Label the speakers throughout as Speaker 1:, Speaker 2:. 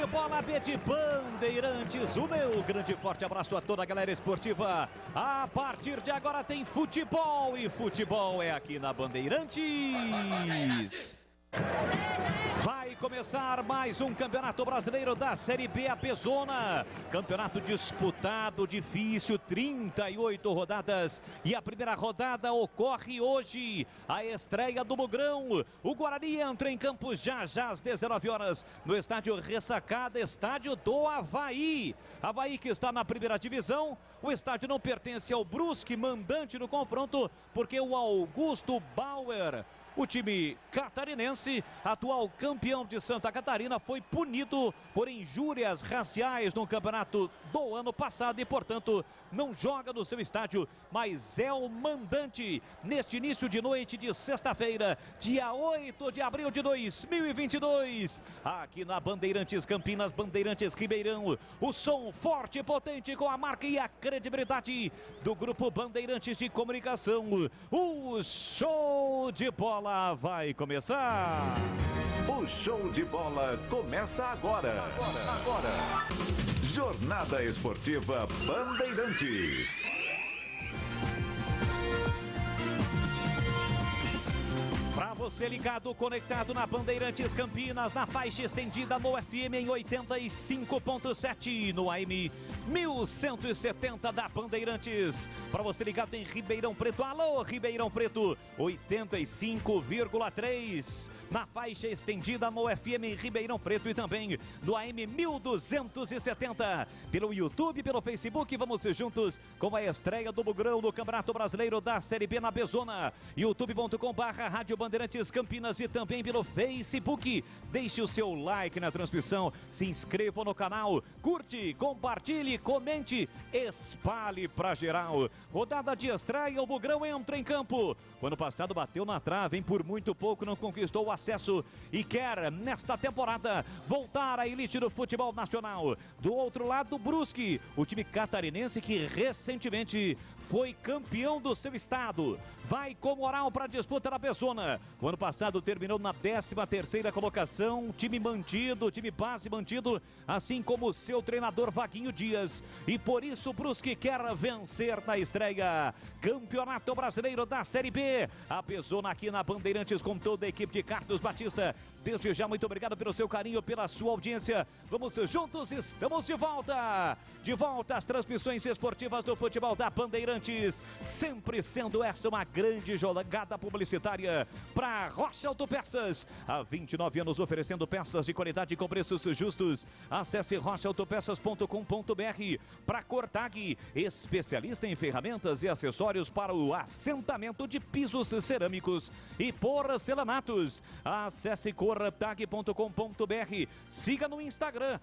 Speaker 1: de bola B de Bandeirantes. O meu grande e forte abraço a toda a galera esportiva. A partir de agora tem futebol e futebol é aqui na Bandeirantes. Vai começar mais um campeonato brasileiro da Série B Apezona. Campeonato disputado, difícil, 38 rodadas. E a primeira rodada ocorre hoje. A estreia do Mugrão. O Guarani entra em campo já às 19 horas no estádio Ressacada, estádio do Avaí. Avaí que está na primeira divisão. O estádio não pertence ao Brusque, mandante no confronto, porque o Augusto Bauer, o time catarinense, atual campeão de Santa Catarina, foi punido por injúrias raciais no campeonato do ano passado e, portanto, não joga no seu estádio, mas é o mandante neste início de noite de sexta-feira, dia 8 de abril de 2022, aqui na Bandeirantes Campinas, Bandeirantes Ribeirão. O som forte e potente com a marca e a credibilidade do Grupo Bandeirantes de Comunicação. O show de bola vai começar.
Speaker 2: O show de bola começa agora. Jornada Esportiva Bandeirantes.
Speaker 1: Para você ligado, conectado na Bandeirantes Campinas, na faixa estendida no FM em 85.7, no AM 1170 da Bandeirantes. Para você ligado em Ribeirão Preto, alô Ribeirão Preto, 85,3. Na faixa estendida no FM em Ribeirão Preto e também no AM 1270. Pelo YouTube, pelo Facebook, vamos juntos com a estreia do Mugrão no Campeonato Brasileiro da Série B na Bezona. youtube.com/Rádio Bandeirantes Campinas e também pelo Facebook. Deixe o seu like na transmissão, se inscreva no canal, curte, compartilhe, comente, espalhe pra geral. Rodada de estreia, o Mugrão entra em campo. O ano passado bateu na trave, por muito pouco não conquistou o acesso e quer, nesta temporada, voltar à elite do futebol nacional. Do outro lado, o Brusque, o time catarinense que recentemente foi campeão do seu estado. Vai com moral para a disputa da Bezona. O ano passado terminou na 13ª colocação, time mantido, time base mantido, assim como o seu treinador Vaguinho Dias. E por isso o Brusque quer vencer na estreia. Campeonato Brasileiro da Série B. A Bezona aqui na Bandeirantes com toda a equipe de Carlos Batista. Desde já, muito obrigado pelo seu carinho, pela sua audiência. Vamos juntos, estamos de volta. De volta às transmissões esportivas do futebol da Bandeirantes. Sempre sendo essa uma grande jogada publicitária para Rocha Autopeças. Há 29 anos oferecendo peças de qualidade com preços justos. Acesse rochaautopeças.com.br. Para Cortag, especialista em ferramentas e acessórios para o assentamento de pisos cerâmicos e porcelanatos. Acesse cortag.com.br. Siga no Instagram,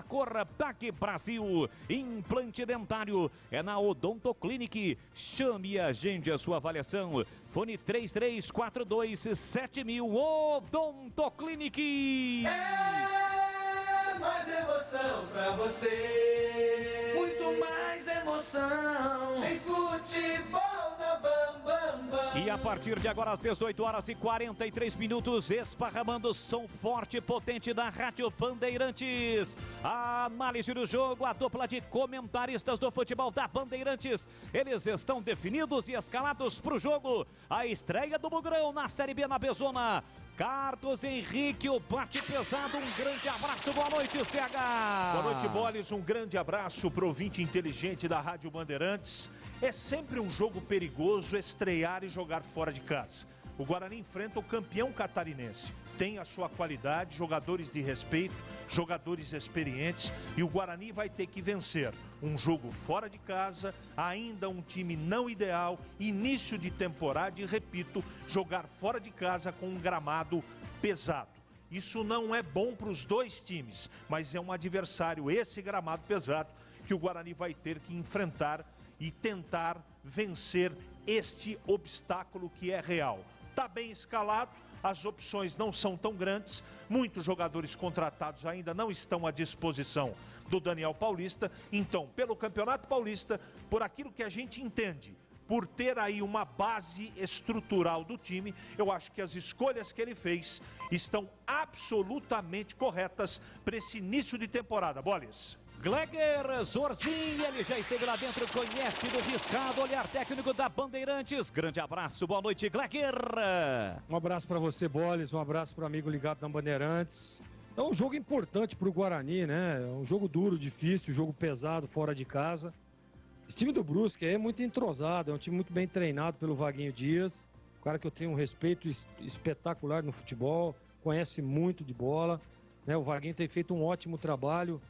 Speaker 1: @CortagBrasil. Implante dentário é na Odontoclinic. Chame a gente a sua avaliação. Fone 33427000. Odontoclinic.
Speaker 3: É mais emoção pra você.
Speaker 4: Muito mais emoção.
Speaker 3: Em futebol na Bam Bam Bam.
Speaker 1: E a partir de agora, às 18h43, esparramando som forte e potente da Rádio Bandeirantes. A análise do jogo, a dupla de comentaristas do futebol da Bandeirantes. Eles estão definidos e escalados para o jogo. A estreia do Mugrão na Série B na Bezona. Carlos Henrique, o bate pesado, um grande abraço, boa noite, CH.
Speaker 5: Boa noite, Boles, um grande abraço pro ouvinte inteligente da Rádio Bandeirantes. É sempre um jogo perigoso estrear e jogar fora de casa. O Guarani enfrenta o campeão catarinense. Tem a sua qualidade, jogadores de respeito, jogadores experientes, e o Guarani vai ter que vencer. Um jogo fora de casa, ainda um time não ideal, início de temporada e, repito, jogar fora de casa com um gramado pesado. Isso não é bom para os dois times, mas é um adversário, esse gramado pesado, que o Guarani vai ter que enfrentar e tentar vencer este obstáculo que é real. Está bem escalado, as opções não são tão grandes, muitos jogadores contratados ainda não estão à disposição do Daniel Paulista. Então, pelo Campeonato Paulista, por aquilo que a gente entende, por ter aí uma base estrutural do time, eu acho que as escolhas que ele fez estão absolutamente corretas para esse início de temporada. Bolis.
Speaker 1: Gleger Zorzin, ele já esteve lá dentro, conhece do riscado, olhar técnico da Bandeirantes. Grande abraço, boa noite, Gleger.
Speaker 6: Um abraço para você, Bolis, um abraço para o amigo ligado na Bandeirantes. É um jogo importante para o Guarani, né? É um jogo duro, difícil, jogo pesado, fora de casa. Esse time do Brusque é muito entrosado, é um time muito bem treinado pelo Vaguinho Dias. Um cara que eu tenho um respeito espetacular no futebol, conhece muito de bola, né? O Vaguinho tem feito um ótimo trabalho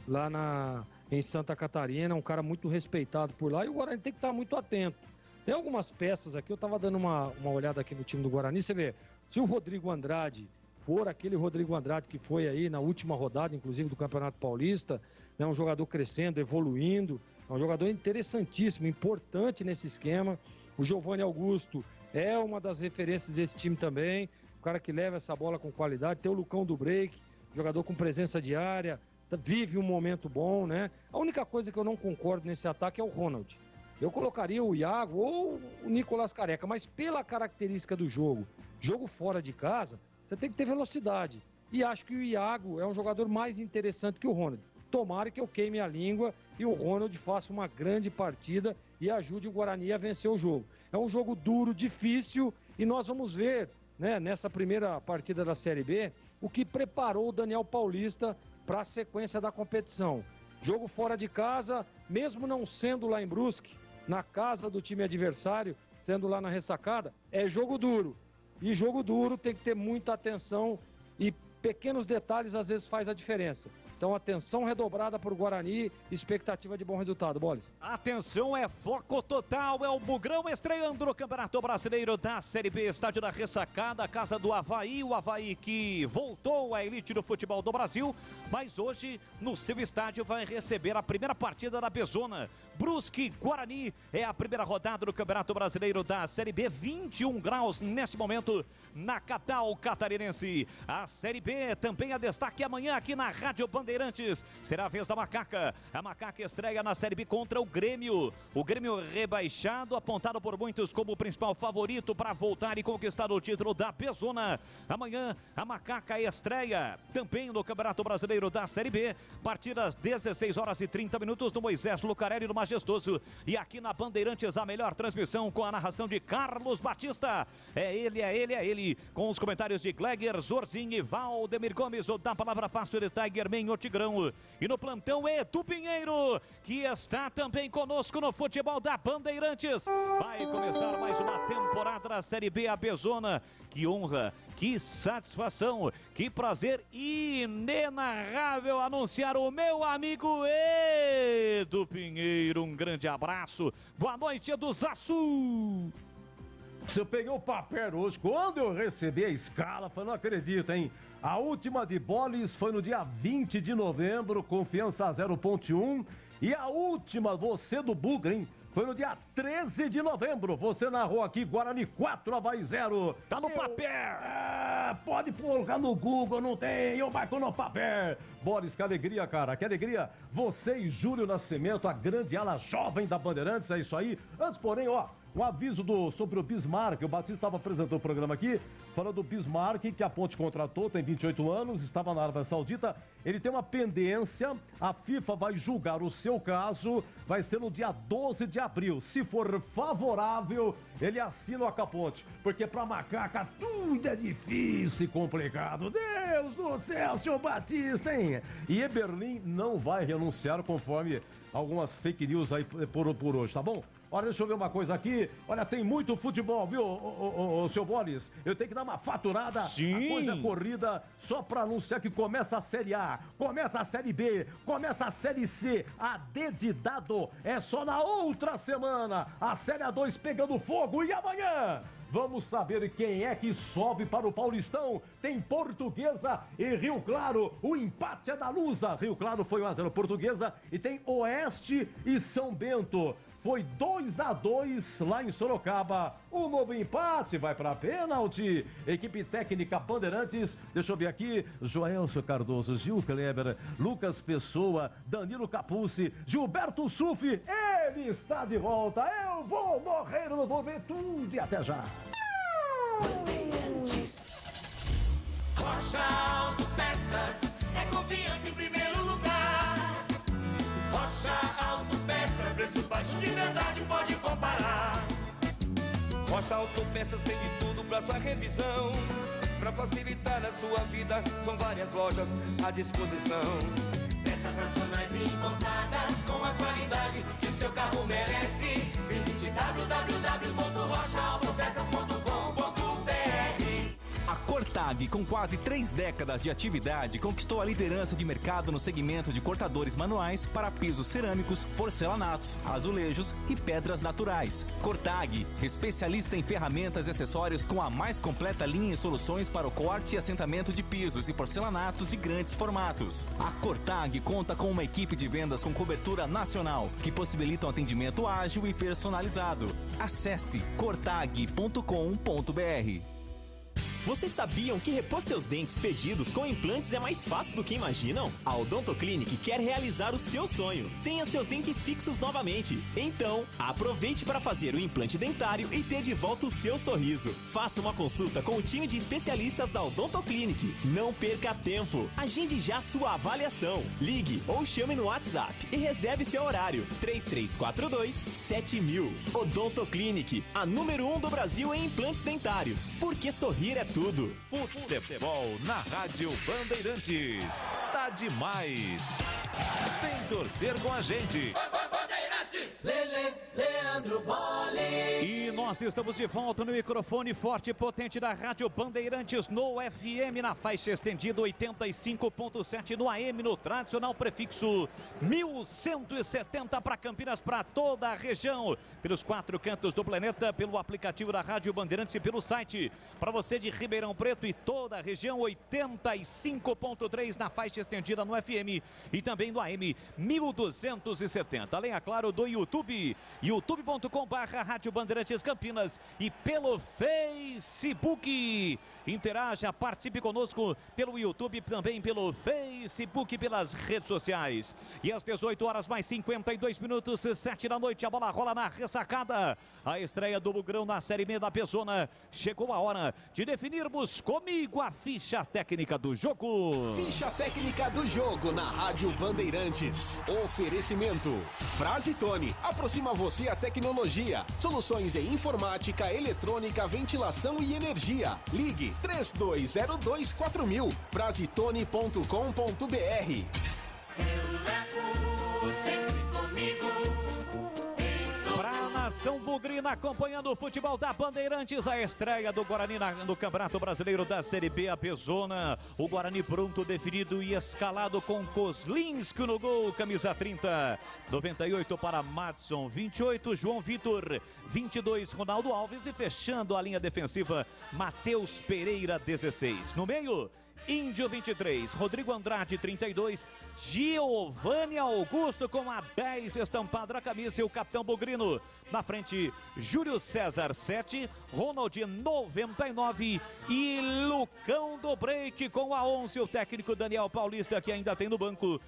Speaker 6: lá em Santa Catarina, um cara muito respeitado por lá, e o Guarani tem que estar muito atento. Tem algumas peças aqui, eu estava dando uma olhada aqui no time do Guarani, você vê, se o Rodrigo Andrade for aquele Rodrigo Andrade que foi aí na última rodada, inclusive do Campeonato Paulista, né, um jogador crescendo, evoluindo, é um jogador interessantíssimo, importante nesse esquema. O Giovanni Augusto é uma das referências desse time também, o cara que leva essa bola com qualidade. Tem o Lucão do Break, jogador com presença diária, vive um momento bom, né? A única coisa que eu não concordo nesse ataque é o Ronald. Eu colocaria o Iago ou o Nicolás Careca, mas pela característica do jogo fora de casa, você tem que ter velocidade. E acho que o Iago é um jogador mais interessante que o Ronald. Tomara que eu queime a língua e o Ronald faça uma grande partida e ajude o Guarani a vencer o jogo. É um jogo duro, difícil, e nós vamos ver, né, nessa primeira partida da Série B, o que preparou o Daniel Paulista para a sequência da competição. Jogo fora de casa, mesmo não sendo lá em Brusque, na casa do time adversário, sendo lá na Ressacada, é jogo duro. E jogo duro tem que ter muita atenção e pequenos detalhes às vezes faz a diferença. Então, atenção redobrada para o Guarani, expectativa de bom resultado, Bolis.
Speaker 1: Atenção, é foco total, é o Bugrão estreando no Campeonato Brasileiro da Série B, estádio da Ressacada, casa do Avaí, o Avaí que voltou à elite do futebol do Brasil, mas hoje no seu estádio vai receber a primeira partida da Bezona. Brusque Guarani é a primeira rodada do Campeonato Brasileiro da Série B, 21 graus neste momento na capital catarinense. A Série B também a destaque amanhã aqui na Rádio Bandeirantes. Será a vez da Macaca. A Macaca estreia na Série B contra o Grêmio. O Grêmio rebaixado, apontado por muitos como o principal favorito para voltar e conquistar o título da Bezona. Amanhã a Macaca estreia também no Campeonato Brasileiro da Série B. Partidas 16 horas e 30 minutos no Moisés Lucarelli no Majestoso. E aqui na Bandeirantes a melhor transmissão com a narração de Carlos Batista. É ele. Com os comentários de Gleger Zorzin e Valdemir Gomes. O da palavra fácil de Tiger Man, o Tigrão. E no plantão Edu Pinheiro, que está também conosco no futebol da Bandeirantes. Vai começar mais uma temporada da Série B, a Bezona. Que honra, que satisfação, que prazer inenarrável anunciar o meu amigo Edu Pinheiro. Um grande abraço. Boa noite, Edu Zassu.
Speaker 7: Você pegou o papel hoje, quando eu recebi a escala, falei, não acredito, hein? A última de Bolis foi no dia 20 de novembro, Confiança 0.1. E a última, você do Bugra, hein? Foi no dia 13 de novembro. Você narrou aqui Guarani 4, Avaí 0.
Speaker 1: Tá no papel.
Speaker 7: Pode colocar no Google, não tem. Eu marco no papel. Boris, que alegria, cara. Que alegria. Você e Júlio Nascimento, a grande ala jovem da Bandeirantes. É isso aí. Antes, porém, ó, um aviso sobre o Bismarck. O Batista estava apresentando o programa aqui, falando do Bismarck, que a Ponte contratou, tem 28 anos, estava na Arábia Saudita. Ele tem uma pendência, a FIFA vai julgar o seu caso, vai ser no dia 12 de abril. Se for favorável, ele assina o Acaponte. Porque para Macaca tudo é difícil e complicado. Deus do céu, senhor Batista, hein? E Eberlin não vai renunciar, conforme algumas fake news aí por hoje, tá bom? Olha, deixa eu ver uma coisa aqui. Olha, tem muito futebol, viu, o seu Bolis? Eu tenho que dar uma faturada.
Speaker 1: Sim.
Speaker 7: A coisa é corrida só pra anunciar que começa a Série A, começa a Série B, começa a Série C. A D de dado é só na outra semana. A Série A2 pegando fogo e amanhã vamos saber quem é que sobe para o Paulistão. Tem Portuguesa e Rio Claro. O empate é da Lusa. Rio Claro foi 1-0 Portuguesa. E tem Oeste e São Bento. Foi 2-2 lá em Sorocaba. O novo empate vai para pênalti. Equipe técnica Bandeirantes. Deixa eu ver aqui. Joelso Cardoso, Gil Kleber, Lucas Pessoa, Danilo Capucci, Gilberto Sufi. Ele está de volta. Eu vou morrer no Juventude. Até já.
Speaker 4: Rocha Autopeças é confiança em primeiro lugar. Rocha Autopeças, preço baixo de verdade, pode comparar. Rocha Autopeças tem de tudo pra sua revisão. Pra facilitar a sua vida, são várias lojas à disposição. Peças nacionais e importadas com a qualidade que o seu carro merece. Visite www.rochaautopeças.com.br.
Speaker 8: A Cortag, com quase 3 décadas de atividade, conquistou a liderança de mercado no segmento de cortadores manuais para pisos cerâmicos, porcelanatos, azulejos e pedras naturais. Cortag, especialista em ferramentas e acessórios com a mais completa linha e soluções para o corte e assentamento de pisos e porcelanatos de grandes formatos. A Cortag conta com uma equipe de vendas com cobertura nacional, que possibilita um atendimento ágil e personalizado. Acesse cortag.com.br.
Speaker 9: Vocês sabiam que repor seus dentes perdidos com implantes é mais fácil do que imaginam? A Odontoclinic quer realizar o seu sonho. Tenha seus dentes fixos novamente. Então, aproveite para fazer o implante dentário e ter de volta o seu sorriso. Faça uma consulta com o time de especialistas da Odontoclinic. Não perca tempo. Agende já sua avaliação. Ligue ou chame no WhatsApp e reserve seu horário. 3342-7000. Odontoclinic, a número 1 do Brasil em implantes dentários. Porque sorrir é tudo.
Speaker 2: Futebol na Rádio Bandeirantes. Tá demais. Vem torcer com a gente.
Speaker 4: Bandeirantes! Lele, Leandro Bolle.
Speaker 1: E nós estamos de volta no microfone forte e potente da Rádio Bandeirantes no FM, na faixa estendida 85.7, no AM, no tradicional prefixo 1170 para Campinas, para toda a região, pelos 4 cantos do planeta, pelo aplicativo da Rádio Bandeirantes e pelo site. Para você de Ribeirão Preto e toda a região, 85.3 na faixa estendida no FM e também no AM 1270. Além, é claro, do YouTube, youtube.com/Rádio Bandeirantes Campinas e pelo Facebook. Interaja, participe conosco pelo YouTube, também pelo Facebook, pelas redes sociais. E às 18 horas mais 52 minutos, 7 da noite, a bola rola na ressacada. A estreia do Bugrão na Série B da Pezona. Chegou a hora de definirmos comigo a ficha técnica do jogo.
Speaker 9: Ficha técnica do jogo na Rádio Bandeirantes. Oferecimento Brasitone, aproxima você a tecnologia. Soluções em informática, eletrônica, ventilação e energia. Ligue 32024000. Brasitone.com.br.
Speaker 4: Eu levo sempre comigo.
Speaker 1: Pra Nação Bugrina, acompanhando o futebol da Bandeirantes, a estreia do Guarani no Campeonato Brasileiro da Série B, a Pezona. O Guarani pronto, definido e escalado com Kozlinski no gol, camisa 30. 98 para Madson, 28 João Vitor, 22 Ronaldo Alves e fechando a linha defensiva, Matheus Pereira, 16. No meio, Índio 23, Rodrigo Andrade 32, Giovanni Augusto com a 10 estampado na camisa e o capitão bugrino. Na frente, Júlio César 7, Ronald 99 e Lucão do Break com a 11. O técnico Daniel Paulista, que ainda tem no banco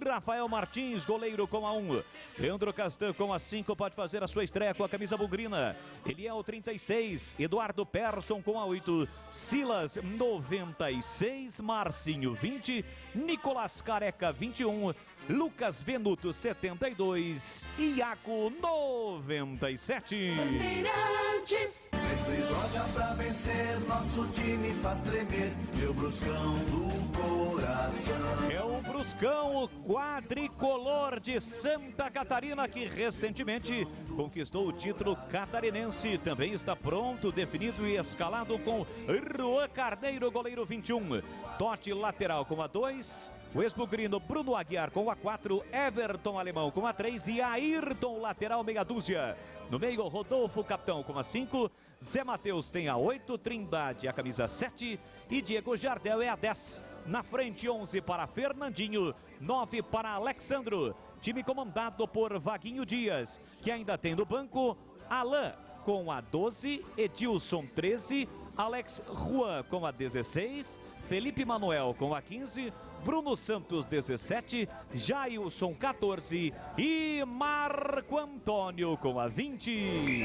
Speaker 1: Rafael Martins, goleiro com a 1. Leandro Castan com a 5 pode fazer a sua estreia com a camisa bugrina. Ele é o 36, Eduardo Persson com a 8, Silas 96, Marcinho 20, Nicolas Careca 21, Lucas Venuto 72, Iaco 97.
Speaker 3: Bandeirantes. Sempre joga pra vencer, nosso time faz tremer, meu Bruscão do coração.
Speaker 1: É o Bruscão, o quadricolor de Santa Catarina, que recentemente conquistou o título catarinense. Também está pronto, definido e escalado com Juan Carneiro, goleiro 21. Totti lateral com a 2. O ex-bugrino Bruno Aguiar com a 4, Everton Alemão com a 3 e Ayrton lateral meia dúzia. No meio, Rodolfo capitão com a 5, Zé Matheus tem a 8, Trindade a camisa 7 e Diego Jardel é a 10. Na frente, 11 para Fernandinho, 9 para Alexandro. Time comandado por Vaguinho Dias, que ainda tem no banco Alain com a 12, Edilson 13, Alex Juan com a 16, Felipe Manuel com a 15, Bruno Santos 17, Jailson 14 e Marco Antônio com a 20.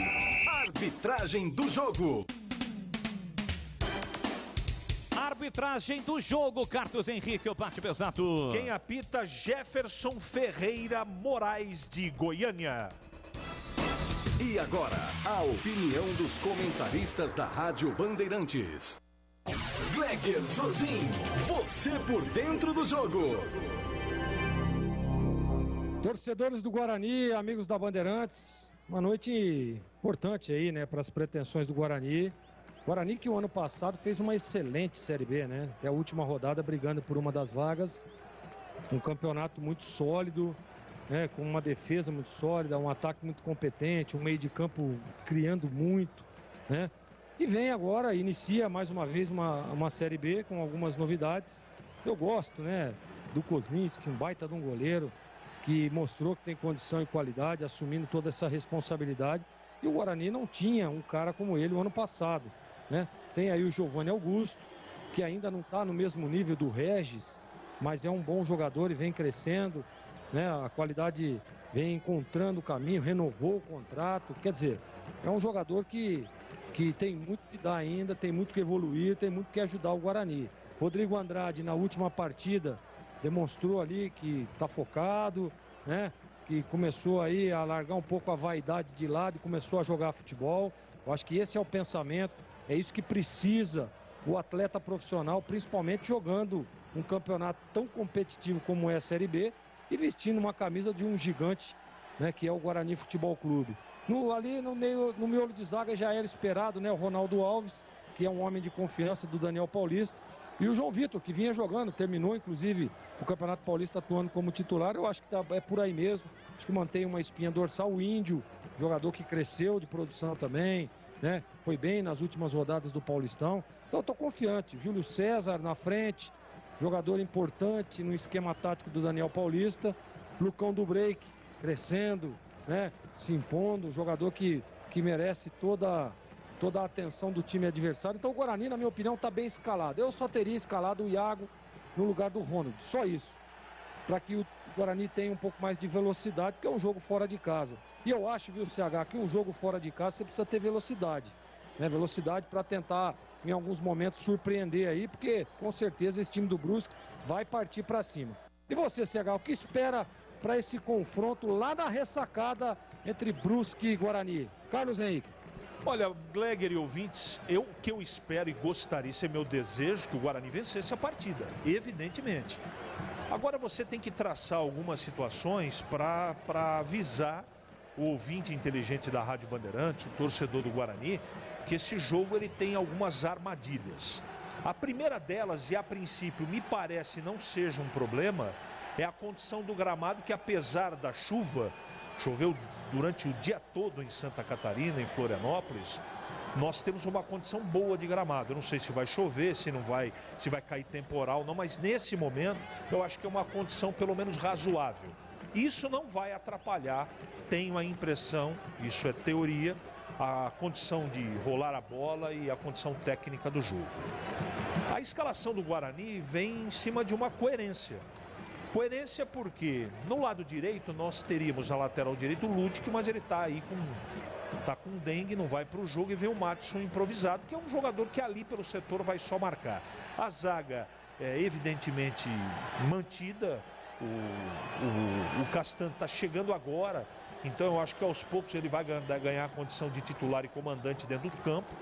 Speaker 10: Arbitragem do jogo.
Speaker 1: Arbitragem do jogo, Carlos Henrique, o bate pesado.
Speaker 5: Quem apita? Jefferson Ferreira Moraes de Goiânia.
Speaker 10: E agora, a opinião dos comentaristas da Rádio Bandeirantes. Gleger Zorzin, você por dentro do jogo.
Speaker 6: Torcedores do Guarani, amigos da Bandeirantes, uma noite importante aí, né, para as pretensões do Guarani. Guarani que o ano passado fez uma excelente Série B, né? Até a última rodada brigando por uma das vagas. Um campeonato muito sólido, né? Com uma defesa muito sólida, um ataque muito competente, um meio de campo criando muito, né? E vem agora, inicia mais uma vez uma Série B com algumas novidades. Eu gosto, né? Do Kozlinski, um baita de um goleiro que mostrou que tem condição e qualidade, assumindo toda essa responsabilidade. E o Guarani não tinha um cara como ele o ano passado, né? Tem aí o Giovanni Augusto, que ainda não está no mesmo nível do Regis, mas é um bom jogador e vem crescendo, né? A qualidade vem encontrando o caminho, renovou o contrato. Quer dizer, é um jogador que tem muito que dar ainda, tem muito que evoluir, tem muito que ajudar o Guarani. Rodrigo Andrade, na última partida, demonstrou ali que está focado, né? Que começou aí a largar um pouco a vaidade de lado e começou a jogar futebol. Eu acho que esse é o pensamento, é isso que precisa o atleta profissional, principalmente jogando um campeonato tão competitivo como é a Série B e vestindo uma camisa de um gigante, né, que é o Guarani Futebol Clube. Ali no miolo de zaga já era esperado, né, o Ronaldo Alves, que é um homem de confiança do Daniel Paulista, e o João Vitor, que vinha jogando, terminou inclusive o Campeonato Paulista atuando como titular. Eu acho que é por aí mesmo, acho que mantém uma espinha dorsal. O Índio, jogador que cresceu de produção também, né? Foi bem nas últimas rodadas do Paulistão. Então eu estou confiante. Júlio César na frente, jogador importante no esquema tático do Daniel Paulista. Lucão do Break crescendo, né? Se impondo, jogador que merece toda a atenção do time adversário. Então o Guarani, na minha opinião, está bem escalado. Eu só teria escalado o Iago no lugar do Ronald, só isso, para que o Guarani tenha um pouco mais de velocidade, porque é um jogo fora de casa. E eu acho, viu, CH, que um jogo fora de casa você precisa ter velocidade, né? Velocidade para tentar, em alguns momentos, surpreender aí, porque com certeza esse time do Brusque vai partir para cima. E você, CH, o que espera para esse confronto lá na ressacada entre Brusque e Guarani? Carlos Henrique.
Speaker 5: Olha, Gleger e ouvintes, o que eu espero e gostaria, esse é meu desejo, que o Guarani vencesse a partida, evidentemente. Agora você tem que traçar algumas situações para avisar o ouvinte inteligente da Rádio Bandeirantes, o torcedor do Guarani, que esse jogo ele tem algumas armadilhas. A primeira delas, e a princípio me parece não seja um problema, é a condição do gramado que, apesar da chuva, choveu durante o dia todo em Santa Catarina, em Florianópolis, nós temos uma condição boa de gramado. Eu não sei se vai chover, se vai cair temporal, não, mas nesse momento eu acho que é uma condição pelo menos razoável. Isso não vai atrapalhar, tenho a impressão, isso é teoria, a condição de rolar a bola e a condição técnica do jogo. A escalação do Guarani vem em cima de uma coerência. Coerência porque no lado direito nós teríamos a lateral direito o Ludic, mas ele está aí com dengue, não vai para o jogo, e vem o Matson improvisado, que é um jogador que ali pelo setor vai só marcar. A zaga é evidentemente mantida, o Castan está chegando agora, então eu acho que aos poucos ele vai ganhar a condição de titular e comandante dentro do campo.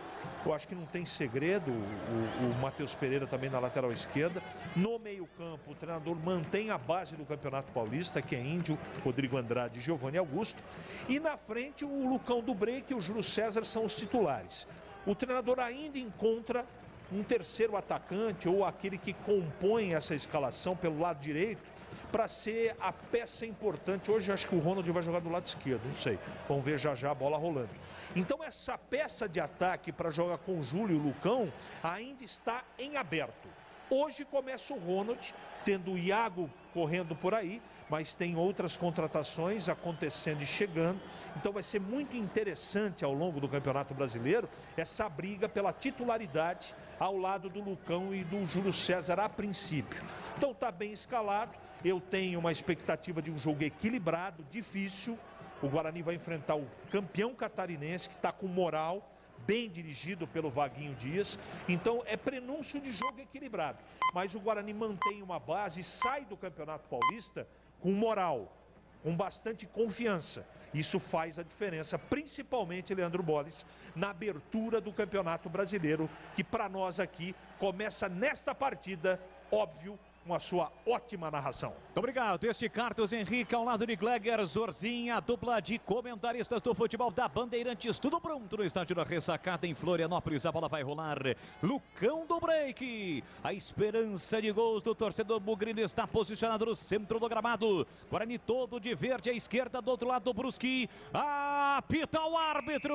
Speaker 5: Eu acho que não tem segredo, o Matheus Pereira também na lateral esquerda. No meio-campo, o treinador mantém a base do Campeonato Paulista, que é Índio, Rodrigo Andrade e Giovanni Augusto. E na frente, o Lucão do Break e o Júlio César são os titulares. O treinador ainda encontra um terceiro atacante ou aquele que compõe essa escalação pelo lado direito para ser a peça importante. Hoje acho que o Ronald vai jogar do lado esquerdo, não sei. Vamos ver já a bola rolando. Então essa peça de ataque para jogar com o Júlio e o Lucão ainda está em aberto. Hoje começa o Ronald, tendo o Iago correndo por aí, mas tem outras contratações acontecendo e chegando. Então vai ser muito interessante ao longo do Campeonato Brasileiro essa briga pela titularidade ao lado do Lucão e do Júlio César a princípio. Então está bem escalado, eu tenho uma expectativa de um jogo equilibrado, difícil. O Guarani vai enfrentar o campeão catarinense, que está com moral, bem dirigido pelo Vaguinho Dias. Então é prenúncio de jogo equilibrado. Mas o Guarani mantém uma base e sai do Campeonato Paulista com moral, com bastante confiança. Isso faz a diferença, principalmente, Leandro Bolles, na abertura do Campeonato Brasileiro, que para nós aqui começa nesta partida, óbvio, com a sua ótima narração.
Speaker 1: Muito obrigado. Este Carlos Henrique ao lado de Gleger Zorzinha, a dupla de comentaristas do futebol da Bandeirantes. Tudo pronto no estádio da Ressacada em Florianópolis. A bola vai rolar. Lucão do break. A esperança de gols do torcedor bugrino está posicionado no centro do gramado. Guarani todo de verde à esquerda, do outro lado do Brusque. Apita o árbitro.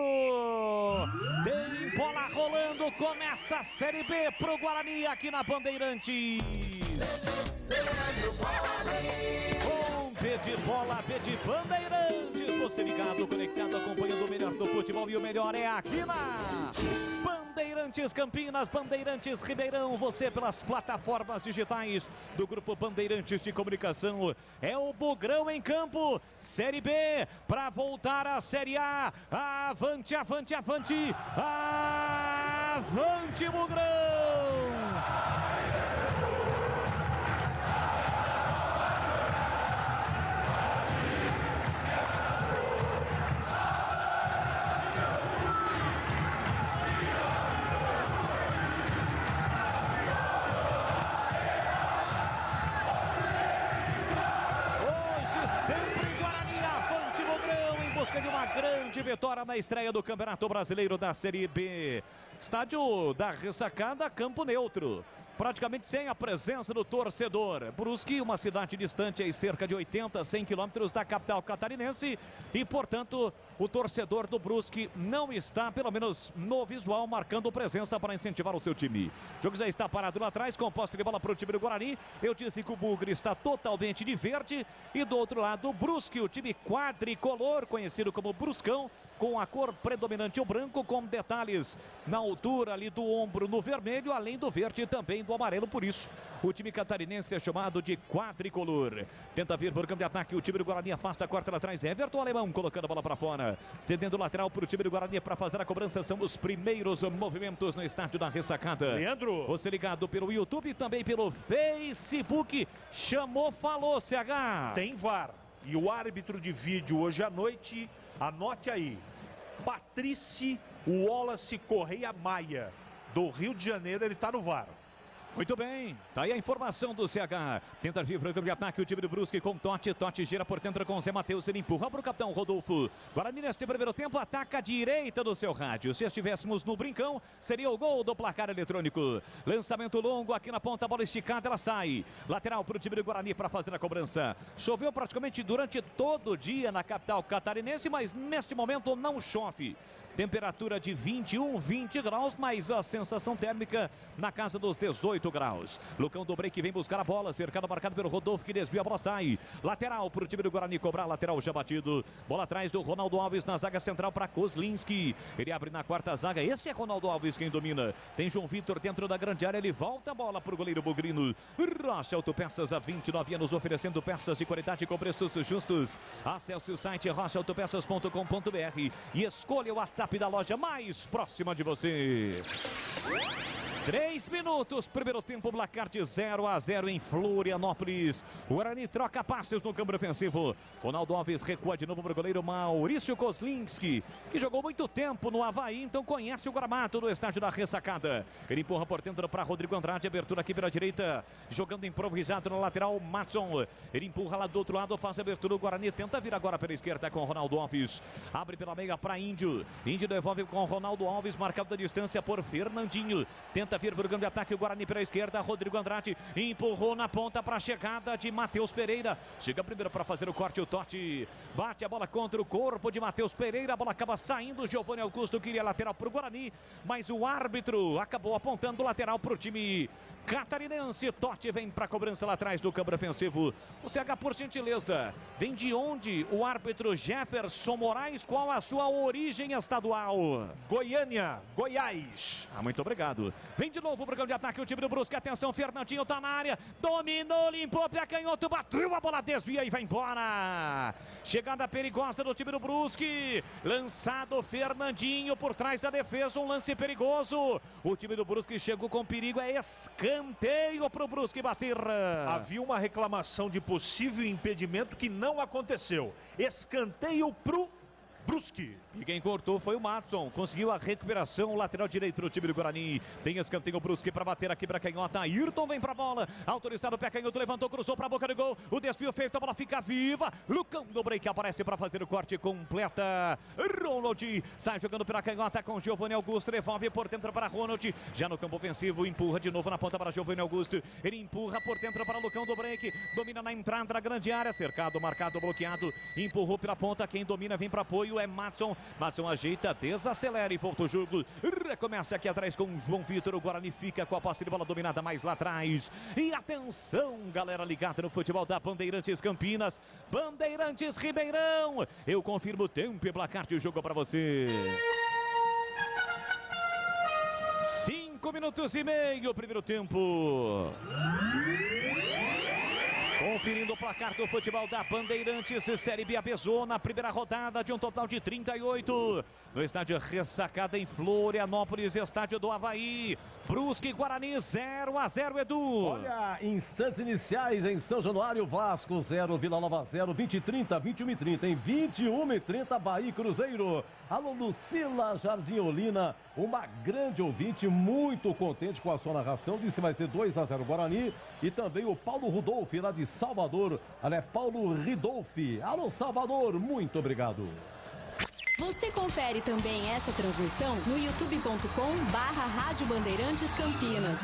Speaker 1: Tem bola rolando. Começa a Série B pro Guarani aqui na Bandeirantes. Com B de bola, B de Bandeirantes. Você ligado, conectado, acompanhando o melhor do futebol. E o melhor é aqui na Bandeirantes Campinas, Bandeirantes Ribeirão. Você pelas plataformas digitais do Grupo Bandeirantes de Comunicação. É o Bugrão em campo. Série B para voltar à Série A. Avante, avante, avante. Avante, Bugrão. De uma grande vitória na estreia do Campeonato Brasileiro da Série B. Estádio da Ressacada, campo neutro. Praticamente sem a presença do torcedor. Brusque, uma cidade distante aí cerca de 80, 100 quilômetros da capital catarinense. E, portanto, o torcedor do Brusque não está, pelo menos no visual, marcando presença para incentivar o seu time. O jogo já está parado lá atrás, com posse de bola para o time do Guarani. Eu disse que o Bugre está totalmente de verde. E do outro lado, o Brusque, o time quadricolor, conhecido como Bruscão, com a cor predominante o branco, com detalhes na altura ali do ombro no vermelho, além do verde e também do amarelo. Por isso, o time catarinense é chamado de quadricolor. Tenta vir por campo de ataque, o time do Guarani afasta, corta lá atrás, Everton Alemão colocando a bola para fora, cedendo lateral para o time do Guarani para fazer a cobrança. São os primeiros movimentos no estádio da Ressacada.
Speaker 5: Leandro,
Speaker 1: você ligado pelo YouTube e também pelo Facebook. Chamou, falou, CH.
Speaker 5: Tem VAR. E o árbitro de vídeo hoje à noite, anote aí, Patrice Wallace Correia Maia, do Rio de Janeiro, ele está no VAR.
Speaker 1: Muito bem, tá aí a informação do CH. Tenta vir para o campo de ataque o time do Brusque com Totti. Totti gira por dentro com o Zé Matheus. Ele empurra para o capitão Rodolfo. Guarani neste primeiro tempo ataca a direita do seu rádio. Se estivéssemos no brincão, seria o gol do placar eletrônico. Lançamento longo aqui na ponta, bola esticada, ela sai. Lateral para o time do Guarani para fazer a cobrança. Choveu praticamente durante todo o dia na capital catarinense, mas neste momento não chove. Temperatura de 21, 20 graus, mas a sensação térmica na casa dos 18 graus. Lucão do break vem buscar a bola, cercado, marcado pelo Rodolfo, que desvia, a bola sai. Lateral para o time do Guarani cobrar, lateral já batido. Bola atrás do Ronaldo Alves na zaga central para Kozlinski. Ele abre na quarta zaga, esse é Ronaldo Alves quem domina. Tem João Vitor dentro da grande área, ele volta a bola para o goleiro bugrino. Rocha Autopeças há 29 anos, oferecendo peças de qualidade com preços justos. Acesse o site rochaautopeças.com.br e escolha o WhatsApp da loja mais próxima de você. 3 minutos, primeiro tempo, placar de 0-0 em Florianópolis. O Guarani troca passes no campo ofensivo. Ronaldo Alves recua de novo para o goleiro Maurício Kozlinski, que jogou muito tempo no Avaí, então conhece o gramado do estádio da Ressacada. Ele empurra por dentro para Rodrigo Andrade, abertura aqui pela direita, jogando improvisado na lateral, Matson. Ele empurra lá do outro lado, faz a abertura, o Guarani tenta vir agora pela esquerda com o Ronaldo Alves. Abre pela meia para Índio. Índio devolve com o Ronaldo Alves, marcado da distância por Fernandinho. Tenta Tenta vir pro grande ataque o Guarani pela esquerda. Rodrigo Andrade empurrou na ponta para a chegada de Matheus Pereira. Chega primeiro para fazer o corte, o Totti. Bate a bola contra o corpo de Matheus Pereira. A bola acaba saindo. Giovanni Augusto queria lateral para o Guarani, mas o árbitro acabou apontando o lateral para o time catarinense. Totti vem para a cobrança lá atrás do campo ofensivo. O CH, por gentileza, vem de onde o árbitro Jefferson Moraes? Qual a sua origem estadual?
Speaker 5: Goiânia, Goiás.
Speaker 1: Muito obrigado. Vem de novo para o campo de ataque o time do Brusque. Atenção, Fernandinho tá na área. Dominou, limpou, pé canhoto, bateu a bola, desvia e vai embora. Chegada perigosa do time do Brusque. Lançado Fernandinho por trás da defesa. Um lance perigoso. O time do Brusque chegou com perigo. É escanteio para o Brusque bater.
Speaker 5: Havia uma reclamação de possível impedimento que não aconteceu. Escanteio pro Brusque.
Speaker 1: E quem cortou foi o Matson. Conseguiu a recuperação, o lateral direito do time do Guarani. Tem escanteio Brusque para bater aqui para canhota. Ayrton vem para a bola. Autorizado o pé canhoto, levantou, cruzou para a boca do gol. O desvio feito, a bola fica viva. Lucão do break aparece para fazer o corte, completa. Ronald sai jogando pela canhota com Giovanni Augusto. Devolve por dentro para Ronald. Já no campo ofensivo, empurra de novo na ponta para Giovanni Augusto. Ele empurra por dentro para Lucão do break. Domina na entrada da grande área. Cercado, marcado, bloqueado. Empurrou pela ponta. Quem domina vem para apoio é Matson. Matson ajeita, desacelera e volta o jogo. Recomeça aqui atrás com o João Vitor. O Guarani fica com a posse de bola dominada mais lá atrás. E atenção, galera ligada no futebol da Bandeirantes Campinas. Bandeirantes Ribeirão. Eu confirmo o tempo e placar de jogo para você. 5 minutos e meio, primeiro tempo. Conferindo o placar do futebol da Bandeirantes, Série B Abezona, primeira rodada de um total de 38. No estádio Ressacada em Florianópolis, estádio do Avaí. Brusque e Guarani 0-0, Edu.
Speaker 7: Olha, instantes iniciais em São Januário, Vasco 0, Vila Nova 0, 20h30, 21h30, em 21h30, Bahia e Cruzeiro. Alô, Lucila Jardim-Olina, uma grande ouvinte, muito contente com a sua narração, disse que vai ser 2-0 Guarani. E também o Paulo Rudolfi, lá de Salvador. Olha, Paulo Ridolfi. Alô, Salvador, muito obrigado.
Speaker 11: Você confere também esta transmissão no youtube.com/Rádio Bandeirantes Campinas.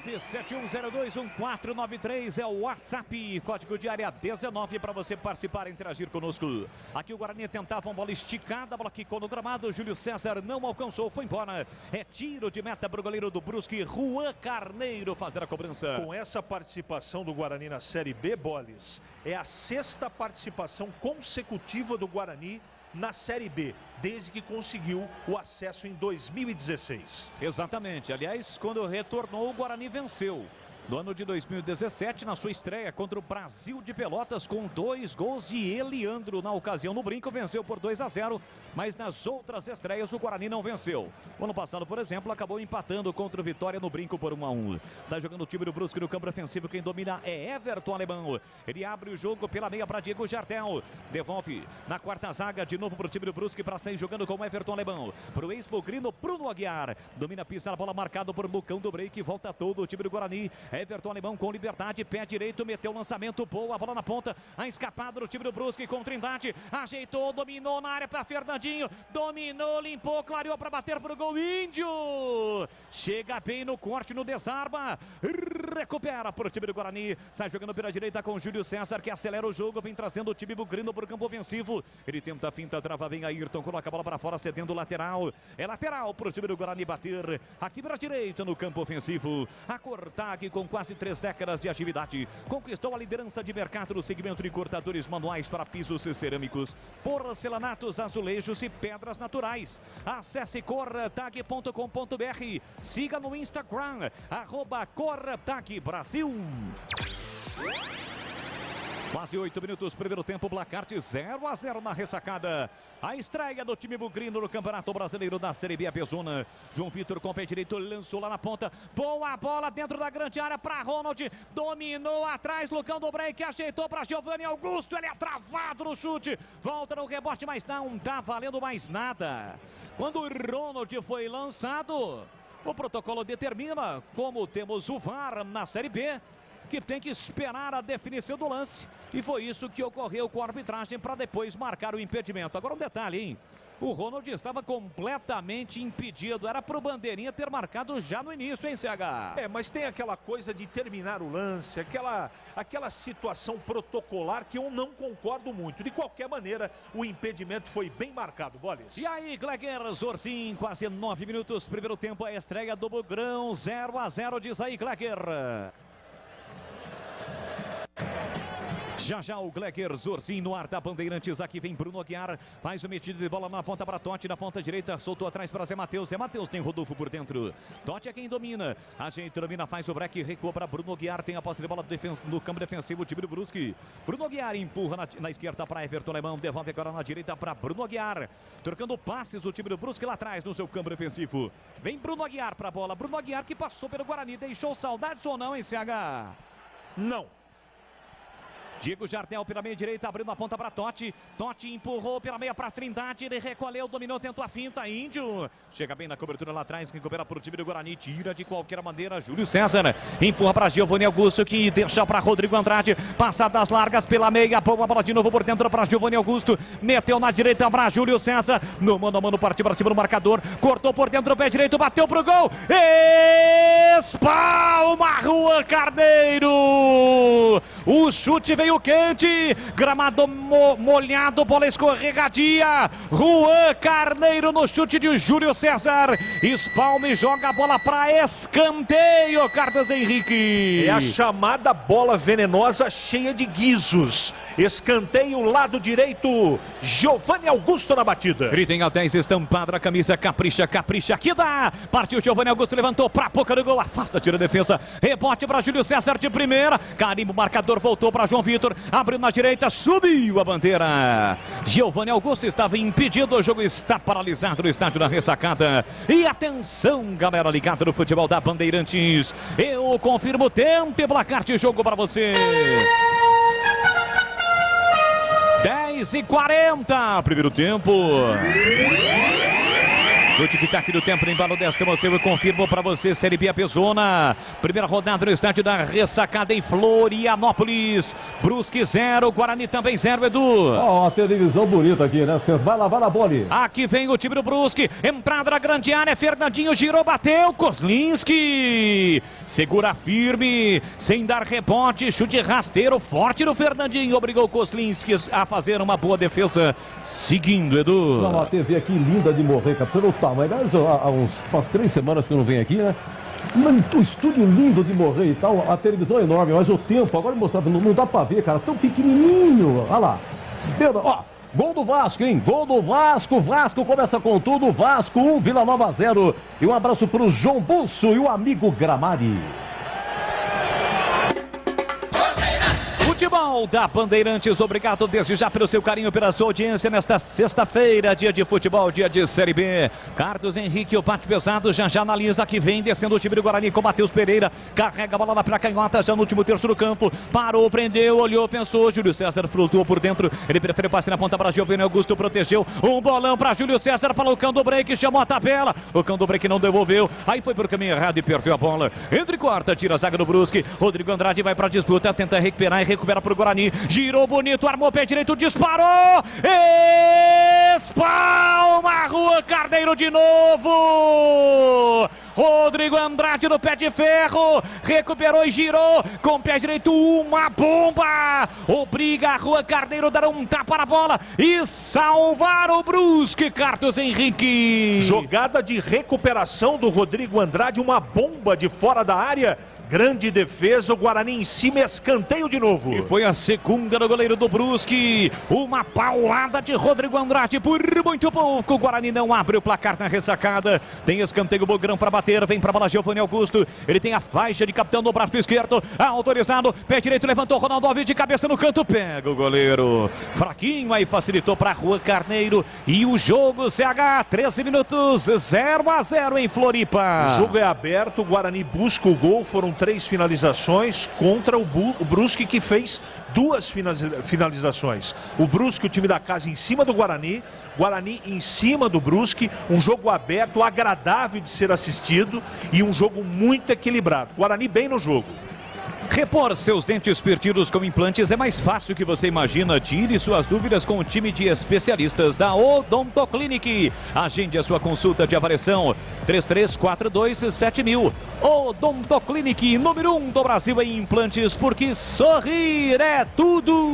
Speaker 1: 971021493 é o WhatsApp, código de área 19 para você participar e interagir conosco. Aqui o Guarani tentava uma bola esticada, a bola quicou no gramado, Júlio César não alcançou, foi embora. É tiro de meta para o goleiro do Brusque, Juan Carneiro fazer a cobrança.
Speaker 5: Com essa participação do Guarani na Série B, Boles, é a 6ª participação consecutiva do Guarani na Série B, desde que conseguiu o acesso em 2016.
Speaker 1: Exatamente, aliás, quando retornou o Guarani venceu. No ano de 2017, na sua estreia contra o Brasil de Pelotas, com 2 gols de Eliandro. Na ocasião, no Brinco, venceu por 2-0, mas nas outras estreias o Guarani não venceu. O ano passado, por exemplo, acabou empatando contra o Vitória no Brinco por 1-1. Sai jogando o time do Brusque no campo ofensivo, quem domina é Everton Alemão. Ele abre o jogo pela meia para Diego Jardel. Devolve na quarta zaga, de novo para o time do Brusque, para sair jogando com o Everton Alemão. Para o ex-Bugrino, Bruno Aguiar. Domina a pista, a bola marcada por Lucão do Break, volta todo o time do Guarani. Everton Alemão com liberdade, pé direito, meteu o lançamento, boa, a bola na ponta, a escapada do time do Brusque com Trindade, ajeitou, dominou na área para Fernandinho, dominou, limpou, clareou para bater pro gol, Índio, chega bem no corte, no desarma, recupera pro time do Guarani, sai jogando pela direita com Júlio César, que acelera o jogo, vem trazendo o time bugrino pro campo ofensivo, ele tenta a finta, trava bem Ayrton, coloca a bola para fora, cedendo o lateral, é lateral pro time do Guarani bater, aqui pela direita no campo ofensivo, a Cortag com quase 3 décadas de atividade, conquistou a liderança de mercado no segmento de cortadores manuais para pisos cerâmicos, porcelanatos, azulejos e pedras naturais. Acesse cortag.com.br, siga no Instagram, @cortagbrasil. Quase 8 minutos, primeiro tempo, placar de 0-0 na ressacada. A estreia do time bugrino no Campeonato Brasileiro da Série B Abezona. João Vitor com o pé direito, lançou lá na ponta. Boa bola dentro da grande área para Ronald. Dominou atrás, Lucão do Break, ajeitou para Giovanni Augusto. Ele é travado no chute. Volta no rebote, mas não tá valendo mais nada. Quando o Ronald foi lançado, o protocolo determina, como temos o VAR na Série B, que tem que esperar a definição do lance. E foi isso que ocorreu com a arbitragem para depois marcar o impedimento. Agora um detalhe, hein? O Ronald estava completamente impedido. Era para o Bandeirinha ter marcado já no início, hein, CH?
Speaker 5: Mas tem aquela coisa de terminar o lance, aquela situação protocolar que eu não concordo muito. De qualquer maneira, o impedimento foi bem marcado, Bolis.
Speaker 1: E aí, Kleger Zorzin, quase 9 minutos. Primeiro tempo, a estreia do Bugrão. 0-0, diz aí, Kleger. Já o Kleger Zorzin no ar da Bandeirantes. Aqui vem Bruno Aguiar, faz o metido de bola na ponta para Totti, na ponta direita, soltou atrás para Zé Matheus. Zé Matheus tem Rodolfo por dentro. Totti é quem domina. Ajeita, domina, faz o break, recua para Bruno Aguiar. Tem a posse de bola no campo defensivo, o time do Brusque. Bruno Aguiar empurra na esquerda para Everton Alemão, devolve agora na direita para Bruno Aguiar. Trocando passes o time do Brusque lá atrás no seu campo defensivo. Vem Bruno Aguiar para a bola. Bruno Aguiar que passou pelo Guarani. Deixou saudades ou não, hein, CH?
Speaker 5: Não.
Speaker 1: Diego Jardel pela meia direita, abrindo a ponta para Totti. Totti empurrou pela meia para Trindade. Ele recolheu, dominou, tentou a finta. Índio chega bem na cobertura lá atrás. Recupera para o time do Guarani. Tira de qualquer maneira. Júlio César empurra para Giovanni Augusto, que deixa para Rodrigo Andrade. Passadas largas pela meia. Boa bola de novo por dentro para Giovanni Augusto. Meteu na direita para Júlio César. No mano a mano, partiu para cima do marcador. Cortou por dentro o pé direito. Bateu pro gol. Espalma Juan Carneiro. O chute veio quente, gramado molhado, bola escorregadia. Juan Carneiro no chute de Júlio César. Espalma e joga a bola para escanteio, Carlos Henrique.
Speaker 5: É a chamada bola venenosa cheia de guizos. Escanteio, lado direito, Giovanni Augusto na batida.
Speaker 1: Ele tem a 10 estampada na camisa, capricha, capricha, que dá. Partiu Giovanni Augusto, levantou para a boca do gol, afasta, tira a defesa. Rebote para Júlio César de primeira. Carimbo, marcador, voltou para João Vitor. Abriu na direita, subiu a bandeira. Giovanni Augusto estava impedido, o jogo está paralisado no estádio da Ressacada. E atenção, galera ligada no futebol da Bandeirantes. Eu confirmo o tempo e placar de jogo para você. 10h40, primeiro tempo. No tic-tac do tempo, em embalo desta emoção, eu confirmo para você, Série B Apesona. Primeira rodada no estádio da Ressacada em Florianópolis. Brusque 0, Guarani também 0, Edu.
Speaker 7: Ó, televisão bonita aqui, né, César? Vai lá a bola.
Speaker 1: Aqui vem o time do Brusque. Entrada na grande área, Fernandinho girou, bateu. Kozlinski segura firme, sem dar rebote. Chute rasteiro, forte no Fernandinho. Obrigou o Kozlinski a fazer uma boa defesa. Seguindo, Edu.
Speaker 7: Não, a TV aqui linda de morrer, cara. Você não tá, mas há umas 3 semanas que eu não venho aqui, né? Um estúdio lindo de morrer e tal. A televisão é enorme, mas o tempo, agora mostrando, não dá pra ver, cara. Tão pequenininho. Olha lá. Ó, gol do Vasco, hein? Gol do Vasco. Vasco começa com tudo. Vasco 1, Vila Nova 0. E um abraço pro João Busso e o amigo Gramari.
Speaker 1: Futebol da Bandeirantes, obrigado desde já pelo seu carinho, pela sua audiência nesta sexta-feira, dia de futebol, dia de Série B. Carlos Henrique, o bate pesado, já analisa que vem descendo o time do Guarani com Matheus Pereira, carrega a bola lá pra canhota, já no último terço do campo, parou, prendeu, olhou, pensou, Júlio César flutuou por dentro, ele prefere passe na ponta para Giovanni Augusto, protegeu, um bolão para Júlio César, para o Cão do Break, chamou a tabela, o Cão do Break não devolveu, aí foi pro caminho errado e perdeu a bola, entre quarta, tira a zaga do Brusque, Rodrigo Andrade vai pra disputa, tenta recuperar e recupera pro Guarani, girou bonito, armou o pé direito, disparou, espalma Juan Carneiro de novo, Rodrigo Andrade no pé de ferro, recuperou e girou, com o pé direito, uma bomba, obriga Juan Carneiro a dar um tapa na bola e salvar o Brusque, Carlos Henrique.
Speaker 5: Jogada de recuperação do Rodrigo Andrade, uma bomba de fora da área. Grande defesa, o Guarani em cima, escanteio de novo.
Speaker 1: E foi a segunda do goleiro do Brusque. Uma paulada de Rodrigo Andrade por muito pouco. O Guarani não abre o placar na Ressacada. Tem escanteio, Bogrão para bater. Vem para a bola Giovanni Augusto. Ele tem a faixa de capitão no braço esquerdo. Autorizado. Pé direito, levantou Ronaldo Alves de cabeça no canto. Pega o goleiro. Fraquinho aí, facilitou para Juan Carneiro. E o jogo, CH, 13 minutos, 0-0 em Floripa.
Speaker 5: O jogo é aberto, o Guarani busca o gol. Foram 3 finalizações contra o Brusque, que fez 2 finalizações. O Brusque, o time da casa, em cima do Guarani. Guarani em cima do Brusque. Um jogo aberto, agradável de ser assistido e um jogo muito equilibrado. Guarani bem no jogo.
Speaker 1: Repor seus dentes perdidos com implantes é mais fácil que você imagina. Tire suas dúvidas com o time de especialistas da Odontoclinic. Agende a sua consulta de avaliação 33427000. Odontoclinic, número 1 do Brasil em implantes, porque sorrir é tudo.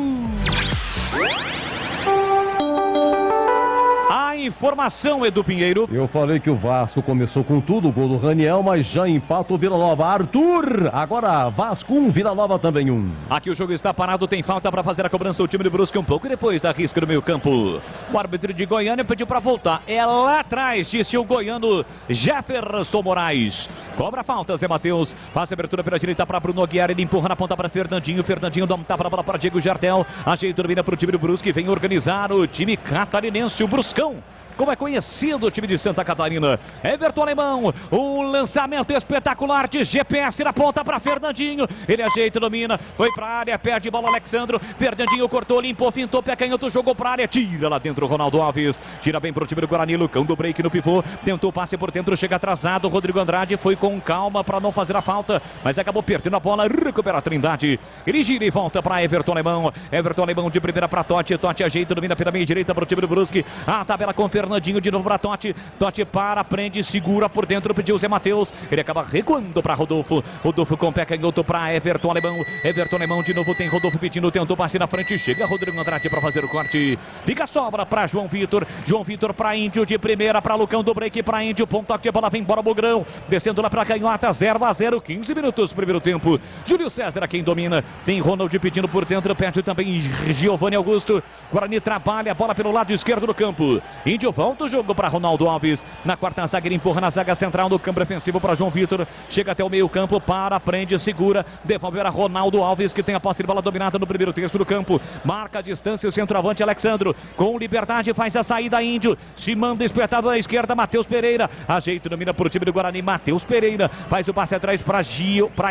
Speaker 1: A informação, Edu Pinheiro.
Speaker 7: Eu falei que o Vasco começou com tudo, o gol do Raniel, mas já empata o Vila Nova. Arthur, agora Vasco 1, Vila Nova também 1.
Speaker 1: Aqui o jogo está parado, tem falta para fazer a cobrança do time do Brusque um pouco depois da risca no meio campo. O árbitro de Goiânia pediu para voltar. É lá atrás, disse o goiano Jefferson Moraes. Cobra a falta, Zé Matheus. Faz a abertura pela direita para Bruno Aguiar. Ele empurra na ponta para Fernandinho. Fernandinho dá um tapa na bola para Diego Jardel. Ajeita, domina para o time do Brusque. Vem organizar o time catarinense, o Bruscão, como é conhecido o time de Santa Catarina. Everton Alemão, um lançamento espetacular de GPS na ponta para Fernandinho. Ele ajeita, domina, foi para a área, perde bola Alexandro. Fernandinho cortou, limpou, fintou, pé canhoto, jogou para a área, tira lá dentro Ronaldo Alves. Tira bem para o time do Guarani, Lucão do break no pivô. Tentou passe por dentro, chega atrasado. Rodrigo Andrade foi com calma para não fazer a falta, mas acabou perdendo a bola. Recupera a Trindade. Ele gira e volta para Everton Alemão. Everton Alemão de primeira para Totti. Totti ajeita, domina pela meia direita para o time do Brusque. A tabela com Fernandinho de novo para Totti. Totti para, prende, segura por dentro, pediu o Zé Matheus. Ele acaba recuando para Rodolfo. Rodolfo com pé canhoto para Everton Alemão. Everton Alemão de novo, tem Rodolfo pedindo, tentou passe na frente. Chega Rodrigo Andrade para fazer o corte. Fica a sobra para João Vitor. João Vitor para Índio de primeira, para Lucão do break, para Índio. Ponto de bola, vem embora Bugrão. Descendo lá para canhota, 0-0, 15 minutos, primeiro tempo. Júlio César quem domina. Tem Ronald pedindo por dentro, perde também Giovanni Augusto. Guarani trabalha a bola pelo lado esquerdo do campo. Índio volta o jogo para Ronaldo Alves. Na quarta zaga, ele empurra na zaga central no campo defensivo para João Vitor. Chega até o meio campo, para, prende, segura. Devolve para Ronaldo Alves, que tem a posse de bola dominada no primeiro terço do campo. Marca a distância o centroavante Alexandro. Com liberdade faz a saída Índio. Se manda espetado na esquerda, Matheus Pereira. Ajeita e domina para o time do Guarani. Matheus Pereira faz o passe atrás para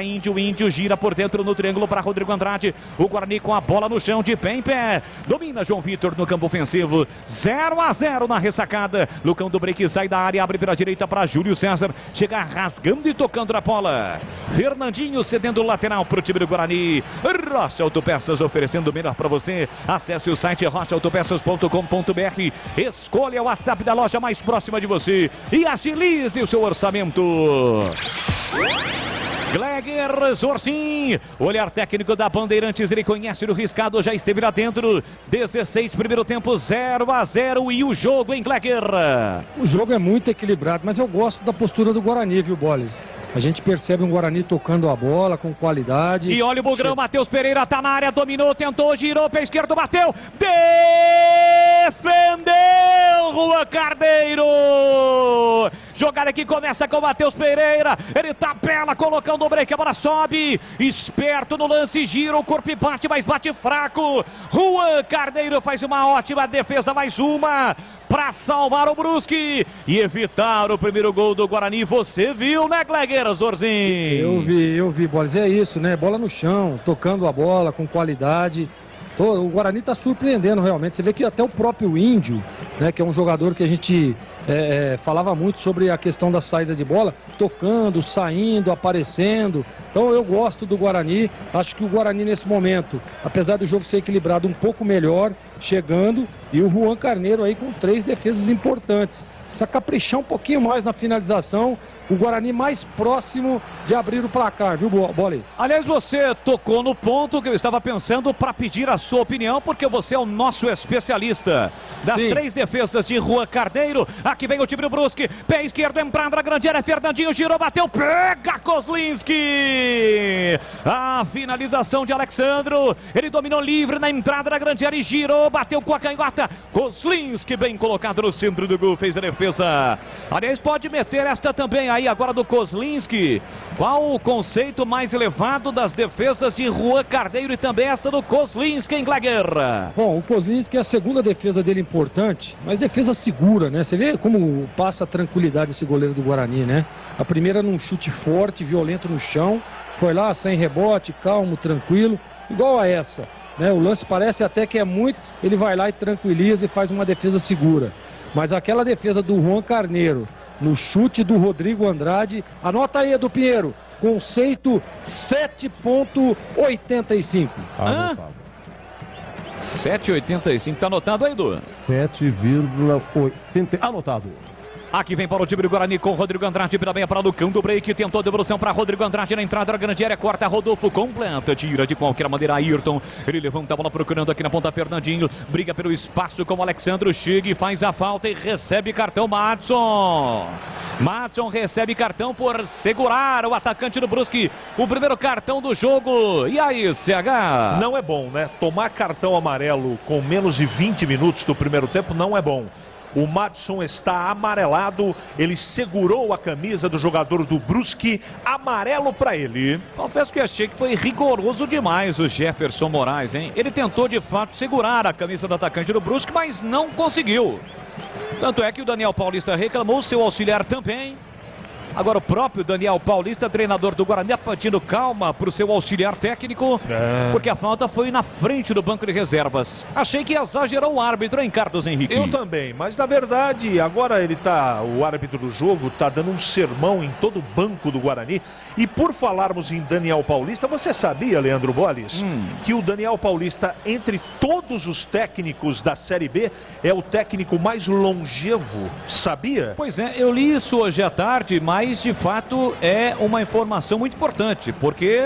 Speaker 1: Índio. Índio gira por dentro no triângulo para Rodrigo Andrade. O Guarani com a bola no chão, de pé em pé. Domina João Vitor no campo ofensivo. 0-0 na ressacada. Lucão do break sai da área, abre pela direita para Júlio César. Chega rasgando e tocando na bola. Fernandinho cedendo o lateral para o time do Guarani. Rocha Autopeças oferecendo o melhor para você. Acesse o site rochaautopeças.com.br. Escolha o WhatsApp da loja mais próxima de você e agilize o seu orçamento. Gleger Zorcin, olhar técnico da Bandeirantes, ele conhece o riscado, já esteve lá dentro. 16, primeiro tempo, 0-0 e o jogo em Gleger.
Speaker 6: O jogo é muito equilibrado, mas eu gosto da postura do Guarani, viu, Boles? A gente percebe um Guarani tocando a bola com qualidade.
Speaker 1: E olha o Bugrão, Matheus Pereira tá na área, dominou, tentou, girou, pé esquerdo, bateu, defendeu Juan Carneiro. Jogada que começa com o Matheus Pereira, ele tabela, colocando o break, a bola sobe, esperto no lance, gira o corpo e bate, mas bate fraco. Juan Carneiro faz uma ótima defesa, mais uma, para salvar o Brusque e evitar o primeiro gol do Guarani. Você viu, né, Gleger Zorcin?
Speaker 6: Eu vi, Boles, é isso, né? Bola no chão, tocando a bola com qualidade. O Guarani está surpreendendo realmente. Você vê que até o próprio Índio, né, que é um jogador que a gente falava muito sobre a questão da saída de bola, tocando, saindo, aparecendo. Então eu gosto do Guarani. Acho que o Guarani nesse momento, apesar do jogo ser equilibrado, um pouco melhor, chegando. E o Juan Carneiro aí com 3 defesas importantes. Precisa caprichar um pouquinho mais na finalização. O Guarani mais próximo de abrir o placar, viu, Boles?
Speaker 1: Aliás, você tocou no ponto que eu estava pensando para pedir a sua opinião, porque você é o nosso especialista das 3 defesas de Juan Carneiro. Aqui vem o time do Brusque, pé esquerdo, entrada na grande área, Fernandinho girou, bateu, pega Kozlinski. A finalização de Alexandro, ele dominou livre na entrada da grande área e girou, bateu com a canhota. Kozlinski bem colocado no centro do gol, fez a defesa. Aliás, pode meter esta também aí agora do Kozlinski. Qual o conceito mais elevado das defesas de Juan Carneiro e também esta do Kozlinski em Gleger?
Speaker 6: Bom, o Kozlinski é a segunda defesa dele importante, mas defesa segura, né? Você vê como passa a tranquilidade esse goleiro do Guarani, né? A primeira num chute forte, violento no chão, foi lá sem rebote, calmo, tranquilo, igual a essa, né? O lance parece até que é muito, ele vai lá e tranquiliza e faz uma defesa segura. Mas aquela defesa do Juan Carneiro, no chute do Rodrigo Andrade, anota aí, Edu Pinheiro, conceito 7,85.
Speaker 1: 7,85, tá anotado aí, Edu?
Speaker 7: 7,80. Anotado.
Speaker 1: Aqui vem para o time do Guarani com Rodrigo Andrade, pela meia para Lucão do break, tentou a devolução para Rodrigo Andrade na entrada da grande área, corta Rodolfo, completa, tira de qualquer maneira Ayrton, ele levanta a bola procurando aqui na ponta Fernandinho, briga pelo espaço com o Alexandre, chega e faz a falta e recebe cartão Madson. Madson recebe cartão por segurar o atacante do Brusque, o primeiro cartão do jogo. E aí, CH?
Speaker 5: Não é bom, né? Tomar cartão amarelo com menos de 20 minutos do primeiro tempo não é bom. O Madson está amarelado, ele segurou a camisa do jogador do Brusque, amarelo para ele.
Speaker 1: Confesso que achei que foi rigoroso demais o Jefferson Moraes, hein? Ele tentou de fato segurar a camisa do atacante do Brusque, mas não conseguiu. Tanto é que o Daniel Paulista reclamou, seu auxiliar também. Agora o próprio Daniel Paulista, treinador do Guarani, pedindo calma para o seu auxiliar técnico, porque a falta foi na frente do banco de reservas. Achei que exagerou o árbitro, hein, Carlos Henrique?
Speaker 5: Eu também, mas na verdade, agora o árbitro do jogo tá dando um sermão em todo o banco do Guarani. E por falarmos em Daniel Paulista, você sabia, Leandro Bolles, que o Daniel Paulista, entre todos os técnicos da Série B, é o técnico mais longevo, sabia?
Speaker 1: Pois é, eu li isso hoje à tarde, mas de fato é uma informação muito importante, porque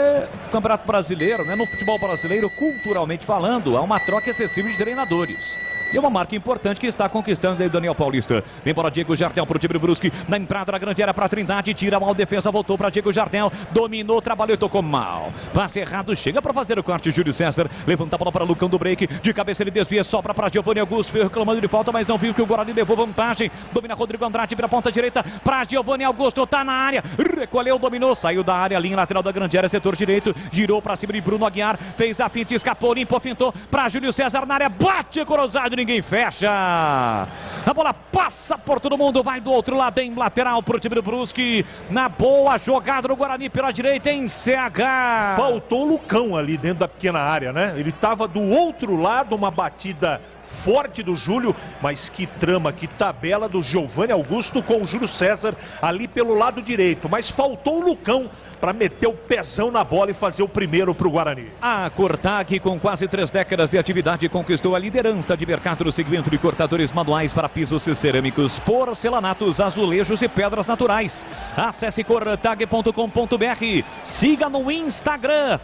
Speaker 1: o Campeonato Brasileiro, né, no futebol brasileiro, culturalmente falando, há uma troca excessiva de treinadores. E uma marca importante que está conquistando aí o Daniel Paulista. Vem para Diego Jardel para o time do Brusque. Na entrada da grande área para Trindade. Tira mal defesa, voltou para Diego Jardel. Dominou, trabalhou e tocou mal. Passe errado, chega para fazer o corte. Júlio César levanta a bola para Lucão do break. De cabeça ele desvia, sobra para Giovanni Augusto. Foi reclamando de falta, mas não viu que o Guarani levou vantagem. Domina Rodrigo Andrade pela ponta direita para Giovanni Augusto. Tá na área. Recolheu, dominou, saiu da área. Linha lateral da grande área, setor direito. Girou para cima de Bruno Aguiar. Fez a finta, escapou, limpou, fintou para Júlio César na área. Bate cruzado, ninguém fecha. A bola passa por todo mundo, vai do outro lado em lateral para o time do Brusque. Na boa jogada do Guarani pela direita em CH.
Speaker 5: Faltou o Lucão ali dentro da pequena área, né? Ele estava do outro lado, uma batida forte do Júlio, mas que trama, que tabela do Giovanni Augusto com o Júlio César ali pelo lado direito. Mas faltou o Lucão para meter o pezão na bola e fazer o primeiro para o Guarani.
Speaker 1: A Cortag, com quase 3 décadas de atividade, conquistou a liderança de mercado no segmento de cortadores manuais para pisos e cerâmicos, porcelanatos, azulejos e pedras naturais. Acesse cortag.com.br. Siga no Instagram,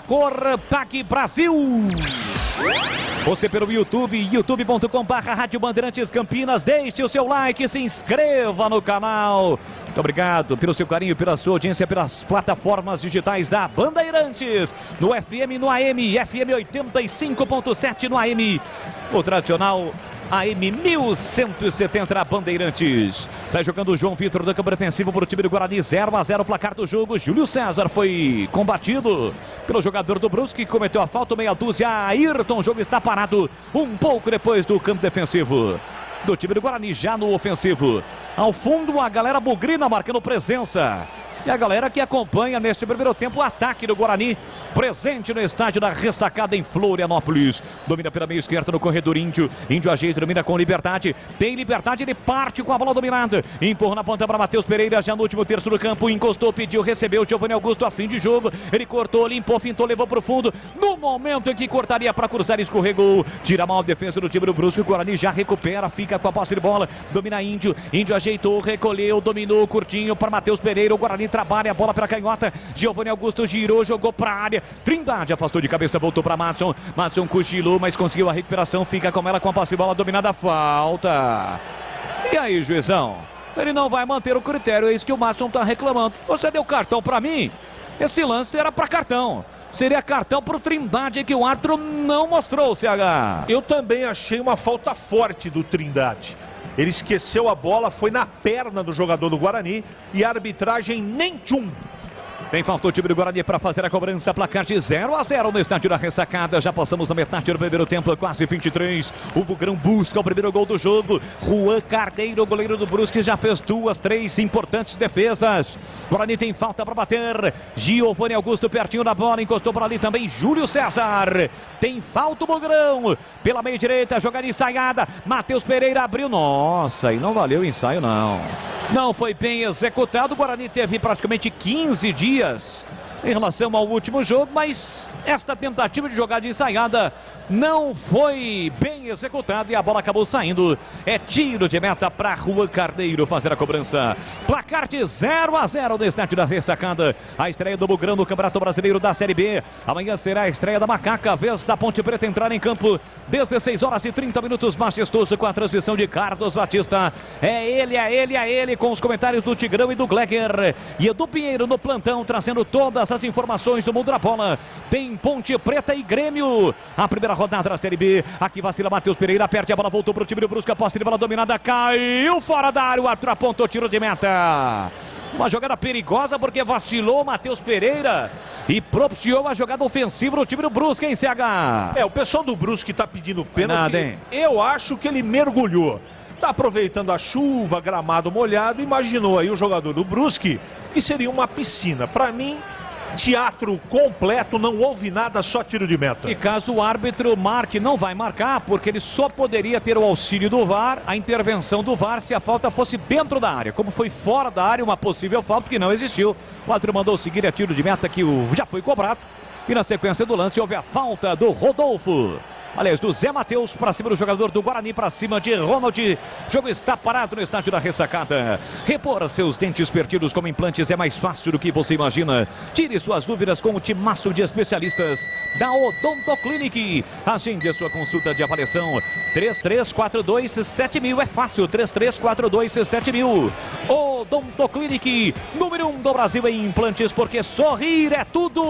Speaker 1: @CortagBrasil. Você pelo YouTube, youtube.com/Rádio Bandeirantes Campinas. Deixe o seu like, se inscreva no canal. Muito obrigado pelo seu carinho, pela sua audiência, pelas plataformas digitais da Bandeirantes. No FM, no AM, FM 85.7 no AM. O tradicional AM 1170 Bandeirantes. Sai jogando o João Vitor da câmara defensiva para o time do Guarani. 0-0 placar do jogo. Júlio César foi combatido pelo jogador do Brusque, que cometeu a falta, meia dúzia. Ayrton, o jogo está parado um pouco depois do campo defensivo do time do Guarani, já no ofensivo. Ao fundo, a galera bugrina marcando presença. E a galera que acompanha neste primeiro tempo o ataque do Guarani, presente no estádio da Ressacada em Florianópolis. Domina pela meia esquerda no corredor Índio. Índio ajeita, domina com Liberdade. Tem Liberdade, ele parte com a bola dominada. Empurra na ponta para Matheus Pereira, já no último terço do campo. Encostou, pediu, recebeu. Giovanni Augusto a fim de jogo. Ele cortou, limpou, fintou, levou para o fundo. No momento em que cortaria para cruzar, escorregou. Tira mal a defesa do time do Brusque. O Guarani já recupera, fica com a posse de bola. Domina Índio. Índio ajeitou, recolheu, dominou curtinho para Matheus Pereira. O Guarani trabalha a bola pela canhota. Giovanni Augusto girou, jogou para a área. Trindade afastou de cabeça, voltou para Madson. Madson cochilou, mas conseguiu a recuperação. Fica com ela com a posse de bola dominada. Falta. E aí, juizão? Ele não vai manter o critério. É isso que o Madson está reclamando. Você deu cartão para mim? Esse lance era para cartão. Seria cartão para o Trindade, que o árbitro não mostrou, CH.
Speaker 5: Eu também achei uma falta forte do Trindade. Ele esqueceu a bola, foi na perna do jogador do Guarani e a arbitragem nem tchum.
Speaker 1: Tem falta o time do Guarani para fazer a cobrança. Placar de 0-0 no estádio da Ressacada. Já passamos na metade do primeiro tempo, quase 23. O Bugrão busca o primeiro gol do jogo. Juan Carneiro, goleiro do Brusque, já fez 2, 3 importantes defesas. Guarani tem falta para bater. Giovanni Augusto pertinho da bola, encostou por ali também Júlio César. Tem falta o Bugrão. Pela meia direita, jogada ensaiada. Matheus Pereira abriu. Nossa, e não valeu o ensaio não. Não foi bem executado. O Guarani teve praticamente 15 dias em relação ao último jogo, mas esta tentativa de jogada ensaiada não foi bem executada e a bola acabou saindo. É tiro de meta para Juan Carneiro fazer a cobrança. Placar de 0-0 no estádio da Ressacada. A estreia do Bugrão no Campeonato Brasileiro da Série B. Amanhã será a estreia da Macaca, vez da Ponte Preta entrar em campo. 16 horas e 30 minutos, majestoso, com a transmissão de Carlos Batista. É ele, com os comentários do Tigrão e do Gleger. E Edu Pinheiro no plantão, trazendo todas as informações do mundo da bola. Tem Ponte Preta e Grêmio. A primeira rodada da Série B. Aqui vacila Matheus Pereira, perde a bola, voltou para o time do Brusque, a posse de bola dominada, caiu fora da área, o árbitro apontou tiro de meta. Uma jogada perigosa porque vacilou Matheus Pereira e propiciou a jogada ofensiva do time do Brusque, hein, CH?
Speaker 5: O pessoal do Brusque está pedindo pênalti. Eu acho que ele mergulhou. Está aproveitando a chuva, gramado molhado, imaginou aí o jogador do Brusque que seria uma piscina. Para mim, teatro completo, não houve nada, só tiro de meta.
Speaker 1: E caso o árbitro marque, não vai marcar, porque ele só poderia ter o auxílio do VAR, a intervenção do VAR, se a falta fosse dentro da área. Como foi fora da área, uma possível falta que não existiu. O árbitro mandou seguir a tiro de meta que já foi cobrado. E na sequência do lance houve a falta do Rodolfo. Aliás, do Zé Matheus para cima do jogador do Guarani, para cima de Ronald. O jogo está parado no estádio da Ressacada. Repor seus dentes perdidos com implantes é mais fácil do que você imagina. Tire suas dúvidas com o timaço de especialistas da Odonto Clinic. Agende a sua consulta de avaliação. 3342-7000. É fácil, 3342-7000. Odonto Clinic, número 1 do Brasil em implantes, porque sorrir é tudo.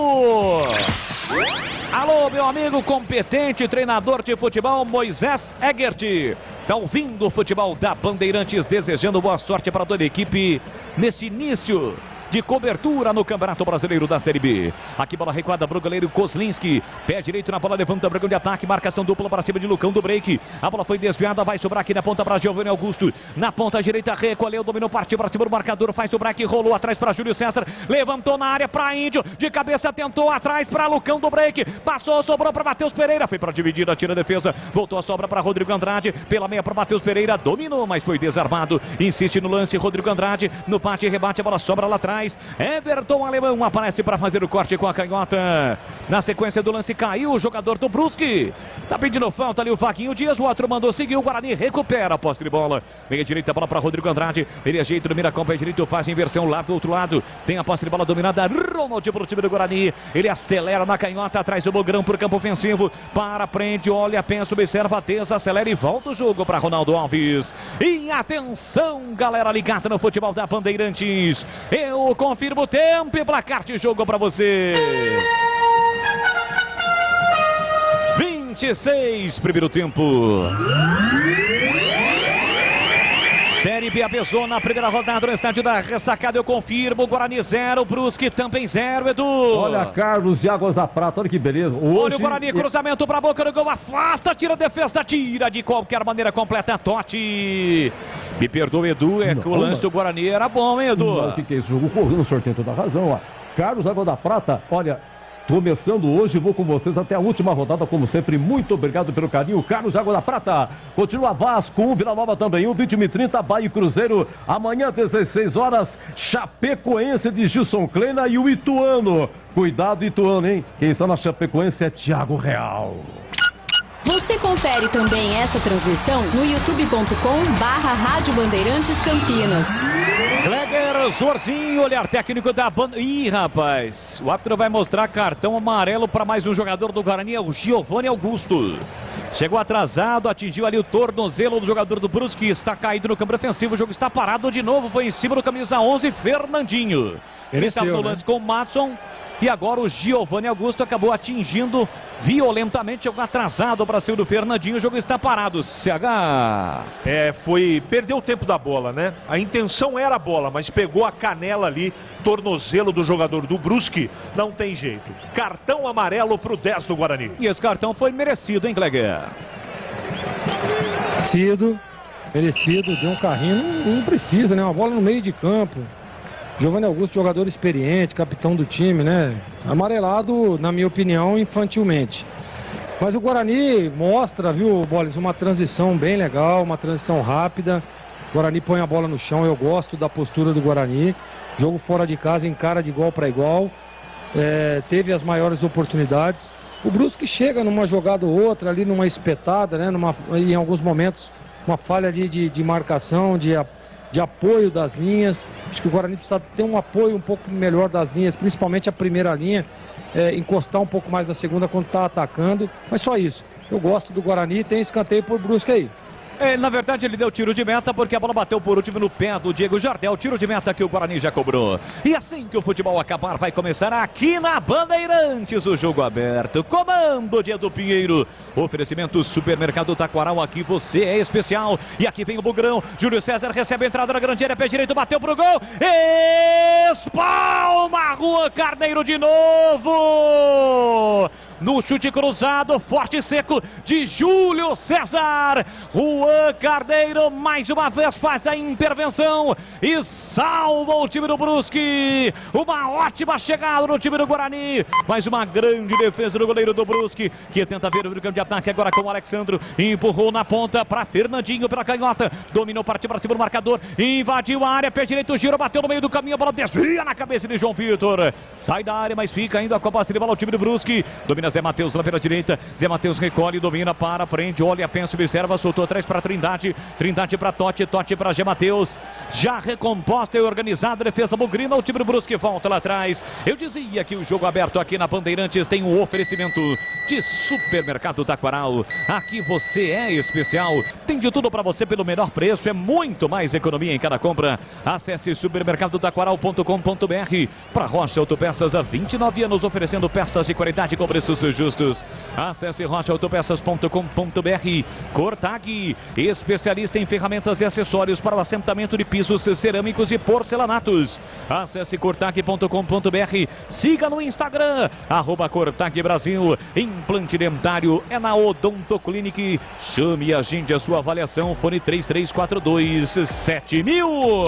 Speaker 1: Alô, meu amigo competente, treinador de futebol Moisés Egert. Tá ouvindo o futebol da Bandeirantes, desejando boa sorte para toda a equipe nesse início de cobertura no Campeonato Brasileiro da Série B. Aqui bola recuada para o goleiro Kozlinski. Pé direito na bola, levanta Bragão de ataque. Marcação dupla para cima de Lucão do break. A bola foi desviada, vai sobrar aqui na ponta para Giovanni Augusto. Na ponta direita, recolheu, dominou, partiu para cima do marcador. Faz o break, rolou atrás para Júlio César. Levantou na área para Índio. De cabeça tentou atrás para Lucão do break. Passou, sobrou para Matheus Pereira. Foi para dividir, tira a defesa. Voltou a sobra para Rodrigo Andrade. Pela meia para Matheus Pereira. Dominou, mas foi desarmado. Insiste no lance, Rodrigo Andrade. No pátio, rebate, a bola sobra lá atrás. Everton Alemão aparece para fazer o corte com a canhota. Na sequência do lance caiu o jogador do Brusque. Tá pedindo falta ali o Vaguinho Dias. O outro mandou seguir. O Guarani recupera a posse de bola. Meia direita, bola para Rodrigo Andrade. Ele ajeita, domina com o pé direito, faz a inversão lá do outro lado. Tem a posse de bola dominada. Ronald para o time do Guarani. Ele acelera na canhota, atrás do Bugrão por campo ofensivo. Para, prende, olha, pensa, observa, desacelera e volta o jogo para Ronaldo Alves. E atenção, galera ligada no futebol da Bandeirantes. Eu confirmo o tempo e placar de jogo para você. 26, primeiro tempo. Série B abençoou na primeira rodada no estádio da Ressacada. Eu confirmo, Guarani 0, Brusque também 0, Edu.
Speaker 7: Olha, Carlos e Águas da Prata, olha que beleza. Hoje...
Speaker 1: Olha o Guarani, cruzamento para a boca do gol, afasta, tira a defesa, tira de qualquer maneira, completa, Totti. Me perdoa, Edu, que o lance do Guarani era bom, hein, Edu?
Speaker 7: O que é esse jogo correndo, o senhor tem toda a razão, ó. Carlos Águas da Prata, olha... Começando hoje, vou com vocês até a última rodada, como sempre. Muito obrigado pelo carinho. Carlos Água da Prata. Continua Vasco, 1, Vila Nova também, 1, 21h30, Bahia e Cruzeiro. Amanhã, 16 horas, Chapecoense de Gilson Kleina e o Ituano. Cuidado, Ituano, hein? Quem está na Chapecoense é Thiago Real.
Speaker 11: Você confere também esta transmissão no youtube.com/Rádio Bandeirantes Campinas.
Speaker 1: Gleger Zorzinho, olhar técnico da banda. Ih, rapaz, o árbitro vai mostrar cartão amarelo para mais um jogador do Guarani, é o Giovanni Augusto. Chegou atrasado, atingiu ali o tornozelo do jogador do Brusque, está caído no campo ofensivo, o jogo está parado de novo, foi em cima do camisa 11, Fernandinho. Ele estava no lance com o Matson. E agora o Giovanni Augusto acabou atingindo violentamente, jogou atrasado para cima do Fernandinho, o jogo está parado. CH.
Speaker 5: Perdeu o tempo da bola, né? A intenção era a bola, mas pegou a canela ali, tornozelo do jogador do Brusque, não tem jeito. Cartão amarelo para o 10 do Guarani.
Speaker 1: E esse cartão foi merecido, hein, Cleguer?
Speaker 6: Merecido, deu um carrinho, não precisa, né? Uma bola no meio de campo. Giovanni Augusto, jogador experiente, capitão do time, né? Amarelado, na minha opinião, infantilmente. Mas o Guarani mostra, viu, Boles, uma transição bem legal, uma transição rápida. O Guarani põe a bola no chão, eu gosto da postura do Guarani. Jogo fora de casa, encara de igual para igual. Teve as maiores oportunidades. O Brusque chega numa jogada ou outra, ali numa espetada, né? Em alguns momentos, uma falha de marcação, de apoio das linhas. Acho que o Guarani precisa ter um apoio um pouco melhor das linhas, principalmente a primeira linha, encostar um pouco mais na segunda quando está atacando, mas só isso. Eu gosto do Guarani, tem escanteio por Brusque aí.
Speaker 1: Na verdade, ele deu tiro de meta porque a bola bateu por último no pé do Diego Jardel. Tiro de meta que o Guarani já cobrou. E assim que o futebol acabar, vai começar aqui na Bandeirantes o jogo aberto. Comando de Edu Pinheiro. Oferecimento Supermercado Taquaral. Aqui você é especial. E aqui vem o Bugrão. Júlio César recebe a entrada na grande área. Pé direito, bateu pro gol. Espalma Juan Carneiro de novo. No chute cruzado, forte e seco de Júlio César. Juan Carneiro mais uma vez faz a intervenção e salva o time do Brusque. Uma ótima chegada no time do Guarani. Mais uma grande defesa do goleiro do Brusque, que tenta ver o campo de ataque agora com o Alexandro. Empurrou na ponta para Fernandinho pela canhota. Dominou, partiu para cima do marcador. Invadiu a área, pé direito, giro, bateu no meio do caminho. A bola desvia na cabeça de João Vitor. Sai da área, mas fica ainda com a posse de bola o time do Brusque. Domina Zé Matheus lá pela direita. Zé Matheus recolhe, domina, prende, olha, pensa, observa, soltou atrás para Trindade. Trindade para Totti, Totti para Zé Matheus. Já recomposta e organizada, defesa bugrina. O time do Brusque volta lá atrás. Eu dizia que o jogo aberto aqui na Bandeirantes tem um oferecimento de Supermercado Taquaral. Aqui você é especial. Tem de tudo para você pelo menor preço. É muito mais economia em cada compra. Acesse supermercadotaquaral.com.br. Para Rocha Autopeças há 29 anos oferecendo peças de qualidade com preços justos. Acesse rochaautopeças.com.br. Cortag, especialista em ferramentas e acessórios para o assentamento de pisos cerâmicos e porcelanatos. Acesse cortag.com.br. Siga no Instagram @Cortag Brasil. Implante dentário é na Odontoclinic. Chame e agende a sua avaliação. Fone 3342-7000.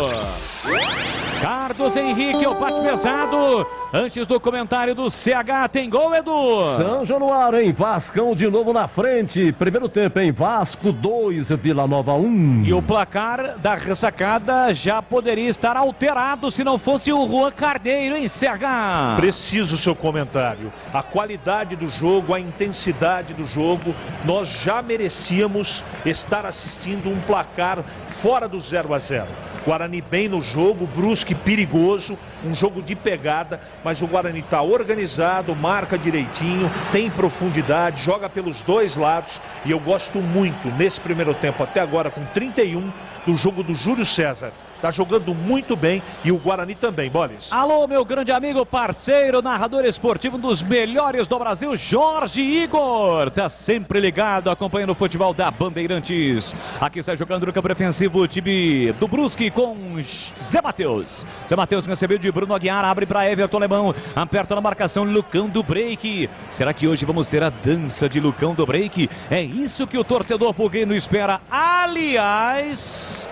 Speaker 1: Carlos Henrique, o bate pesado. Antes do comentário do CH, tem gol, Edu.
Speaker 7: São Januário, hein? Vascão de novo na frente. Primeiro tempo, hein? Vasco 2, Vila Nova 1.
Speaker 1: E o placar da ressacada já poderia estar alterado se não fosse o Juan Carneiro, hein, CH?
Speaker 5: Preciso o seu comentário. A qualidade do jogo, a intensidade do jogo, nós já merecíamos estar assistindo um placar fora do 0-0. Guarani bem no jogo, Brusque perigoso, um jogo de pegada, mas o Guarani está organizado, marca direitinho, tem profundidade, joga pelos dois lados e eu gosto muito nesse primeiro tempo até agora com 31 do jogo do Júlio César. Tá jogando muito bem e o Guarani também, Boles.
Speaker 1: Alô, meu grande amigo, parceiro, narrador esportivo, um dos melhores do Brasil, Jorge Igor. Tá sempre ligado, acompanhando o futebol da Bandeirantes. Aqui sai jogando no campo defensivo o time do Brusque com Zé Matheus. Zé Matheus recebeu de Bruno Aguiar, abre para Everton Alemão, aperta na marcação, Lucão do Break. Será que hoje vamos ter a dança de Lucão do Break? É isso que o torcedor bugueno espera. Aliás,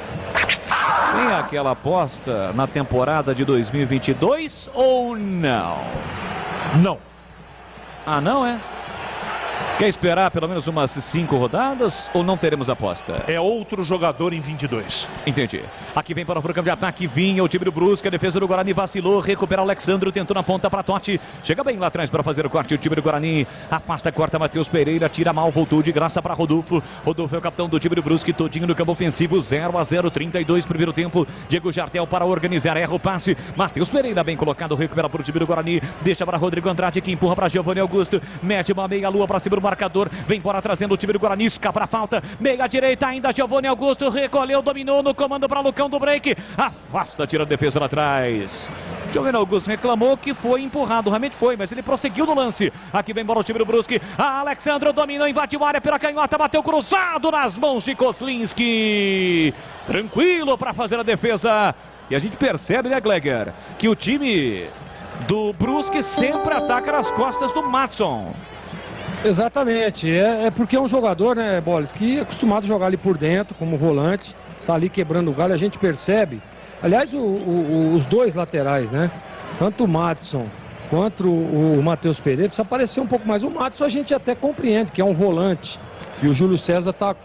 Speaker 1: tem aquela aposta na temporada de 2022 ou não?
Speaker 5: Não.
Speaker 1: Ah, não é? Quer esperar pelo menos umas 5 rodadas ou não teremos aposta?
Speaker 5: É outro jogador em 22.
Speaker 1: Entendi. Aqui vem para o campo de ataque, vinha o time do Brusque, a defesa do Guarani vacilou, recupera o Alexandro, tentou na ponta para Totti, chega bem lá atrás para fazer o corte, o time do Guarani afasta, corta Matheus Pereira, tira mal, voltou de graça para Rodolfo. Rodolfo é o capitão do time do Brusque, todinho no campo ofensivo, 0-0, 32 primeiro tempo. Diego Jardel para organizar, erra o passe, Matheus Pereira bem colocado, recupera para o time do Guarani, deixa para Rodrigo Andrade que empurra para Giovanni Augusto, mete uma meia lua para cima do marcador, vem embora trazendo o time do Guarani, escapa a falta, meia direita ainda, Giovanni Augusto recolheu, dominou no comando para Lucão do Break, afasta, tira a defesa lá atrás. Giovanni Augusto reclamou que foi empurrado, realmente foi, mas ele prosseguiu no lance. Aqui vem bola o time do Brusque. Alexandre dominou, invadiu a área pela canhota, bateu cruzado nas mãos de Kozlinski. Tranquilo para fazer a defesa. E a gente percebe, né, Gleger, que o time do Brusque sempre ataca nas costas do Madison.
Speaker 6: Exatamente, é porque é um jogador, né, Boles, que é acostumado a jogar ali por dentro, como volante, tá ali quebrando o galho, a gente percebe. Aliás, os dois laterais, né, tanto o Madison quanto o Matheus Pereira, precisa aparecer um pouco mais. O Madison a gente até compreende que é um volante, e o Júlio César tá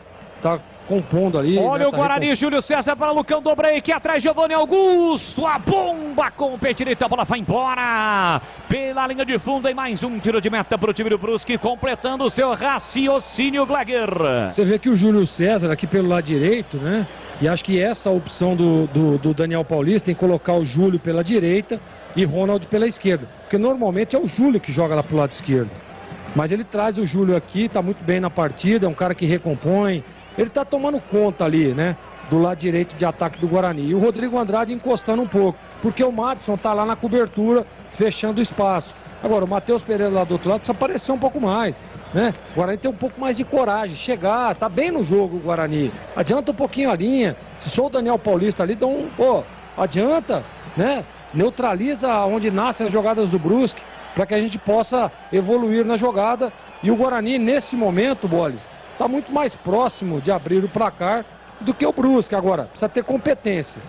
Speaker 6: compondo ali.
Speaker 1: Olha, né, o Guarani, Júlio César para Lucão do Break, atrás Giovanni Augusto, a bomba com o pé direito, a bola vai embora pela linha de fundo e mais um tiro de meta para o time do Brusque, completando o seu raciocínio, Gleger.
Speaker 6: Você vê que o Júlio César aqui pelo lado direito, né, e acho que essa opção do Daniel Paulista em colocar o Júlio pela direita e Ronald pela esquerda, porque normalmente é o Júlio que joga lá pro lado esquerdo, mas ele traz o Júlio aqui, tá muito bem na partida, é um cara que recompõe. Ele está tomando conta ali, né, do lado direito de ataque do Guarani. E o Rodrigo Andrade encostando um pouco, porque o Madison está lá na cobertura, fechando o espaço. Agora, o Matheus Pereira lá do outro lado precisa aparecer um pouco mais, né? O Guarani tem um pouco mais de coragem, chegar, tá bem no jogo o Guarani. Adianta um pouquinho a linha. Se sou o Daniel Paulista ali, adianta, né? Neutraliza onde nascem as jogadas do Brusque, para que a gente possa evoluir na jogada. E o Guarani, nesse momento, Boles, está muito mais próximo de abrir o placar do que o Brusque. Agora, precisa ter competência.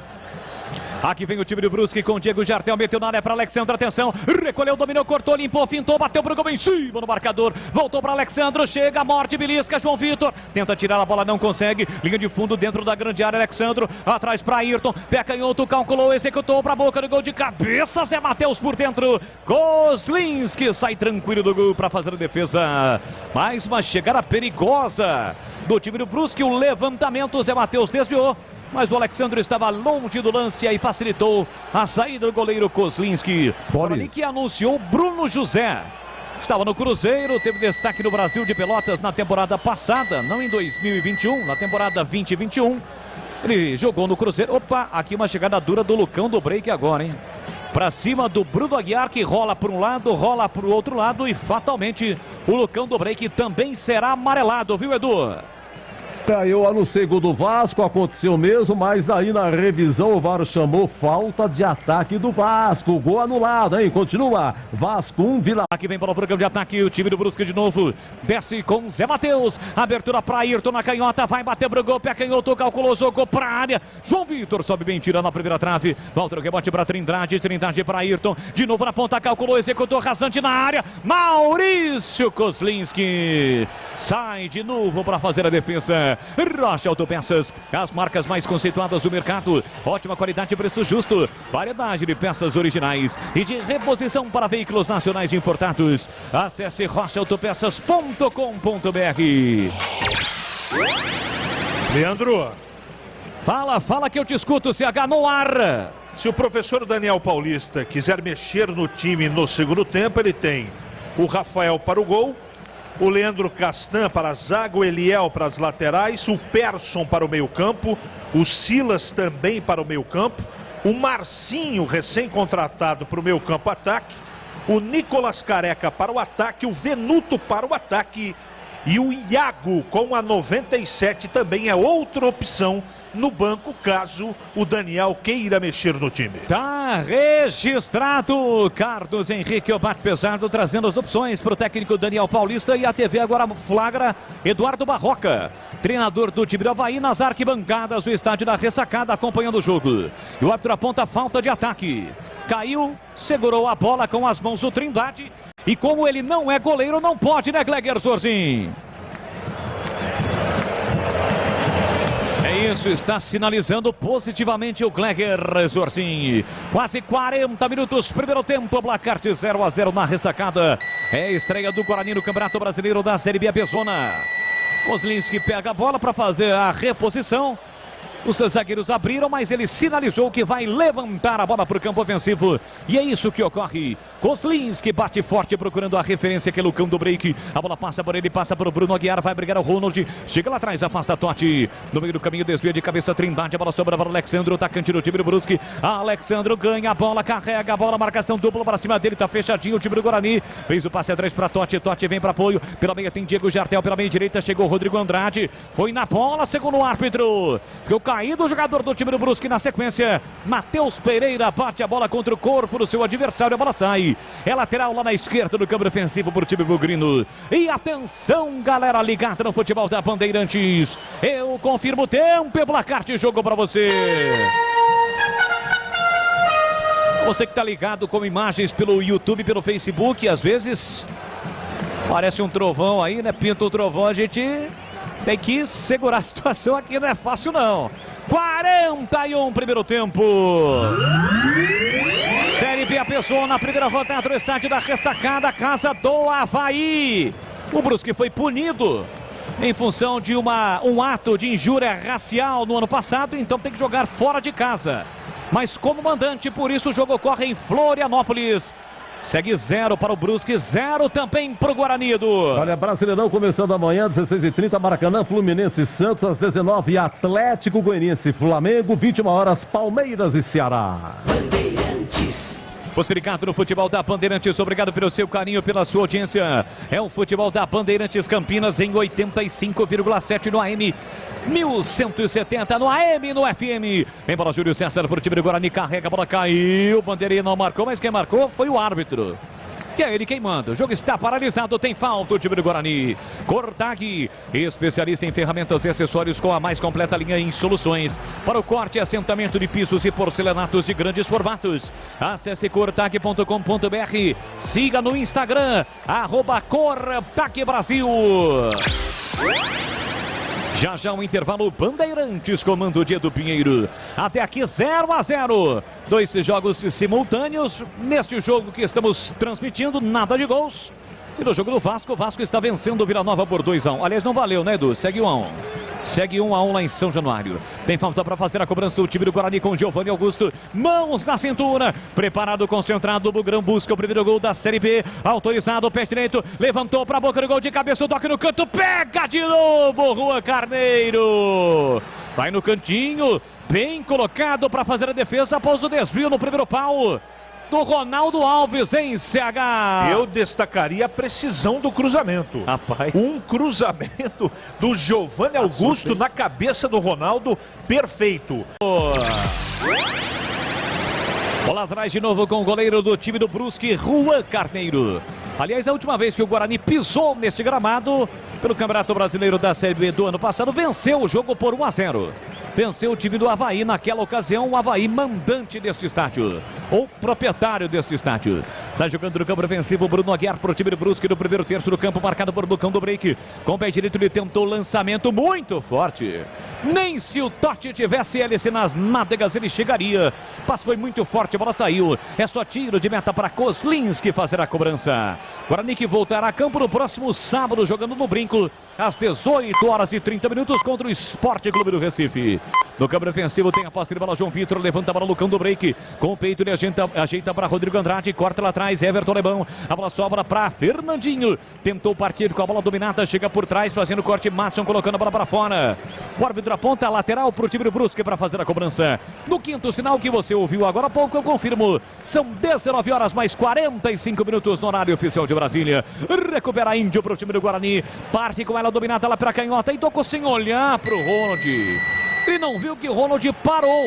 Speaker 1: Aqui vem o time do Brusque com o Diego Jartel, meteu na área para Alexandre, atenção, recolheu, dominou, cortou, limpou, fintou, bateu pro gol em cima no marcador, voltou para Alexandre, chega, morte, belisca, João Vitor, tenta tirar a bola, não consegue, linha de fundo dentro da grande área, Alexandre, atrás para Ayrton, pé canhoto, calculou, executou para a boca do gol de cabeça, Zé Matheus por dentro, Kozlinski sai tranquilo do gol para fazer a defesa, mais uma chegada perigosa do time do Brusque, o levantamento, Zé Matheus desviou, mas o Alexandre estava longe do lance e facilitou a saída do goleiro Kozlinski. Guarani que anunciou Bruno José. Estava no Cruzeiro, teve destaque no Brasil de Pelotas na temporada passada, não em 2021, na temporada 2021. Ele jogou no Cruzeiro. Opa, aqui uma chegada dura do Lucão do Break agora, hein? Para cima do Bruno Aguiar, que rola para um lado, rola para o outro lado e fatalmente o Lucão do Break também será amarelado, viu, Edu?
Speaker 7: Eu anunciei gol do Vasco, aconteceu mesmo, mas aí na revisão o VAR chamou falta de ataque do Vasco. Gol anulado, hein? Continua. Vasco 1, Vila.
Speaker 1: Aqui vem para o programa de ataque, o time do Brusque de novo. Desce com Zé Matheus. Abertura para Ayrton na canhota, vai bater pro gol, pé canhoto, calculou, jogou para a área. João Vitor sobe bem, tirando a primeira trave. Volta o rebote para Trindade, Trindade para Ayrton. De novo na ponta, calculou, executou, rasante na área. Maurício Kozlinski sai de novo para fazer a defesa. Rocha Autopeças, as marcas mais conceituadas do mercado, ótima qualidade e preço justo, variedade de peças originais e de reposição para veículos nacionais importados. Acesse rochaautopeças.com.br.
Speaker 5: Leandro,
Speaker 1: fala que eu te escuto, CH no ar.
Speaker 5: Se o professor Daniel Paulista quiser mexer no time no segundo tempo, ele tem o Rafael para o gol, o Leandro Castan para a zaga, o Eliel para as laterais, o Persson para o meio-campo, o Silas também para o meio-campo, o Marcinho, recém-contratado, para o meio-campo ataque, o Nicolas Careca para o ataque, o Venuto para o ataque e o Iago com a 97 também é outra opção no banco, caso o Daniel queira mexer no time.
Speaker 1: Tá registrado. Carlos Henrique, o bate pesado, trazendo as opções para o técnico Daniel Paulista. E a TV agora flagra Eduardo Barroca, treinador do time do Avaí, nas arquibancadas do estádio da Ressacada, acompanhando o jogo. E o árbitro aponta falta de ataque. Caiu, segurou a bola com as mãos o Trindade. E como ele não é goleiro, não pode, né, Gleger Zorzin? Isso, está sinalizando positivamente o Gleger Zorzin. Quase 40 minutos, primeiro tempo, placar de 0-0 na Ressacada. É a estreia do Guarani no Campeonato Brasileiro da Série B Bezona. Kozlinski pega a bola para fazer a reposição. Os seus zagueiros abriram, mas ele sinalizou que vai levantar a bola para o campo ofensivo. E é isso que ocorre. Kozlinski bate forte procurando a referência que é Lucão do break. A bola passa por ele, passa para o Bruno Aguiar, vai brigar o Ronald. Chega lá atrás, afasta Totti. No meio do caminho, desvia de cabeça Trindade. A bola sobra para o Alexandro, atacante do time do Brusque. Alexandro ganha a bola, carrega a bola, marcação dupla para cima dele. Tá fechadinho o time do Guarani. Fez o passe atrás para Totti. Totti vem para apoio. Pela meia tem Diego Jartel, pela meia direita chegou Rodrigo Andrade. Foi na bola, segundo o árbitro. Ficou caído o jogador do time do Brusque na sequência. Matheus Pereira bate a bola contra o corpo do seu adversário. A bola sai. É lateral lá na esquerda do campo defensivo para o time bugrino. E atenção, galera ligada no futebol da Bandeirantes. Eu confirmo o tempo e placar de jogo para você. Você que está ligado com imagens pelo YouTube, pelo Facebook, às vezes parece um trovão aí, né? Pinta o trovão, a gente tem que segurar a situação aqui, não é fácil não. 41 primeiro tempo. Série B, a pessoa na primeira volta do estádio da Ressacada, casa do Avaí. O Brusque foi punido em função de um ato de injúria racial no ano passado, então tem que jogar fora de casa. Mas como mandante, por isso o jogo ocorre em Florianópolis. Segue 0 para o Brusque, 0 também para o Guarani, Edu.
Speaker 7: Olha, Brasileirão começando amanhã, 16h30, Maracanã, Fluminense Santos, às 19h, Atlético Goianiense, Flamengo, 21 horas, Palmeiras e Ceará.
Speaker 1: Bandeirantes. Você ligado no futebol da Bandeirantes, obrigado pelo seu carinho, pela sua audiência. É o futebol da Bandeirantes Campinas em 85,7 no AM. 1170 no AM, no FM. Vem para o Júlio César para o time do Guarani, carrega, a bola caiu, bandeirinha não marcou, mas quem marcou foi o árbitro. E é ele quem manda. O jogo está paralisado, tem falta o time do Guarani. Cortag, especialista em ferramentas e acessórios com a mais completa linha em soluções para o corte e assentamento de pisos e porcelanatos de grandes formatos. Acesse cortag.com.br. Siga no Instagram, @CortagBrasil. Já já um intervalo, Bandeirantes, comando de Edu Pinheiro. Até aqui 0-0. 2 jogos simultâneos. Neste jogo que estamos transmitindo, nada de gols. E no jogo do Vasco, o Vasco está vencendo o Vila Nova por 2-1. Aliás, não valeu, né, Edu? Segue 1-1. Segue 1-1 lá em São Januário. Tem falta para fazer a cobrança do time do Guarani com Giovanni Augusto. Mãos na cintura. Preparado, concentrado. O Bugrão busca o primeiro gol da Série B. Autorizado, pé direito. Levantou para a boca do gol de cabeça. O toque no canto. Pega de novo, Juan Carneiro. Vai no cantinho. Bem colocado para fazer a defesa após o desvio no primeiro pau do Ronaldo Alves em CH.
Speaker 5: Eu destacaria a precisão do cruzamento.
Speaker 1: Rapaz.
Speaker 5: Um cruzamento do Giovanni Augusto na cabeça do Ronaldo, perfeito.
Speaker 1: Bola atrás de novo com o goleiro do time do Brusque, Juan Carneiro. Aliás, a última vez que o Guarani pisou neste gramado pelo Campeonato Brasileiro da Série B do ano passado, venceu o jogo por 1-0. Venceu o time do Avaí naquela ocasião, o Avaí mandante deste estádio, ou proprietário deste estádio. Sai jogando no campo defensivo, Bruno Aguiar para o time do Brusque no primeiro terço do campo, marcado por Lucão do break. Com o pé direito ele tentou lançamento muito forte. Nem se o Totti tivesse hélice nas nádegas ele chegaria. O passe foi muito forte, a bola saiu. É só tiro de meta para Kozlinski fazer a cobrança. Guarani que voltará a campo no próximo sábado, jogando no Brinco, às 18h30 contra o Sport Clube do Recife. No campo defensivo tem a posse de bola, João Vitor levanta a bola, Lucão do break. Com o peito ele ajeita para Rodrigo Andrade, corta lá atrás, Everton Lebão. A bola sobra para Fernandinho. Tentou partir com a bola dominada, chega por trás, fazendo corte, Matson colocando a bola para fora. O árbitro aponta a lateral para o time do Brusque para fazer a cobrança. No quinto sinal que você ouviu agora há pouco, eu confirmo. São 19 horas mais 45 minutos no horário oficial de Brasília. Recupera a Índio para o time do Guarani. Parte com ela dominada lá para a canhota e tocou sem olhar para o Ronald. Ele não viu que o Ronald parou.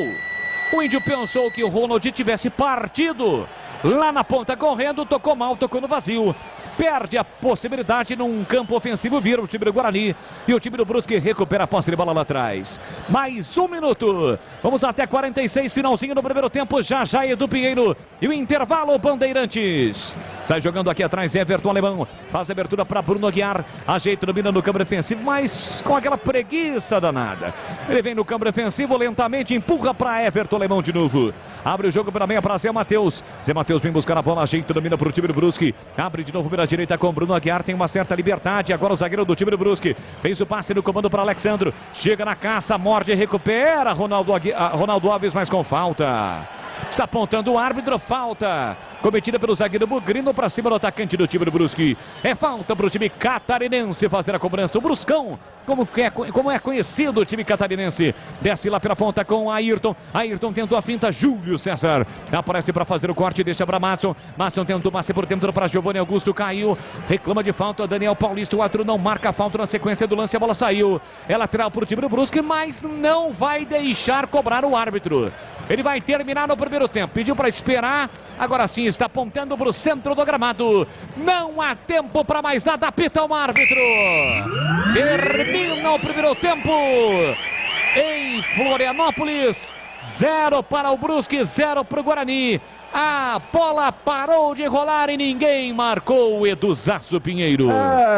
Speaker 1: O Índio pensou que o Ronald tivesse partido lá na ponta correndo, tocou mal, tocou no vazio. Perde a possibilidade num campo ofensivo, vira o time do Guarani. E o time do Brusque recupera a posse de bola lá atrás. Mais 1 minuto. Vamos até 46, finalzinho do primeiro tempo. Já Edu Pinheiro. E o intervalo, Bandeirantes. Sai jogando aqui atrás, Everton Alemão. Faz a abertura para Bruno Aguiar. Ajeita, domina no campo defensivo, mas com aquela preguiça danada. Ele vem no campo defensivo, lentamente empurra para Everton Alemão de novo. Abre o jogo pela meia para Zé Matheus. Zé Matheus Matheus vem buscar a bola, ajeita, domina pro time do Brusque. Abre de novo pela direita com o Bruno Aguiar, tem uma certa liberdade. Agora o zagueiro do time do Brusque fez o passe no comando para Alexandro. Chega na caça, morde, recupera Ronaldo Alves, mas com falta. Está apontando o árbitro, falta cometida pelo zagueiro Bugrino para cima do atacante do time do Brusque. É falta para o time catarinense fazer a cobrança. O Bruscão, como é conhecido o time catarinense, desce lá pela ponta com Ayrton. Ayrton tentou a finta, Júlio César aparece para fazer o corte, deixa para Madson. Madson tentou passe por dentro para Giovanni Augusto, caiu, reclama de falta. Daniel Paulista, o árbitro não marca a falta na sequência do lance, a bola saiu. É lateral para o time do Brusque, mas não vai deixar cobrar o árbitro. Ele vai terminar no primeiro tempo. Pediu para esperar. Agora sim está apontando para o centro do gramado. Não há tempo para mais nada. Apita o árbitro. Termina o primeiro tempo em Florianópolis. 0 para o Brusque, 0 para o Guarani. A bola parou de rolar e ninguém marcou, o Eduzaço Pinheiro.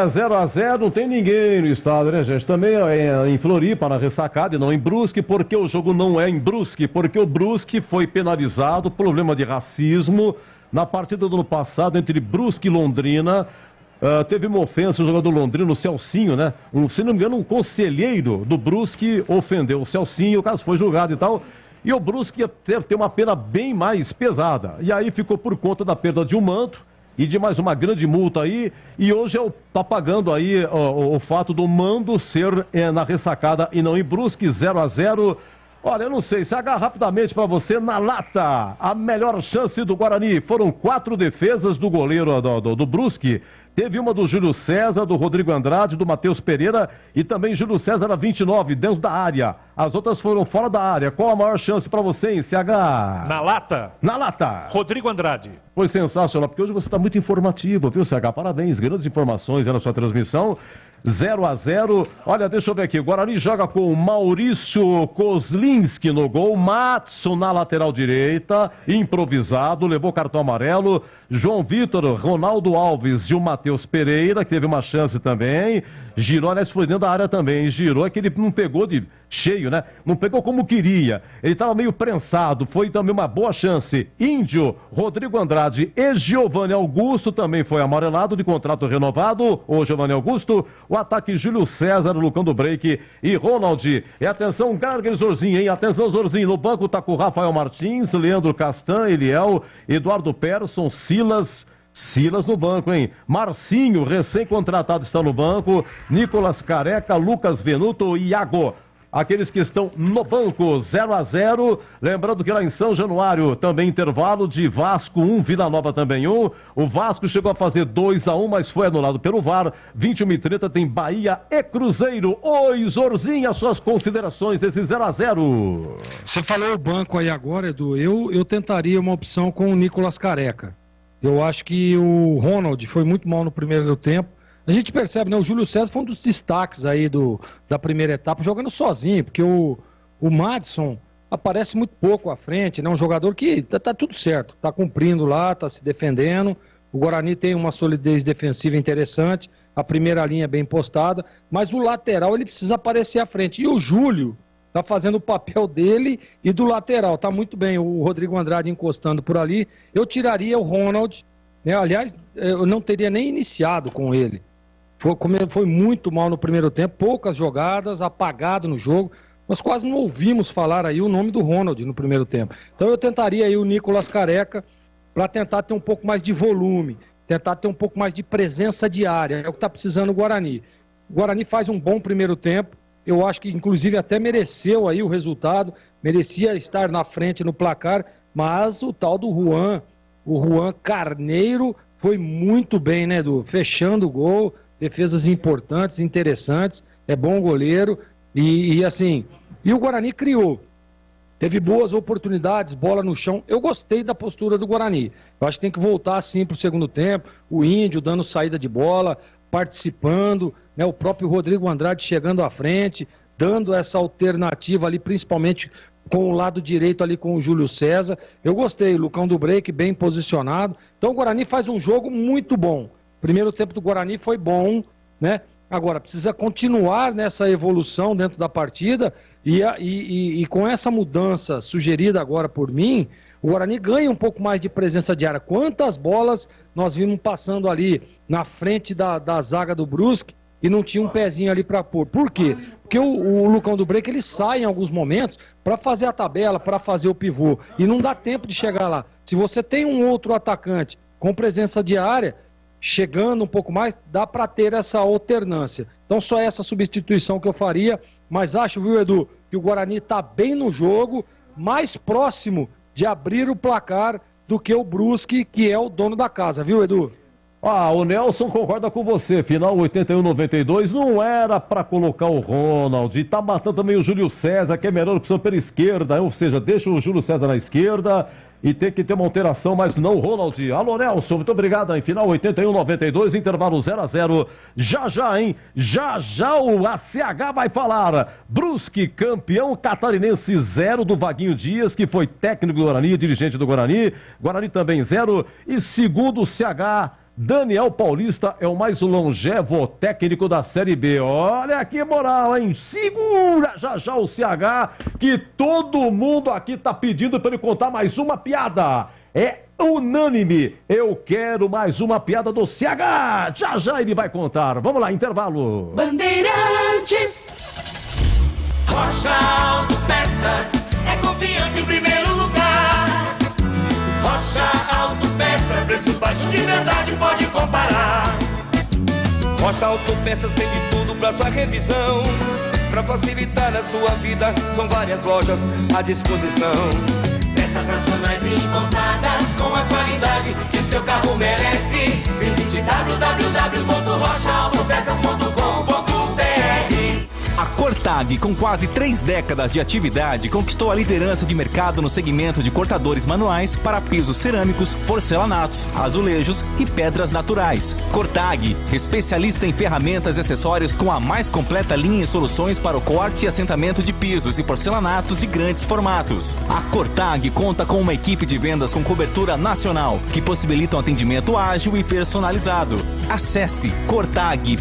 Speaker 7: 0-0, não tem ninguém no estádio, né, gente? Também é em Floripa, na ressacada, e não em Brusque. Por que o jogo não é em Brusque? Porque o Brusque foi penalizado, problema de racismo. Na partida do ano passado, entre Brusque e Londrina, teve uma ofensa, o jogador londrino, o Celcinho, né? Se não me engano, um conselheiro do Brusque ofendeu o Celcinho, o caso foi julgado e tal. E o Brusque ia ter uma pena bem mais pesada. E aí ficou por conta da perda de um manto e de mais uma grande multa aí. E hoje tá pagando aí o fato do mando ser na ressacada e não em Brusque, 0-0. Olha, eu não sei, se agarra rapidamente para você na lata. A melhor chance do Guarani. Foram 4 defesas do goleiro do Brusque. Teve uma do Júlio César, do Rodrigo Andrade, do Matheus Pereira e também Júlio César a 29, dentro da área. As outras foram fora da área. Qual a maior chance para você em CH?
Speaker 5: Na lata?
Speaker 7: Na lata.
Speaker 5: Rodrigo Andrade.
Speaker 7: Foi sensacional, porque hoje você está muito informativo, viu, CH? Parabéns, grandes informações aí na sua transmissão. 0-0. Olha, deixa eu ver aqui. O Guarani joga com Maurício Kozlinski no gol. Madson na lateral direita. Improvisado. Levou cartão amarelo. João Vitor, Ronaldo Alves e o Matheus Pereira, que teve uma chance também. Girou, aliás, foi dentro da área também. Girou, é que ele não pegou de cheio, né? Não pegou como queria. Ele estava meio prensado. Foi também uma boa chance. Índio, Rodrigo Andrade e Giovanni Augusto também foi amarelado de contrato renovado. O Giovanni Augusto. O ataque Júlio César, Lucão do Break e Ronald. E atenção, Gargel Zorzinho, hein? Atenção, Zorzinho. No banco tá com Rafael Martins, Leandro Castan, Eliel, Eduardo Persson, Silas no banco, hein? Marcinho, recém-contratado, está no banco. Nicolas Careca, Lucas Venuto e Iago. Aqueles que estão no banco, 0-0. Lembrando que lá em São Januário, também intervalo de Vasco 1, Vila Nova também 1. O Vasco chegou a fazer 2-1, mas foi anulado pelo VAR. 21h30 tem Bahia e Cruzeiro. Oi, Zorzinho, as suas considerações desse 0-0.
Speaker 6: Você falou o banco aí agora, Edu. Eu tentaria uma opção com o Nicolas Careca. Eu acho que o Ronald foi muito mal no primeiro tempo. A gente percebe, né? O Júlio César foi um dos destaques aí da primeira etapa, jogando sozinho, porque o Madson aparece muito pouco à frente, né? Um jogador que tá tudo certo, tá cumprindo lá, tá se defendendo. O Guarani tem uma solidez defensiva interessante, a primeira linha é bem postada, mas o lateral ele precisa aparecer à frente. E o Júlio tá fazendo o papel dele e do lateral, tá muito bem. O Rodrigo Andrade encostando por ali. Eu tiraria o Ronald, né? Aliás, eu não teria nem iniciado com ele. Foi muito mal no primeiro tempo, poucas jogadas, apagado no jogo. Nós quase não ouvimos falar aí o nome do Ronald no primeiro tempo. Então eu tentaria aí o Nicolas Careca para tentar ter um pouco mais de volume, tentar ter um pouco mais de presença diária. É o que está precisando o Guarani. O Guarani faz um bom primeiro tempo. Eu acho que inclusive até mereceu aí o resultado, merecia estar na frente no placar, mas o tal do Juan, o Juan Carneiro, foi muito bem, né, Edu? Fechando o gol. Defesas importantes, interessantes, é bom goleiro e assim, e o Guarani criou, teve boas oportunidades, bola no chão. Eu gostei da postura do Guarani, eu acho que tem que voltar assim para o segundo tempo, o Índio dando saída de bola, participando, né, o próprio Rodrigo Andrade chegando à frente, dando essa alternativa ali, principalmente com o lado direito ali com o Júlio César. Eu gostei, Lucão do Break bem posicionado, então o Guarani faz um jogo muito bom. Primeiro tempo do Guarani foi bom, né? Agora, precisa continuar nessa evolução dentro da partida E com essa mudança sugerida agora por mim, o Guarani ganha um pouco mais de presença de área. Quantas bolas nós vimos passando ali na frente da zaga do Brusque e não tinha um pezinho ali para pôr. Por quê? Porque o Lucão do Break, ele sai em alguns momentos para fazer a tabela, para fazer o pivô, e não dá tempo de chegar lá. Se você tem um outro atacante com presença de área, chegando um pouco mais, dá para ter essa alternância. Então só essa substituição que eu faria, mas acho, viu, Edu, que o Guarani está bem no jogo, mais próximo de abrir o placar do que o Brusque, que é o dono da casa, viu, Edu?
Speaker 7: O Nelson concorda com você, final 81-92, não era pra colocar o Ronald, tá matando também o Júlio César, que é melhor opção pela esquerda, ou seja, deixa o Júlio César na esquerda e tem que ter uma alteração, mas não o Ronald. Alô, Nelson, muito obrigado, em final 81-92, intervalo 0-0, já, hein? Já o ACH vai falar. Brusque, campeão catarinense 0 do Vaguinho Dias, que foi técnico do Guarani, dirigente do Guarani, Guarani também 0, e segundo o CH, Daniel Paulista é o mais longevo técnico da Série B. Olha que moral, hein? Segura já o CH, que todo mundo aqui tá pedindo para ele contar mais uma piada. É unânime. Eu quero mais uma piada do CH. Já ele vai contar. Vamos lá, intervalo.
Speaker 4: Bandeirantes. Rocha Autopeças é confiança em primeiro lugar. Rocha Autopeças, preço baixo de verdade, pode comparar. Rocha Autopeças tem de tudo pra sua revisão. Pra facilitar a sua vida, são várias lojas à disposição. Peças nacionais e importadas com a qualidade que o seu carro merece. Visite www.rochaautopeças.com.br.
Speaker 8: A Cortag, com quase 3 décadas de atividade, conquistou a liderança de mercado no segmento de cortadores manuais para pisos cerâmicos, porcelanatos, azulejos e pedras naturais. Cortag, especialista em ferramentas e acessórios com a mais completa linha e soluções para o corte e assentamento de pisos e porcelanatos de grandes formatos. A Cortag conta com uma equipe de vendas com cobertura nacional, que possibilita um atendimento ágil e personalizado. Acesse cortag.com.br.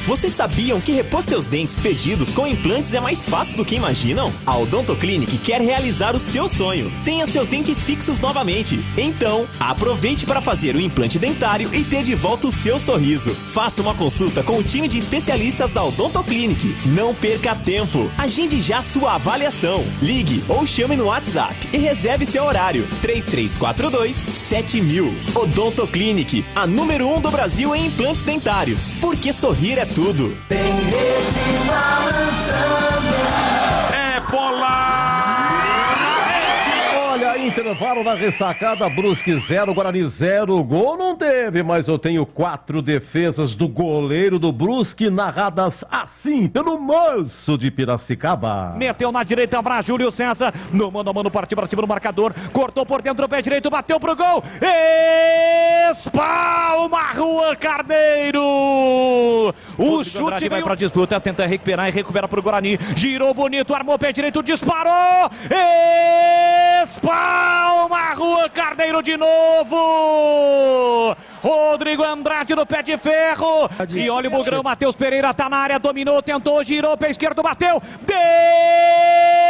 Speaker 9: Vocês sabiam que repor seus dentes perdidos com implantes é mais fácil do que imaginam? A Odonto Clinic quer realizar o seu sonho. Tenha seus dentes fixos novamente. Então, aproveite para fazer o implante dentário e ter de volta o seu sorriso. Faça uma consulta com o time de especialistas da Odonto Clinic. Não perca tempo. Agende já sua avaliação. Ligue ou chame no WhatsApp e reserve seu horário. 3342-7000. Odonto Clinic, a número 1 do Brasil em implantes dentários. Porque sorrir é tudo.
Speaker 3: Tem rede balançando.
Speaker 5: É bola!
Speaker 7: Olha, intervalo na ressacada, Brusque 0, Guarani 0, gol não teve, mas eu tenho 4 defesas do goleiro do Brusque, narradas assim, pelo moço de Piracicaba.
Speaker 1: Meteu na direita para Júlio César, no mano a mano, partiu para cima do marcador, cortou por dentro do pé direito, bateu pro gol, espalma Juan Carneiro! O chute vai para disputa, tenta recuperar e recupera pro Guarani, girou bonito, armou o pé direito, disparou, espalma Juan Carneiro de novo! Rodrigo Andrade no pé de ferro, e olha o Bugrão, Matheus Pereira tá na área, dominou, tentou, girou, pé esquerdo, bateu,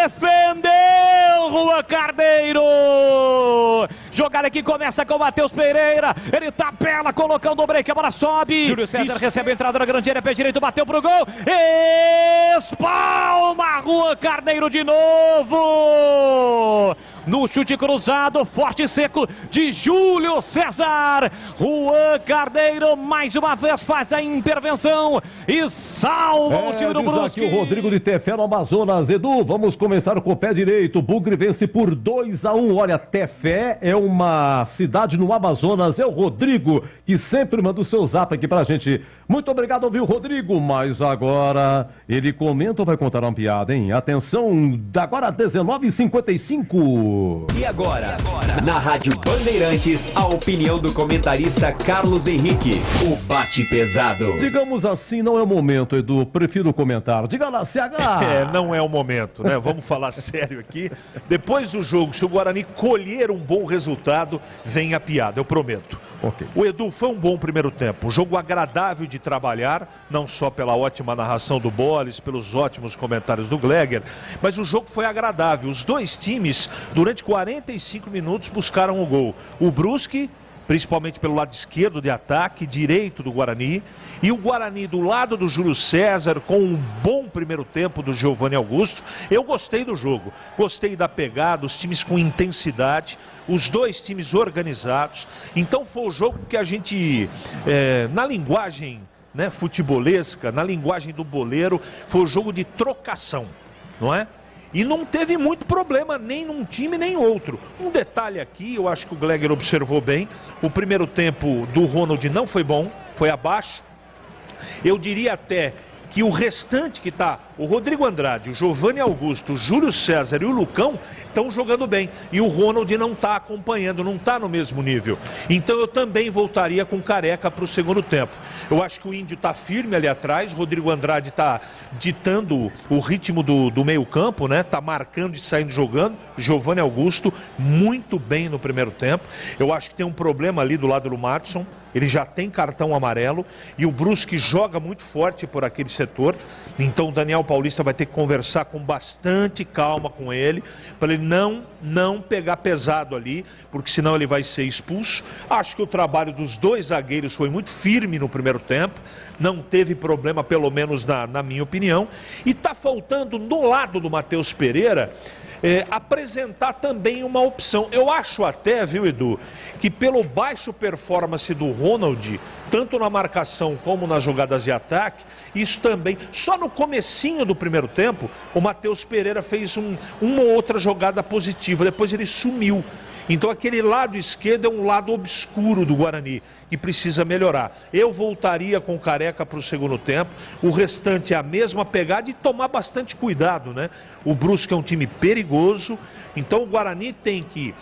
Speaker 1: defendeu Juan Carneiro! Jogada que começa com o Matheus Pereira, ele tabela, colocando o break, a bola sobe, Júlio César recebe a entrada na grande área, pé direito, bateu pro gol, espalma Juan Carneiro de novo! No chute cruzado, forte e seco de Júlio César. Juan Carneiro mais uma vez faz a intervenção e salva o time do Brusque.
Speaker 7: Aqui o Rodrigo de Tefé no Amazonas. Edu, vamos começar com o pé direito. Bugre vence por 2-1. Olha, Tefé é uma cidade no Amazonas. É o Rodrigo que sempre manda o seu zap aqui pra gente. Muito obrigado, viu, Rodrigo? Mas agora ele comenta ou vai contar uma piada, hein? Atenção, agora 19h55. Edu.
Speaker 12: E agora, na Rádio Bandeirantes, a opinião do comentarista Carlos Henrique, o bate pesado.
Speaker 7: Digamos assim, não é o momento, Edu, prefiro comentar. Diga lá, CH!
Speaker 5: Não é o momento, né? Vamos falar sério aqui. Depois do jogo, se o Guarani colher um bom resultado, vem a piada, eu prometo.
Speaker 7: Okay.
Speaker 5: O Edu, foi um bom primeiro tempo, um jogo agradável de trabalhar, não só pela ótima narração do Boles, pelos ótimos comentários do Gleger, mas o jogo foi agradável. Os dois times, durante 45 minutos, buscaram o gol. O Brusque, principalmente pelo lado esquerdo de ataque, direito do Guarani, e o Guarani do lado do Júlio César, com um bom primeiro tempo do Giovanni Augusto. Eu gostei do jogo, gostei da pegada, os times com intensidade, os dois times organizados. Então foi o jogo que a gente, na linguagem, né, futebolesca, na linguagem do boleiro, foi o jogo de trocação, não é? E não teve muito problema nem num time nem outro. Um detalhe aqui, eu acho que o Gleger observou bem, o primeiro tempo do Ronald não foi bom, foi abaixo. Eu diria até que o restante que está, o Rodrigo Andrade, o Giovanni Augusto, o Júlio César e o Lucão estão jogando bem. E o Ronald não está acompanhando, não está no mesmo nível. Então eu também voltaria com Careca para o segundo tempo. Eu acho que o Índio está firme ali atrás, o Rodrigo Andrade está ditando o ritmo do meio campo, né? Está marcando e saindo jogando. Giovanni Augusto muito bem no primeiro tempo. Eu acho que tem um problema ali do lado do Madison. Ele já tem cartão amarelo e o Brusque joga muito forte por aquele setor. Então o Daniel Paulista vai ter que conversar com bastante calma com ele, para ele não pegar pesado ali, porque senão ele vai ser expulso. Acho que o trabalho dos dois zagueiros foi muito firme no primeiro tempo, não teve problema, pelo menos na minha opinião. E está faltando no lado do Matheus Pereira apresentar também uma opção. Eu acho até, viu, Edu, que pelo baixo performance do Ronald, tanto na marcação como nas jogadas de ataque, isso também, só no comecinho do primeiro tempo, o Matheus Pereira fez uma ou outra jogada positiva, depois ele sumiu. Então aquele lado esquerdo é um lado obscuro do Guarani, que precisa melhorar. Eu voltaria com o Careca para o segundo tempo, o restante é a mesma pegada e tomar bastante cuidado, né? O Brusque é um time perigoso, então o Guarani tem que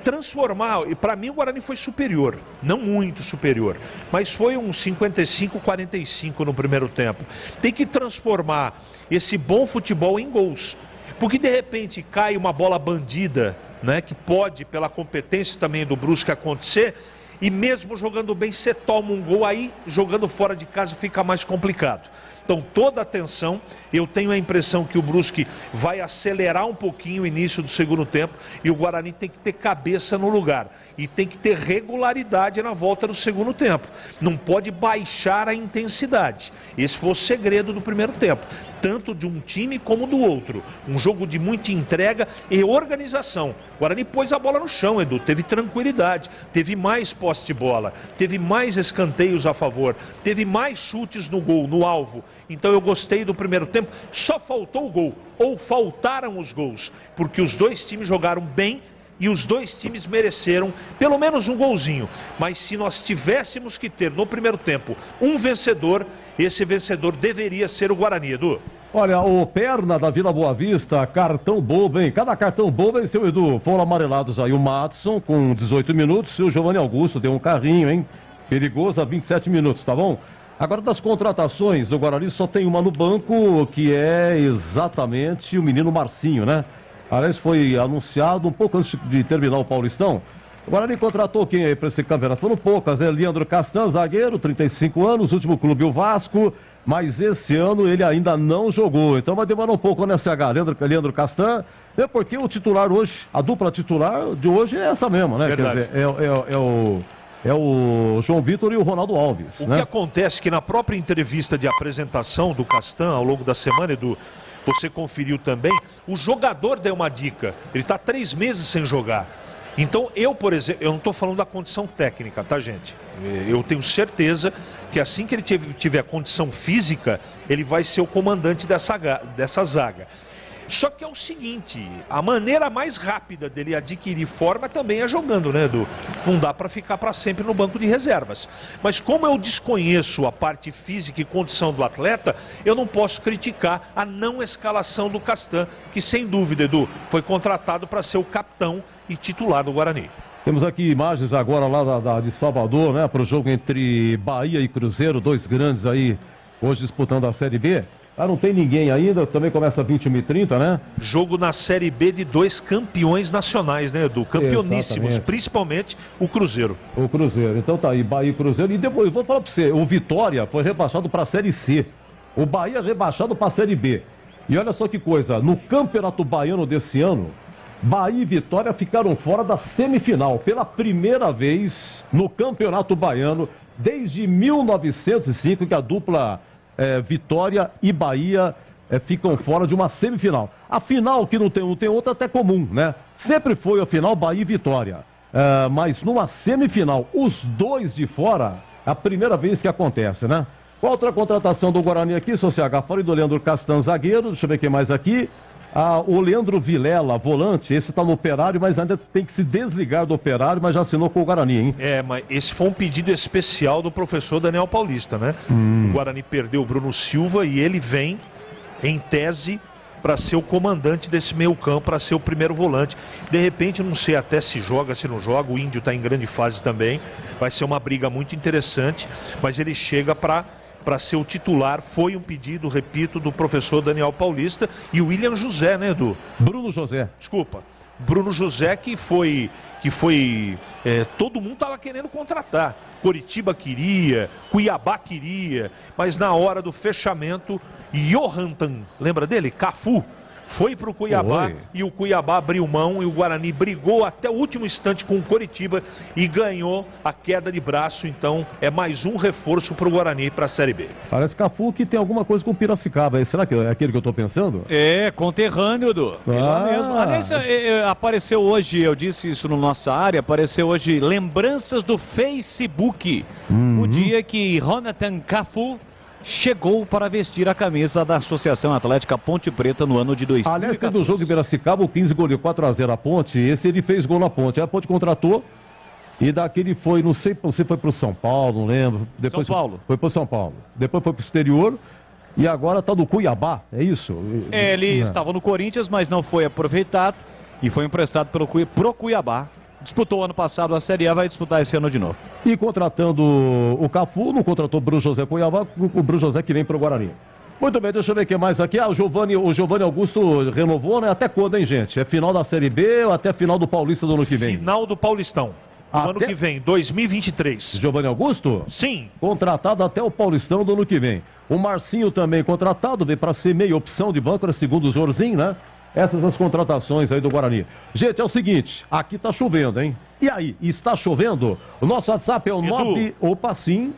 Speaker 5: transformar, e para mim o Guarani foi superior, não muito superior, mas foi um 55-45 no primeiro tempo. Tem que transformar esse bom futebol em gols, porque de repente cai uma bola bandida, né, que pode, pela competência também do Brusque, acontecer, e mesmo jogando bem, você toma um gol, aí jogando fora de casa fica mais complicado. Então toda atenção, eu tenho a impressão que o Brusque vai acelerar um pouquinho o início do segundo tempo e o Guarani tem que ter cabeça no lugar e tem que ter regularidade na volta do segundo tempo. Não pode baixar a intensidade. Esse foi o segredo do primeiro tempo, tanto de um time como do outro. Um jogo de muita entrega e organização. O Guarani pôs a bola no chão, Edu, teve tranquilidade, teve mais posse de bola, teve mais escanteios a favor, teve mais chutes no gol, no alvo. Então eu gostei do primeiro tempo, só faltou o gol, ou faltaram os gols, porque os dois times jogaram bem e os dois times mereceram pelo menos um golzinho. Mas se nós tivéssemos que ter no primeiro tempo um vencedor, esse vencedor deveria ser o Guarani, Edu.
Speaker 7: Olha, o Perna da Vila Boa Vista, cartão bobo, hein? Cada cartão bobo, hein, seu Edu? Foram amarelados aí o Madison com 18 minutos e o Giovanni Augusto deu um carrinho, hein? Perigoso a 27 minutos, tá bom? Agora, das contratações do Guarani, só tem uma no banco, que é exatamente o menino Marcinho, né? Aliás, foi anunciado um pouco antes de terminar o Paulistão. O Guarani contratou quem aí para esse campeonato? Foram poucas, né? Leandro Castan, zagueiro, 35 anos, último clube o Vasco, mas esse ano ele ainda não jogou. Então vai demorar um pouco, né, CH? Leandro Castan, porque o titular hoje, a dupla titular de hoje é essa mesma, né?
Speaker 5: Verdade.
Speaker 7: Quer dizer, é o João Vitor e o Ronaldo Alves.
Speaker 5: O
Speaker 7: né?
Speaker 5: que acontece é que na própria entrevista de apresentação do Castan ao longo da semana, Edu, você conferiu também, o jogador deu uma dica. Ele está 3 meses sem jogar. Então eu, por exemplo, eu não estou falando da condição técnica, tá, gente? Eu tenho certeza que assim que ele tiver a condição física, ele vai ser o comandante dessa zaga. Só que é o seguinte, a maneira mais rápida dele adquirir forma também é jogando, né, Edu? Não dá para ficar para sempre no banco de reservas. Mas como eu desconheço a parte física e condição do atleta, eu não posso criticar a não escalação do Castan, que sem dúvida, Edu, foi contratado para ser o capitão e titular do Guarani.
Speaker 7: Temos aqui imagens agora lá de Salvador, né, para o jogo entre Bahia e Cruzeiro, 2 grandes aí hoje disputando a Série B. Não tem ninguém ainda, também começa 21h30, né?
Speaker 5: Jogo na Série B de 2 campeões nacionais, né, Edu? Campeoníssimos, exatamente. Principalmente o Cruzeiro.
Speaker 7: O Cruzeiro, então tá aí, Bahia e Cruzeiro. E depois, vou falar pra você, o Vitória foi rebaixado pra Série C. O Bahia rebaixado pra Série B. E olha só que coisa, no Campeonato Baiano desse ano, Bahia e Vitória ficaram fora da semifinal. Pela primeira vez no Campeonato Baiano, desde 1905, que a dupla... Vitória e Bahia ficam fora de uma semifinal. A final, que não tem outra, até comum, né? Sempre foi a final Bahia e Vitória. Mas numa semifinal, os 2 de fora, é a primeira vez que acontece, né? Outra contratação do Guarani aqui, CH, falei do Leandro Castan, zagueiro, deixa eu ver quem mais aqui. O Leandro Vilela, volante, esse está no Operário, mas ainda tem que se desligar do Operário, mas já assinou com o Guarani, hein?
Speaker 5: Mas esse foi um pedido especial do professor Daniel Paulista, né? O Guarani perdeu o Bruno Silva e ele vem, em tese, para ser o comandante desse meio campo, para ser o primeiro volante. De repente, não sei até se joga, se não joga, o Índio está em grande fase também. Vai ser uma briga muito interessante, mas ele chega para ser o titular. Foi um pedido, repito, do professor Daniel Paulista e o William José, né, Edu?
Speaker 7: Bruno José.
Speaker 5: Desculpa. Bruno José que foi todo mundo estava querendo contratar. Coritiba queria, Cuiabá queria, mas na hora do fechamento, Johantan, lembra dele? Cafu. Foi para o Cuiabá e o Cuiabá abriu mão e o Guarani brigou até o último instante com o Coritiba e ganhou a queda de braço. Então é mais um reforço para o Guarani para a Série B.
Speaker 7: Parece Cafu que tem alguma coisa com o Piracicaba. Será que é aquele que eu estou pensando?
Speaker 1: Conterrâneo, Edu. Mesmo. Aliás, apareceu hoje, eu disse isso na nossa área, apareceu hoje lembranças do Facebook. O dia que Jonathan Cafu chegou para vestir a camisa da Associação Atlética Ponte Preta no ano de 2014.
Speaker 7: Aliás, teve um jogo em Piracicaba, o 15 goleou 4-0 a Ponte, esse ele fez gol na Ponte. Aí a Ponte contratou e daqui ele foi, não sei se foi para o São Paulo, não lembro. Depois
Speaker 1: São Paulo.
Speaker 7: Foi para o São Paulo. Depois foi para o exterior e agora está no Cuiabá, é isso?
Speaker 1: Ele estava no Corinthians, mas não foi aproveitado e foi emprestado pro Cuiabá. Disputou ano passado a Série A, vai disputar esse ano de novo.
Speaker 7: E contratando o Cafu, não contratou o Bruno José Cuiabá, o Bruno José que vem para o Guarani. Muito bem, deixa eu ver o que mais aqui. O Giovani Augusto renovou, né? Até quando, hein, gente? É final da Série B ou até final do Paulista do ano que vem?
Speaker 5: Final do Paulistão. Do ano que vem, 2023.
Speaker 7: Giovani Augusto?
Speaker 5: Sim.
Speaker 7: Contratado até o Paulistão do ano que vem. O Marcinho também contratado, veio para ser meia opção de banco, segundo o Jorzinho, né? Essas as contratações aí do Guarani. Gente, é o seguinte, aqui tá chovendo, hein? E aí, está chovendo? O nosso WhatsApp é o 9... Opa, sim.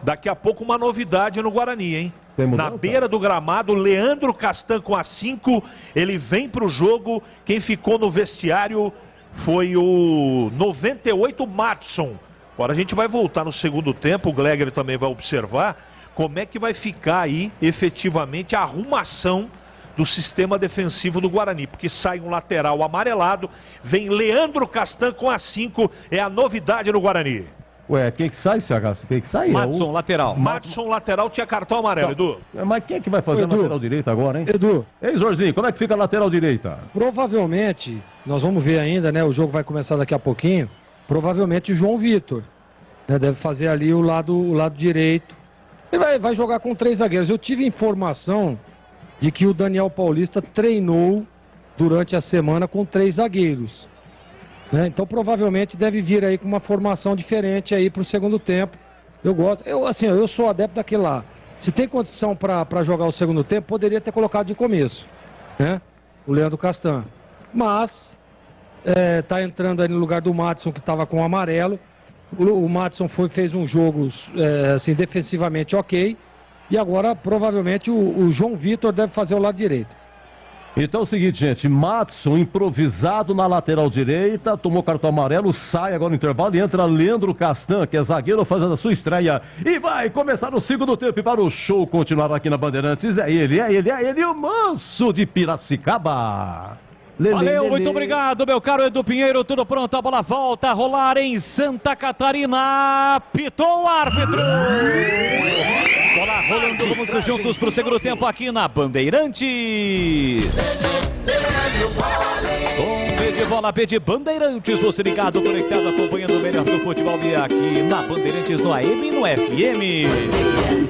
Speaker 5: Daqui a pouco uma novidade no Guarani, hein? Na beira do gramado, Leandro Castan com a 5. Ele vem pro jogo. Quem ficou no vestiário foi o 98 Matson. Agora a gente vai voltar no segundo tempo. O Gleger também vai observar como é que vai ficar aí efetivamente a arrumação do sistema defensivo do Guarani, porque sai um lateral amarelado, vem Leandro Castan com a 5, é a novidade no Guarani.
Speaker 7: Ué, quem que sai, CH? Quem que sai?
Speaker 1: Madson, lateral.
Speaker 5: Madson, lateral, tinha cartão amarelo, Edu.
Speaker 7: Mas quem é que vai fazer a lateral direita agora, hein?
Speaker 6: Edu.
Speaker 7: Ei, Zorzinho, como é que fica a lateral direita?
Speaker 6: Provavelmente, nós vamos ver ainda, né? O jogo vai começar daqui a pouquinho. Provavelmente o João Vitor, né, deve fazer ali o lado direito. Ele vai jogar com 3 zagueiros. Eu tive informação de que o Daniel Paulista treinou durante a semana com 3 zagueiros. Né? Então provavelmente deve vir aí com uma formação diferente aí para o segundo tempo. Eu gosto, eu sou adepto daquele lá. Se tem condição para jogar o segundo tempo, poderia ter colocado de começo, né? O Leandro Castan. Mas tá entrando aí no lugar do Madson, que estava com o amarelo. O Madson fez um jogo assim, defensivamente ok. E agora, provavelmente, o João Vitor deve fazer o lado direito.
Speaker 7: Então é o seguinte, gente, Matson improvisado na lateral direita, tomou cartão amarelo, sai agora no intervalo e entra Leandro Castan, que é zagueiro, fazendo a sua estreia. E vai começar o segundo tempo e para o show continuar aqui na Bandeirantes. É ele, o Manso de Piracicaba.
Speaker 1: Valeu, muito obrigado, meu caro Edu Pinheiro, tudo pronto, a bola volta a rolar em Santa Catarina, pitou o árbitro. Bola rolando, vamos juntos para o segundo tempo aqui na Bandeirantes. De bola, P de Bandeirantes, você ligado, conectado, acompanhando o melhor do futebol aqui na Bandeirantes, no AM e no FM.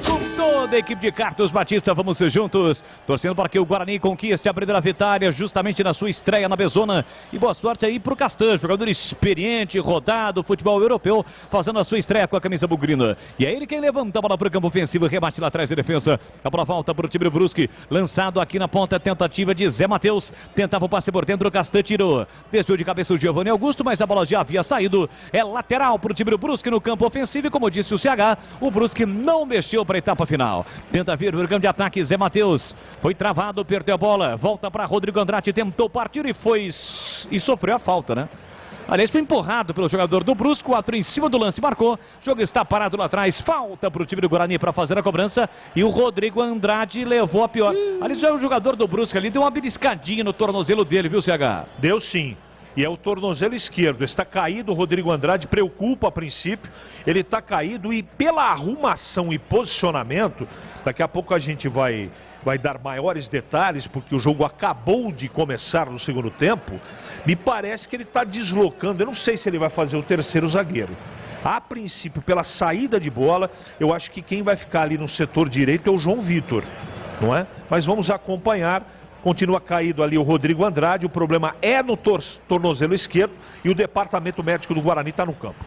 Speaker 1: Com toda a equipe de Carlos Batista, vamos juntos, torcendo para que o Guarani conquiste a primeira vitória, justamente na sua estreia na Bezona. E boa sorte aí pro Castan, jogador experiente, rodado, futebol europeu, fazendo a sua estreia com a camisa bugrina. E é ele quem levanta a bola para o campo ofensivo, rebate lá atrás de defesa. A bola volta para o time do Brusque, lançado aqui na ponta, tentativa de Zé Matheus, tentava o passe por dentro, o Castan tirou. Desceu de cabeça o Giovanni Augusto, mas a bola já havia saído. É lateral para o time do Brusque no campo ofensivo. E como disse o CH, o Brusque não mexeu para a etapa final. Tenta vir o campo de ataque, Zé Matheus. Foi travado, perdeu a bola. Volta para Rodrigo Andrade, tentou partir e sofreu a falta, né? Aliás, foi empurrado pelo jogador do Brusque, 4 em cima do lance, marcou. O jogo está parado lá atrás, falta para o time do Guarani para fazer a cobrança. E o Rodrigo Andrade levou a pior. Ali já o jogador do Brusque ali deu uma beliscadinha no tornozelo dele, viu, CH?
Speaker 5: Deu sim. E é o tornozelo esquerdo, está caído o Rodrigo Andrade, preocupa a princípio, ele está caído e pela arrumação e posicionamento, daqui a pouco a gente vai dar maiores detalhes, porque o jogo acabou de começar no segundo tempo, me parece que ele está deslocando, eu não sei se ele vai fazer o terceiro zagueiro. A princípio, pela saída de bola, eu acho que quem vai ficar ali no setor direito é o João Vitor, não é? Mas vamos acompanhar. Continua caído ali o Rodrigo Andrade, o problema é no tornozelo esquerdo e o departamento médico do Guarani está no campo.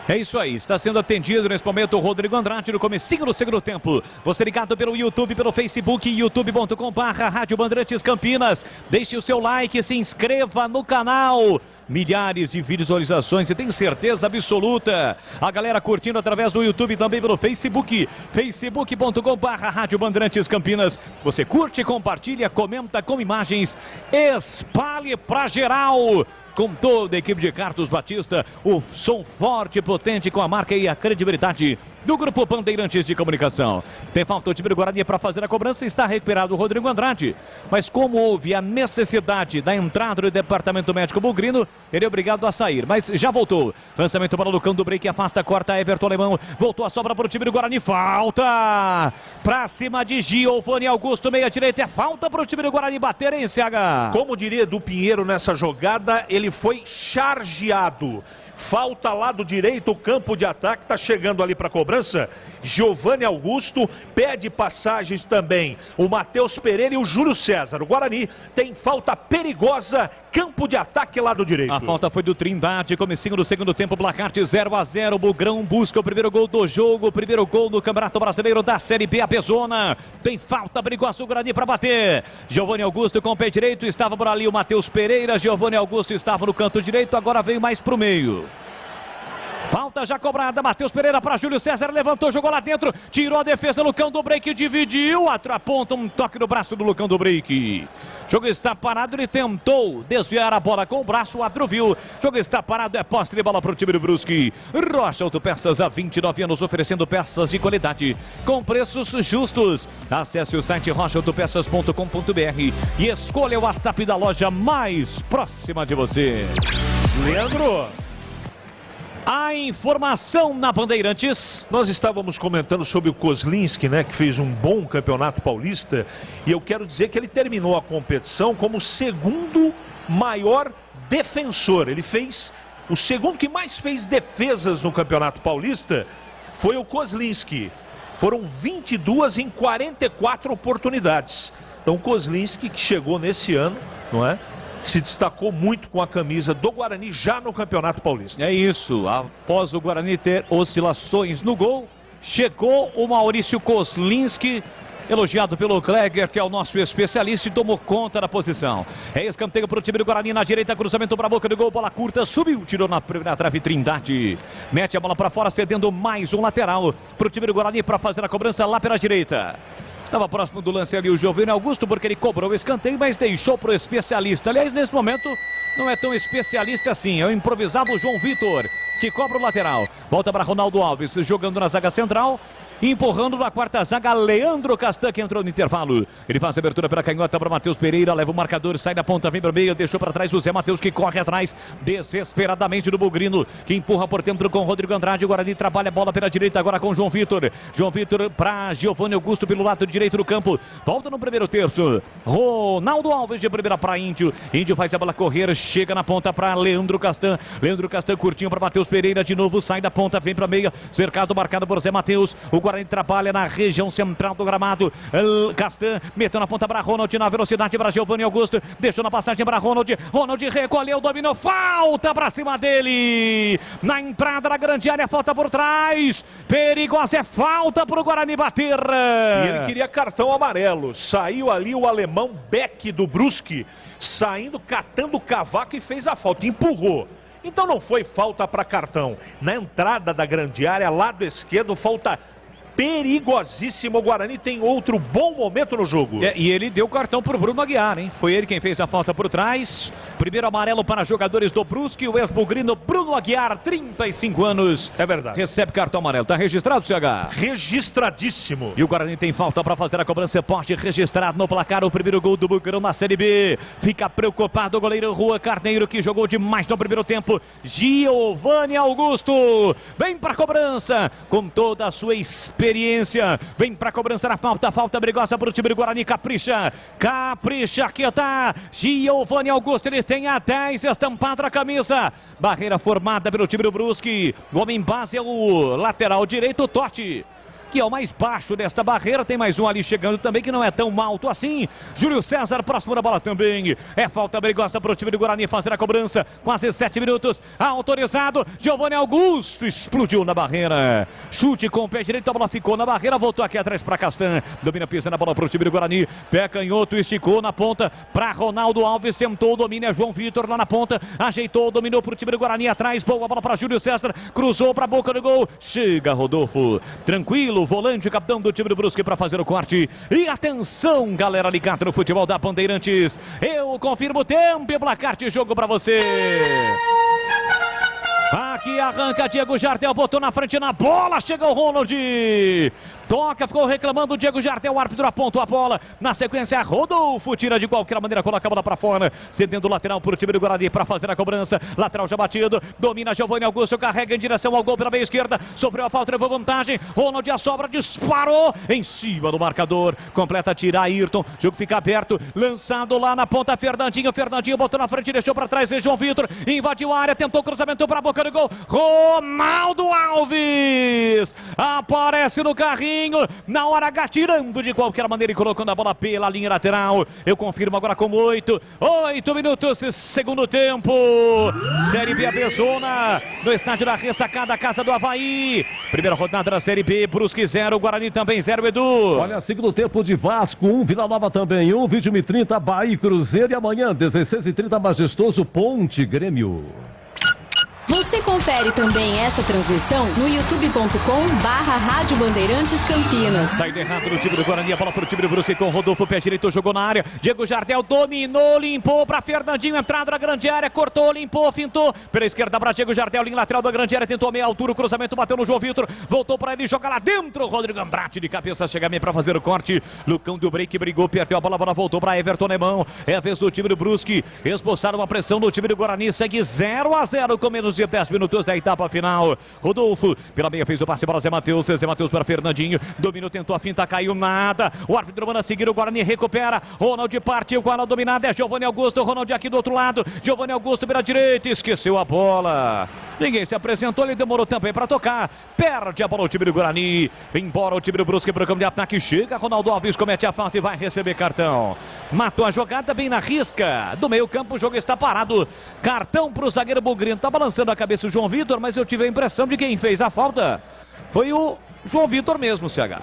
Speaker 1: É isso aí, está sendo atendido nesse momento o Rodrigo Andrade no comecinho do segundo tempo. Você ligado pelo YouTube, pelo Facebook, youtube.com/Rádio Bandeirantes Campinas. Deixe o seu like, se inscreva no canal. Milhares de visualizações e tenho certeza absoluta. A galera curtindo através do YouTube, também pelo Facebook, facebook.com/Rádio Bandeirantes Campinas. Você curte, compartilha, comenta com imagens, espalhe pra geral. Com toda a equipe de Carlos Batista, o som forte e potente com a marca e a credibilidade do Grupo Bandeirantes de Comunicação. Tem falta o time do Guarani para fazer a cobrança, está recuperado o Rodrigo Andrade. Mas como houve a necessidade da entrada do departamento médico bugrino, ele é obrigado a sair, mas já voltou. Lançamento para o Lucão do Break, afasta, corta, Everton Alemão, voltou a sobra para o time do Guarani, falta! Pra cima de Giovanni Augusto, meia direita, é falta para o time do Guarani bater, hein, CH?
Speaker 5: Como diria do Pinheiro nessa jogada, ele foi chargeado. Falta lado direito, o campo de ataque está chegando ali para a cobrança. Giovanni Augusto pede passagens também. O Matheus Pereira e o Júlio César. O Guarani tem falta perigosa, campo de ataque lado direito.
Speaker 1: A falta foi do Trindade, comecinho do segundo tempo, placar de 0-0. Bugrão busca o primeiro gol do jogo, o primeiro gol no Campeonato Brasileiro da Série B, a Bezona. Tem falta perigosa o Guarani para bater. Giovanni Augusto com o pé direito, estava por ali o Matheus Pereira. Giovanni Augusto estava no canto direito, agora veio mais para o meio. Falta já cobrada, Matheus Pereira para Júlio César, levantou, jogou lá dentro, tirou a defesa, Lucão do Break, dividiu, aponta um toque no braço do Lucão do Break. Jogo está parado, ele tentou desviar a bola com o braço, o árbitro viu. Jogo está parado, é posse de bola para o time do Brusque. Rocha Autopeças, há 29 anos, oferecendo peças de qualidade com preços justos. Acesse o site rochaautopeças.com.br e escolha o WhatsApp da loja mais próxima de você. Leandro, a informação na Bandeirantes.
Speaker 5: Nós estávamos comentando sobre o Kozlinski, né, que fez um bom campeonato paulista, e eu quero dizer que ele terminou a competição como o segundo maior defensor. Ele fez o segundo que mais fez defesas no campeonato paulista, foi o Kozlinski. Foram 22 em 44 oportunidades. Então o Kozlinski, que chegou nesse ano, não é? Se destacou muito com a camisa do Guarani já no Campeonato Paulista.
Speaker 1: É isso, após o Guarani ter oscilações no gol, chegou o Maurício Kozlinski, elogiado pelo Kleger, que é o nosso especialista, e tomou conta da posição. É escanteio para o time do Guarani na direita, cruzamento para a boca do gol, bola curta, subiu, tirou na primeira trave, Trindade. Mete a bola para fora, cedendo mais um lateral para o time do Guarani para fazer a cobrança lá pela direita. Estava próximo do lance ali o Giovanni Augusto, porque ele cobrou o escanteio, mas deixou para o especialista. Aliás, nesse momento, não é tão especialista assim. É o improvisado João Vitor, que cobra o lateral. Volta para Ronaldo Alves, jogando na zaga central. Empurrando na quarta zaga, Leandro Castan, que entrou no intervalo. Ele faz a abertura pela canhota para Matheus Pereira, leva o marcador, sai da ponta, vem para o meio, deixou para trás o Zé Matheus, que corre atrás desesperadamente do Bugrino, que empurra por dentro com o Rodrigo Andrade. O Guarani trabalha a bola pela direita agora com o João Vitor. João Vitor para Giovanni Augusto pelo lado direito do campo. Volta no primeiro terço. Ronaldo Alves de primeira para Índio. Índio faz a bola correr, chega na ponta para Leandro Castan. Leandro Castan curtinho para Matheus Pereira de novo, sai da ponta, vem para meia, cercado, marcado por Zé Matheus. O Guarani trabalha na região central do gramado. Castan meteu na ponta para Ronald, na velocidade para Giovanni Augusto, deixou na passagem para Ronald. Ronald recolheu, dominou, falta para cima dele. Na entrada da grande área, falta por trás. Perigosa, é falta para o Guarani bater.
Speaker 5: E ele queria cartão amarelo. Saiu ali o alemão Beck do Brusque, saindo, catando o cavaco e fez a falta, empurrou. Então não foi falta para cartão. Na entrada da grande área, lado esquerdo, falta perigosíssimo. O Guarani tem outro bom momento no jogo.
Speaker 1: E ele deu cartão para o Bruno Aguiar, hein? Foi ele quem fez a falta por trás. Primeiro amarelo para jogadores do Brusque. O ex-bugrino Bruno Aguiar, 35 anos.
Speaker 5: É verdade.
Speaker 1: Recebe cartão amarelo. Tá registrado, CH?
Speaker 5: Registradíssimo.
Speaker 1: E o Guarani tem falta para fazer a cobrança. Poste registrado no placar. O primeiro gol do Bugrão na Série B. Fica preocupado o goleiro Juan Carneiro, que jogou demais no primeiro tempo. Giovanni Augusto vem para a cobrança com toda a sua experiência. Vem para a cobrança na falta brigosa para o time do Guarani. Capricha, aqui tá Giovanni Augusto, ele tem a 10 estampada na camisa. Barreira formada pelo time do Brusque. O homem base é o lateral direito, Totti, que é o mais baixo desta barreira. Tem mais um ali chegando também, que não é tão alto assim. Júlio César, próximo da bola também. É falta perigosa para o time do Guarani fazer a cobrança. Quase 7 minutos. Autorizado. Giovanni Augusto explodiu na barreira. Chute com o pé direito. A bola ficou na barreira. Voltou aqui atrás para Castan. Domina, pisa na bola para o time do Guarani. Pé canhoto, esticou na ponta para Ronaldo Alves. Tentou o domínio. É João Vitor lá na ponta. Ajeitou, dominou para o time do Guarani atrás. Boa bola para Júlio César. Cruzou para a boca do gol. Chega Rodolfo. Tranquilo. Volante, capitão do time do Brusque para fazer o corte. E atenção, galera ligada no futebol da Bandeirantes. Eu confirmo o tempo e placar de jogo para você. Aqui arranca Diego Jardel, botou na frente na bola, chega o Ronald. Toca, ficou reclamando o Diego Jardel, o árbitro apontou a bola. Na sequência, Rodolfo tira de qualquer maneira, coloca a bola para fora. Cedendo o lateral para o time do Guarani para fazer a cobrança. Lateral já batido, domina Giovanni Augusto, carrega em direção ao gol pela meia esquerda. Sofreu a falta, levou vantagem. Ronald a sobra, disparou em cima do marcador. Completa, tira Ayrton, jogo fica aberto. Lançado lá na ponta, Fernandinho botou na frente, deixou para trás. João Vitor invadiu a área, tentou o cruzamento para a boca do gol. Ronaldo Alves aparece no carrinho na hora H, tirando de qualquer maneira e colocando a bola pela linha lateral. Eu confirmo agora com 8 minutos, segundo tempo. Série B Abezona, no estádio da Ressacada, Casa do Avaí. Primeira rodada da Série B, Brusque 0, Guarani também 0, Edu.
Speaker 7: Olha, segundo tempo de Vasco 1, Vila Nova também 1, 21h30, Bahia e Cruzeiro. E amanhã, 16h30, Majestoso, Ponte, Grêmio.
Speaker 11: Você confere também esta transmissão no youtube.com/Rádio Bandeirantes Campinas.
Speaker 1: Saída errada no time do Guarani, a bola para o time do Brusque com Rodolfo, pé direito, jogou na área. Diego Jardel dominou, limpou para Fernandinho, entrada na grande área, cortou, limpou, fintou. Pela esquerda para Diego Jardel, linha lateral da grande área, tentou a meia altura, o cruzamento bateu no João Vitor, voltou para ele, joga lá dentro. Rodrigo Andrade de cabeça, chega bem para fazer o corte. Lucão do break, brigou, perdeu a bola voltou para Everton Nemão. É a vez do time do Brusque, esboçaram uma pressão no time do Guarani, segue 0-0 com menos de 10 minutos da etapa final. Rodolfo, pela meia, fez o passe para Zé Matheus para Fernandinho, dominou, tentou a finta, caiu nada. O árbitro manda seguir, o Guarani recupera. Ronald partiu com ela dominada, é Giovanni Augusto. Ronald aqui do outro lado, Giovanni Augusto pela direita, esqueceu a bola. Ninguém se apresentou, ele demorou também para tocar. Perde a bola o time do Guarani. Vem embora o time do Brusque para o campo de ataque. Chega Ronaldo Alves, comete a falta e vai receber cartão. Matou a jogada bem na risca do meio campo, o jogo está parado. Cartão para o zagueiro Bugrino. Tá balançando a cabeça o João Vitor, mas eu tive a impressão de quem fez a falta foi o João Vitor mesmo, CH.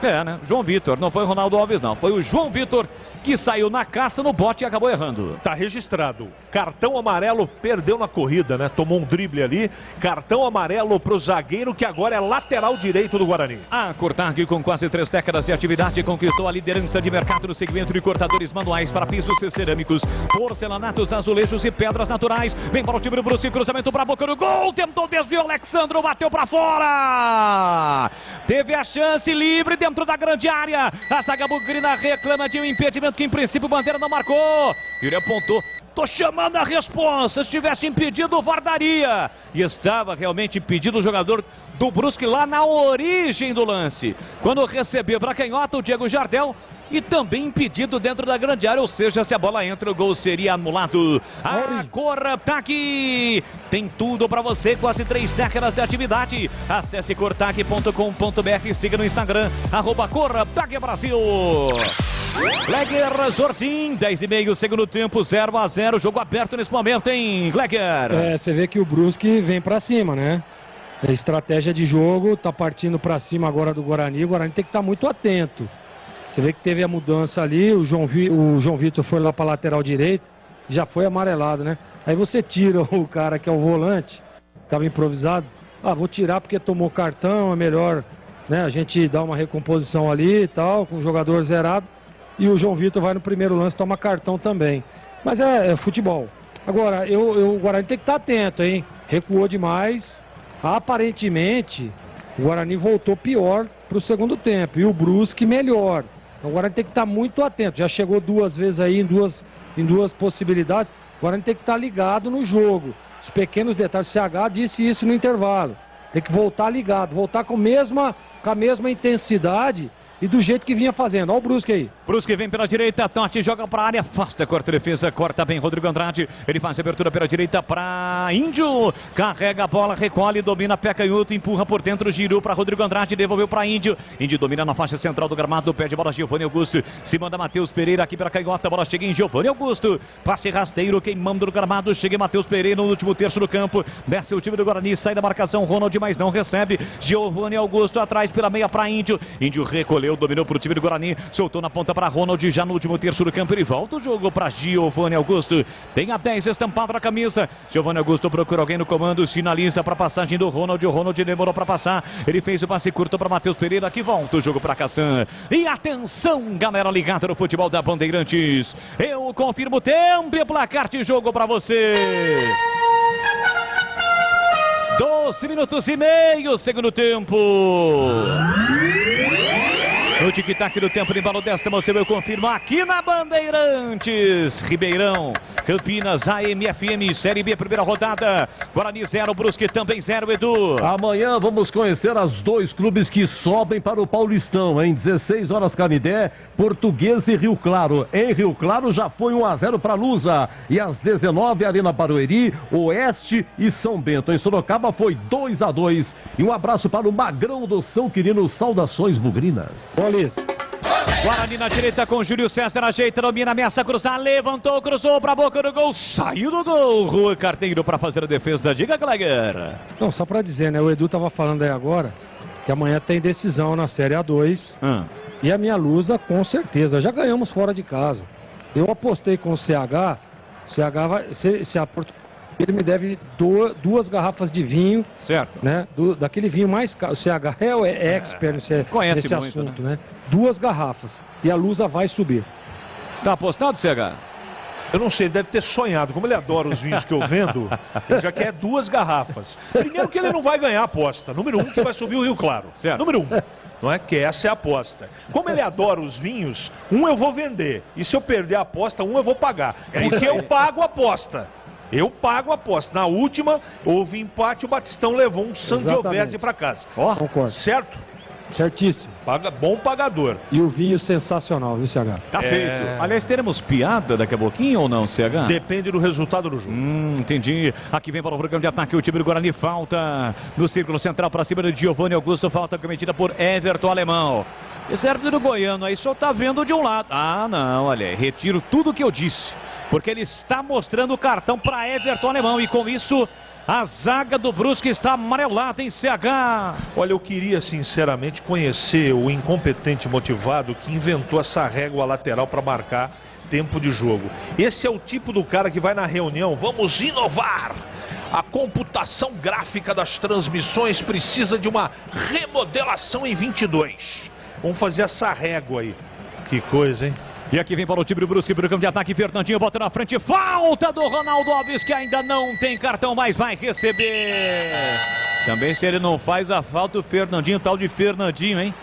Speaker 1: É, né? João Vitor, não foi o Ronaldo Alves, não. Foi o João Vitor que saiu na caça no bote e acabou errando.
Speaker 5: Tá registrado. Cartão amarelo, perdeu na corrida, né? Tomou um drible ali. Cartão amarelo pro zagueiro, que agora é lateral direito do Guarani.
Speaker 1: A Cortag, com quase 3 décadas de atividade, conquistou a liderança de mercado no segmento de cortadores manuais para pisos cerâmicos, porcelanatos, azulejos e pedras naturais. Vem para o time do Brusque, cruzamento para a boca do gol. Tentou desvio, Alexandro bateu para fora. Teve a chance livre dentro da grande área. A zaga bugrina reclama de um impedimento que em princípio o Bandeira não marcou. E ele apontou. Tô chamando a responsa. Se tivesse impedido, o VAR daria. E estava realmente impedido o jogador do Brusque lá na origem do lance. Quando recebeu para canhota o Diego Jardel. E também impedido dentro da grande área, ou seja, se a bola entra, o gol seria anulado. A Cortag tem tudo para você, quase 3 décadas de atividade. Acesse cortag.com.br, siga no Instagram, @Cortag Brasil. Gleger Zorzin, 10,5 segundo tempo, 0-0, jogo aberto nesse momento, hein, Gleger?
Speaker 6: Você vê que o Brusque vem para cima, né? A estratégia de jogo, tá partindo para cima agora do Guarani, o Guarani tem que estar muito atento. Você vê que teve a mudança ali, o João Vitor foi lá para lateral direito, já foi amarelado, né? Aí você tira o cara que é o volante, estava improvisado. Vou tirar porque tomou cartão, é melhor, né? A gente dá uma recomposição ali e tal, com o jogador zerado. E o João Vitor vai no primeiro lance, toma cartão também. Mas é futebol. Agora, o Guarani tem que estar atento, hein? Recuou demais. Aparentemente, o Guarani voltou pior para o segundo tempo. E o Brusque melhor. O Guarani tem que estar muito atento. Já chegou 2 vezes aí em duas possibilidades. O Guarani tem que estar ligado no jogo. Os pequenos detalhes. O CH disse isso no intervalo. Tem que voltar ligado, voltar com a mesma intensidade e do jeito que vinha fazendo. Olha o Brusque aí.
Speaker 1: Brusque vem pela direita, Totti joga para a área, afasta, corta a defesa, corta bem Rodrigo Andrade. Ele faz a abertura pela direita para Índio. Carrega a bola, recolhe, domina, pé canhoto, empurra por dentro, girou para Rodrigo Andrade, devolveu para Índio. Índio domina na faixa central do gramado, pede a bola Giovanni Augusto. Se manda Matheus Pereira aqui para canhota, a bola chega em Giovanni Augusto. Passe rasteiro, queimando no gramado, chega em Matheus Pereira no último terço do campo. Desce o time do Guarani, sai da marcação, Ronald, mas não recebe. Giovanni Augusto atrás pela meia para Índio. Índio recolheu, dominou para o time do Guarani, soltou na ponta para Ronald, já no último terço do campo, ele volta o jogo para Giovanni Augusto, tem a 10 estampado na camisa. Giovanni Augusto procura alguém no comando, sinaliza para a passagem do Ronald, o Ronald demorou para passar, ele fez o passe curto para Matheus Pereira, que volta o jogo para Cassan. E atenção, galera ligada no futebol da Bandeirantes, eu confirmo o tempo e placar de jogo para você. 12 minutos e meio, segundo tempo. No tic-tac do tempo de embalo desta, eu confirmo aqui na Bandeirantes. Ribeirão, Campinas, AM/FM, Série B, primeira rodada. Guarani 0, Brusque também 0, Edu.
Speaker 7: Amanhã vamos conhecer os 2 clubes que sobem para o Paulistão. Em 16 horas, Canidé, Portuguesa e Rio Claro. Em Rio Claro já foi 1-0 para Lusa. E às 19, Arena Barueri, Oeste e São Bento. Em Sorocaba foi 2-2. E um abraço para o Magrão do São Quirino. Saudações bugrinas.
Speaker 1: Guarani na direita com Júlio César, ajeita, domina, ameaça cruzar, levantou, cruzou para a boca do gol, saiu do gol. Rua Carneiro para fazer a defesa. Diga, Gleger.
Speaker 6: Não, só para dizer, né? O Edu tava falando aí agora que amanhã tem decisão na Série A2. E a minha Lusa, com certeza. Já ganhamos fora de casa. Eu apostei com o CH. O CH vai. Ele me deve 2 garrafas de vinho.
Speaker 1: Certo.
Speaker 6: Né? Daquele vinho mais caro. O CH é expert nesse
Speaker 1: muito,
Speaker 6: assunto, né? 2 garrafas. E a Lusa vai subir.
Speaker 1: Tá apostado, CH?
Speaker 5: Eu não sei, ele deve ter sonhado. Como ele adora os vinhos que eu vendo, ele já quer 2 garrafas. Primeiro que ele não vai ganhar a aposta. Número 1, que vai subir o Rio Claro.
Speaker 1: Certo.
Speaker 5: Número 1. Não é que essa é a aposta. Como ele adora os vinhos, 1 eu vou vender. E se eu perder a aposta, 1 eu vou pagar. Porque eu pago a aposta. Eu pago a aposta. Na última, houve empate, o Batistão levou um Sangiovese para casa.
Speaker 6: Concordo.
Speaker 5: Certo?
Speaker 6: Certíssimo.
Speaker 5: Bom pagador.
Speaker 6: E o vinho sensacional, viu, CH?
Speaker 1: Tá feito. Aliás, teremos piada daqui a pouquinho ou não, CH?
Speaker 5: Depende do resultado do jogo.
Speaker 1: Entendi. Aqui vem para o programa de ataque o time do Guarani. Falta no círculo central para cima de Giovanni Augusto. Falta cometida por Everton Alemão. Esse árbitro do goiano aí só tá vendo de um lado. Ah, não, olha, retiro tudo que eu disse. Porque ele está mostrando o cartão para Everton Alemão. E com isso, A zaga do Brusque está amarelada em CH.
Speaker 5: Olha, eu queria sinceramente conhecer o incompetente motivado que inventou essa régua lateral para marcar tempo de jogo. Esse é o tipo do cara que vai na reunião, vamos inovar. A computação gráfica das transmissões precisa de uma remodelação em 22. Vamos fazer essa régua aí. Que coisa, hein?
Speaker 1: E aqui vem para o time do Brusque, para o campo de ataque, Fernandinho bota na frente, falta do Ronaldo Alves, que ainda não tem cartão, mas vai receber. Também se ele não faz a falta, o Fernandinho, tal de Fernandinho, hein?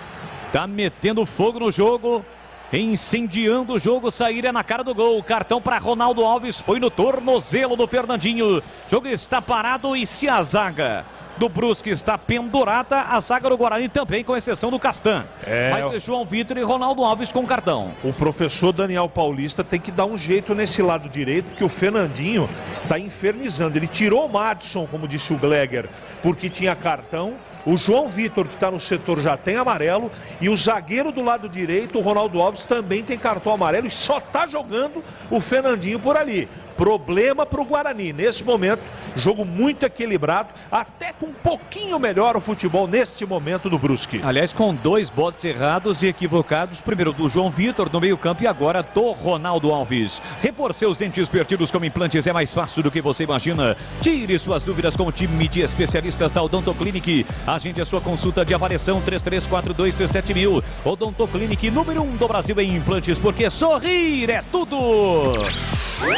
Speaker 1: Tá metendo fogo no jogo, incendiando o jogo, saíra na cara do gol. Cartão para Ronaldo Alves, foi no tornozelo do Fernandinho. O jogo está parado e se a zaga do Brusque está pendurada, a zaga do Guarani também, com exceção do Castan. Vai ser João Vitor e Ronaldo Alves com cartão.
Speaker 5: O professor Daniel Paulista tem que dar um jeito nesse lado direito, porque o Fernandinho está infernizando. Ele tirou o Madison, como disse o Gleger, porque tinha cartão. O João Vitor, que está no setor, já tem amarelo. E o zagueiro do lado direito, o Ronaldo Alves, também tem cartão amarelo. E só está jogando o Fernandinho por ali. Problema para o Guarani. Nesse momento, jogo muito equilibrado. Até com um pouquinho melhor o futebol neste momento do Brusque.
Speaker 1: Aliás, com 2 botes errados e equivocados. Primeiro do João Vitor no meio campo e agora do Ronaldo Alves. Repor seus dentes perdidos com implantes é mais fácil do que você imagina. Tire suas dúvidas com o time de especialistas da Odonto Clinic. Agende a sua consulta de avaliação 3342-7000. Odonto Clinic, número 1 do Brasil em implantes, porque sorrir é tudo.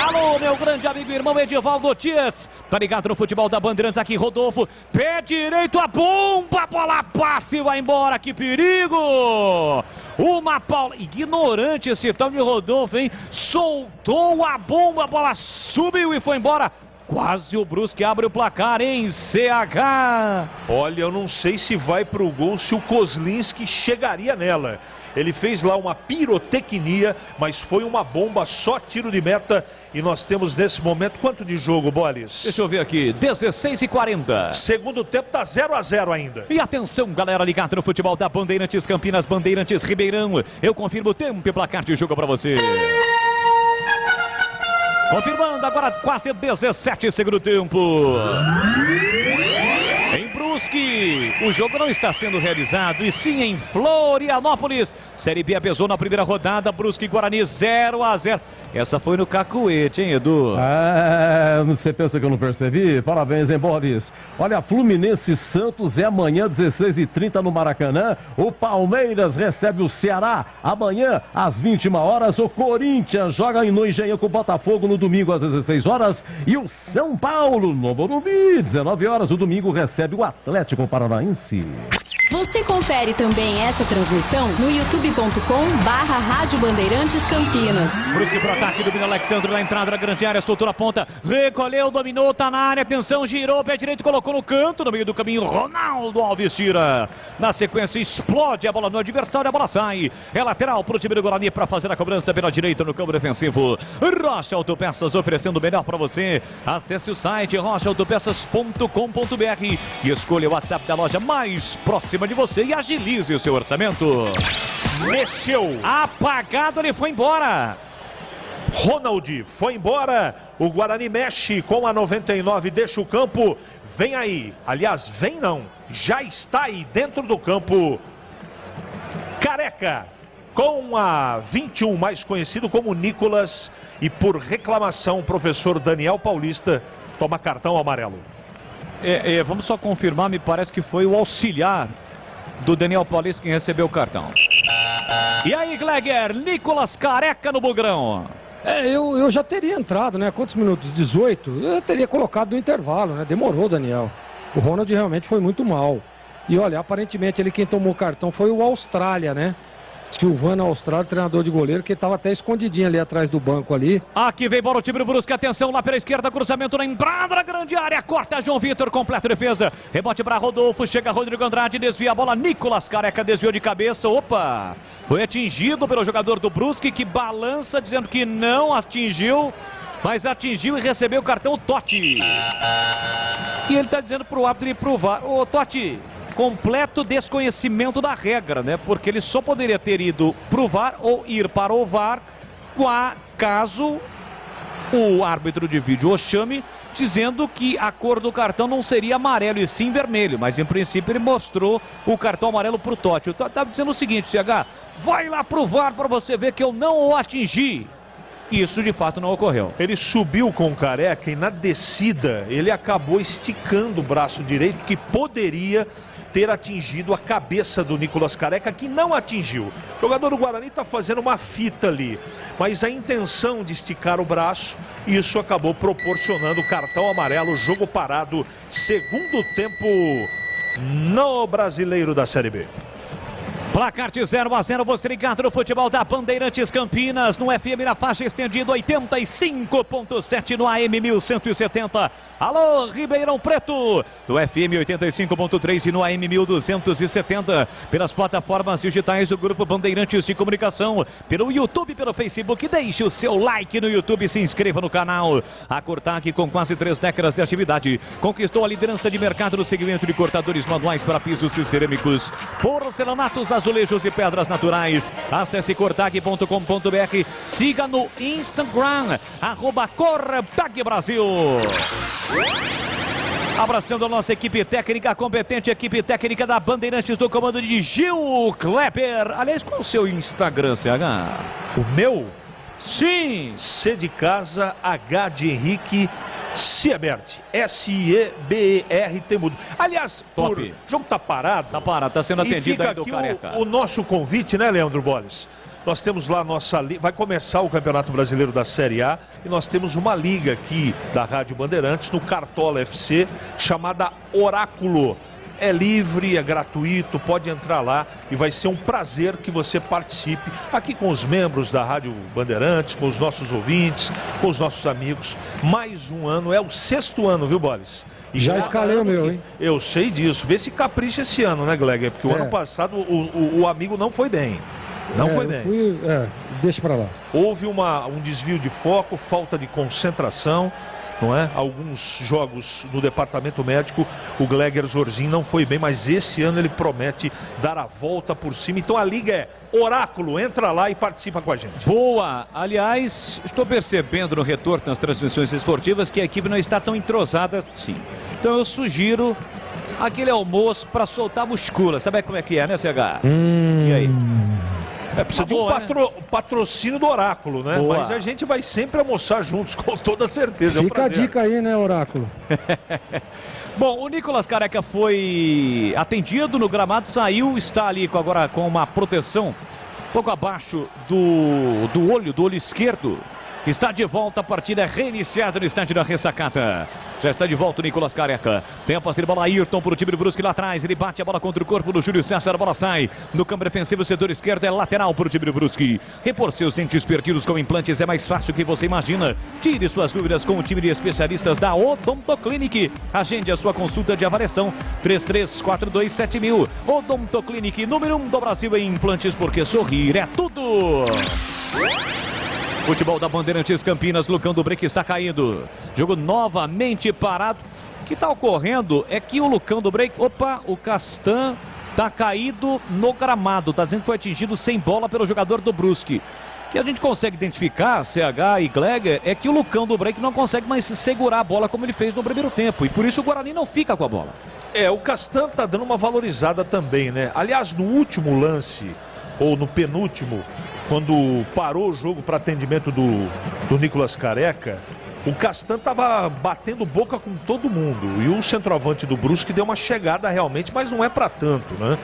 Speaker 1: Alô, meu grande amigo e irmão Edivaldo Tietz. Tá ligado no futebol da Bandeirantes aqui, Rodolfo. Pé direito, a bomba, a bola passa e vai embora. Que perigo! Uma Paula, ignorante esse tal de Rodolfo, hein? Soltou a bomba, a bola subiu e foi embora. Quase o Brusque abre o placar em CH.
Speaker 5: Olha, eu não sei se vai pro gol, se o Kozlinski chegaria nela. Ele fez lá uma pirotecnia, mas foi uma bomba, só tiro de meta. E nós temos nesse momento, quanto de jogo, Bolis?
Speaker 1: Deixa eu ver aqui, 16:40.
Speaker 5: Segundo tempo tá 0-0 ainda.
Speaker 1: E atenção, galera ligada no futebol da Bandeirantes Campinas, Bandeirantes Ribeirão. Eu confirmo o tempo e placar de jogo para você. Confirmando agora quase 17 segundo tempo. Em Brusque, o jogo não está sendo realizado, e sim em Florianópolis. Série B apesou na primeira rodada, Brusque e Guarani 0-0. Essa foi no cacuete, hein, Edu?
Speaker 7: Você pensa que eu não percebi? Parabéns, hein, Boris? Olha, Fluminense Santos é amanhã, 16h30 no Maracanã. O Palmeiras recebe o Ceará amanhã, às 21 horas. O Corinthians joga no Engenhão com o Botafogo no domingo, às 16 horas. E o São Paulo, no Morumbi, 19 horas. O domingo recebe o Atlético Paranaense.
Speaker 11: Você confere também essa transmissão no youtube.com/Rádio Bandeirantes Campinas.
Speaker 1: Brusque pro ataque do Bino Alexandre na entrada da grande área, soltou a ponta, recolheu, dominou, tá na área, atenção, girou, pé direito, colocou no canto, no meio do caminho, Ronaldo Alves tira. Na sequência, explode a bola no adversário, a bola sai. É lateral pro time do Guarani para fazer a cobrança pela direita no campo defensivo. Rocha Autopeças oferecendo o melhor para você. Acesse o site rochaautopeças.com.br e escolha o WhatsApp da loja mais próxima de você e agilize o seu orçamento.
Speaker 5: Mexeu.
Speaker 1: Apagado, ele foi embora.
Speaker 5: Ronald foi embora. O Guarani mexe com a 99, deixa o campo. Vem aí. Aliás, vem não. Já está aí dentro do campo. Careca. Com a 21, mais conhecido como Nicolas. E por reclamação, o professor Daniel Paulista toma cartão amarelo.
Speaker 1: Vamos só confirmar, me parece que foi o auxiliar do Daniel Paulista quem recebeu o cartão. E aí, Gleger, Nicolas Careca no Bugrão.
Speaker 6: Eu já teria entrado, né? Quantos minutos? 18? Eu teria colocado no intervalo, né? Demorou, Daniel. O Ronald realmente foi muito mal. E olha, aparentemente ele quem tomou o cartão foi o Austrália, né? Silvano Austrália, treinador de goleiro, que estava até escondidinho ali atrás do banco ali.
Speaker 1: Aqui vem bola o time do Brusque, atenção lá pela esquerda, cruzamento na entrada da grande área, corta João Vitor, completa a defesa, rebote para Rodolfo, chega Rodrigo Andrade, desvia a bola, Nicolas Careca desviou de cabeça, opa, foi atingido pelo jogador do Brusque, que balança dizendo que não atingiu, mas atingiu e recebeu o cartão Totti. E ele está dizendo para o árbitro ir pro VAR, ô Totti, completo desconhecimento da regra, né? Porque ele só poderia ter ido pro VAR ou ir para o VAR caso o árbitro de vídeo, o chame, dizendo que a cor do cartão não seria amarelo e sim vermelho, mas em princípio ele mostrou o cartão amarelo pro Totti. Eu tava dizendo o seguinte, CH, vai lá pro VAR para você ver que eu não o atingi. Isso de fato não ocorreu.
Speaker 5: Ele subiu com o Careca e na descida ele acabou esticando o braço direito que poderia ter atingido a cabeça do Nicolas Careca, que não atingiu. O jogador do Guarani está fazendo uma fita ali, mas a intenção de esticar o braço, isso acabou proporcionando o cartão amarelo, jogo parado, segundo tempo no Brasileiro da Série B.
Speaker 1: Placar de 0-0, você ligado no futebol da Bandeirantes Campinas, no FM na faixa estendida 85.7 no AM 1170. Alô, Ribeirão Preto, no FM 85.3 e no AM 1270. Pelas plataformas digitais do Grupo Bandeirantes de Comunicação, pelo YouTube, pelo Facebook. Deixe o seu like no YouTube e se inscreva no canal. A Cortag, com quase 3 décadas de atividade, conquistou a liderança de mercado no segmento de cortadores manuais para pisos e cerâmicos, porcelanatos, azulejos e pedras naturais. Acesse cortag.com.br. Siga no Instagram, @Cortag-Brasil. Abraçando a nossa equipe técnica competente, equipe técnica da Bandeirantes do comando de Gil Klepper. Aliás, qual é o seu Instagram, CH?
Speaker 5: O meu?
Speaker 1: Sim!
Speaker 5: C de casa, H de Henrique, Siebert. S-E-B-E-R-T mudo. Aliás, o jogo tá parado.
Speaker 1: Tá parado, tá sendo atendido aí do
Speaker 5: Careca. O nosso convite, né, Leandro Boles? Nós temos lá nossa liga, vai começar o Campeonato Brasileiro da Série A e nós temos uma liga aqui da Rádio Bandeirantes no Cartola FC chamada Oráculo. É livre, é gratuito, pode entrar lá e vai ser um prazer que você participe aqui com os membros da Rádio Bandeirantes, com os nossos ouvintes, com os nossos amigos. Mais um ano, é o 6º ano, viu, Boles?
Speaker 6: E já escalei o meu, hein?
Speaker 5: Eu sei disso. Vê se capricha esse ano, né, Gleger? Porque o ano passado o amigo não foi bem. Não foi bem.
Speaker 6: Deixa pra lá.
Speaker 5: Houve um desvio de foco, falta de concentração, não é? Alguns jogos no departamento médico, o Gleger Zorzin não foi bem, mas esse ano ele promete dar a volta por cima. Então a liga é Oráculo, entra lá e participa com a gente.
Speaker 1: Boa! Aliás, estou percebendo no retorno nas transmissões esportivas que a equipe não está tão entrosada assim. Então eu sugiro aquele almoço para soltar a muscula. Sabe como é que é, né, CH? E aí?
Speaker 5: Precisa de um patrocínio do Oráculo, né?
Speaker 1: Boa.
Speaker 5: Mas a gente vai sempre almoçar juntos, com toda certeza.
Speaker 6: Fica a dica aí, né, Oráculo?
Speaker 1: Bom, o Nicolas Careca foi atendido no gramado, saiu, está ali agora com uma proteção um pouco abaixo do olho esquerdo. Está de volta, a partida é reiniciada no estádio da Ressacata. Já está de volta o Nicolas Careca. Tem a posse de bola Ayrton para o time do Brusque lá atrás. Ele bate a bola contra o corpo do Júlio César. A bola sai no campo defensivo. O setor esquerdo é lateral para o time do Brusque. Repor seus dentes perdidos com implantes é mais fácil que você imagina. Tire suas dúvidas com o time de especialistas da Odontoclinic. Agende a sua consulta de avaliação. 33427000. Odontoclinic, número 1 do Brasil em implantes, porque sorrir é tudo. Futebol da Bandeirantes Campinas, Lucão do Break está caindo. Jogo novamente parado. O que está ocorrendo é que o Lucão do Break, o Castan está caído no gramado. Está dizendo que foi atingido sem bola pelo jogador do Brusque. O que a gente consegue identificar, CH e Gleger, é que o Lucão do Break não consegue mais segurar a bola como ele fez no primeiro tempo. E por isso o Guarani não fica com a bola.
Speaker 5: O Castan está dando uma valorizada também, né? Aliás, no último lance, ou no penúltimo, quando parou o jogo para atendimento do Nicolas Careca, o Castan estava batendo boca com todo mundo. E o centroavante do Brusque deu uma chegada realmente, mas não é para tanto, né?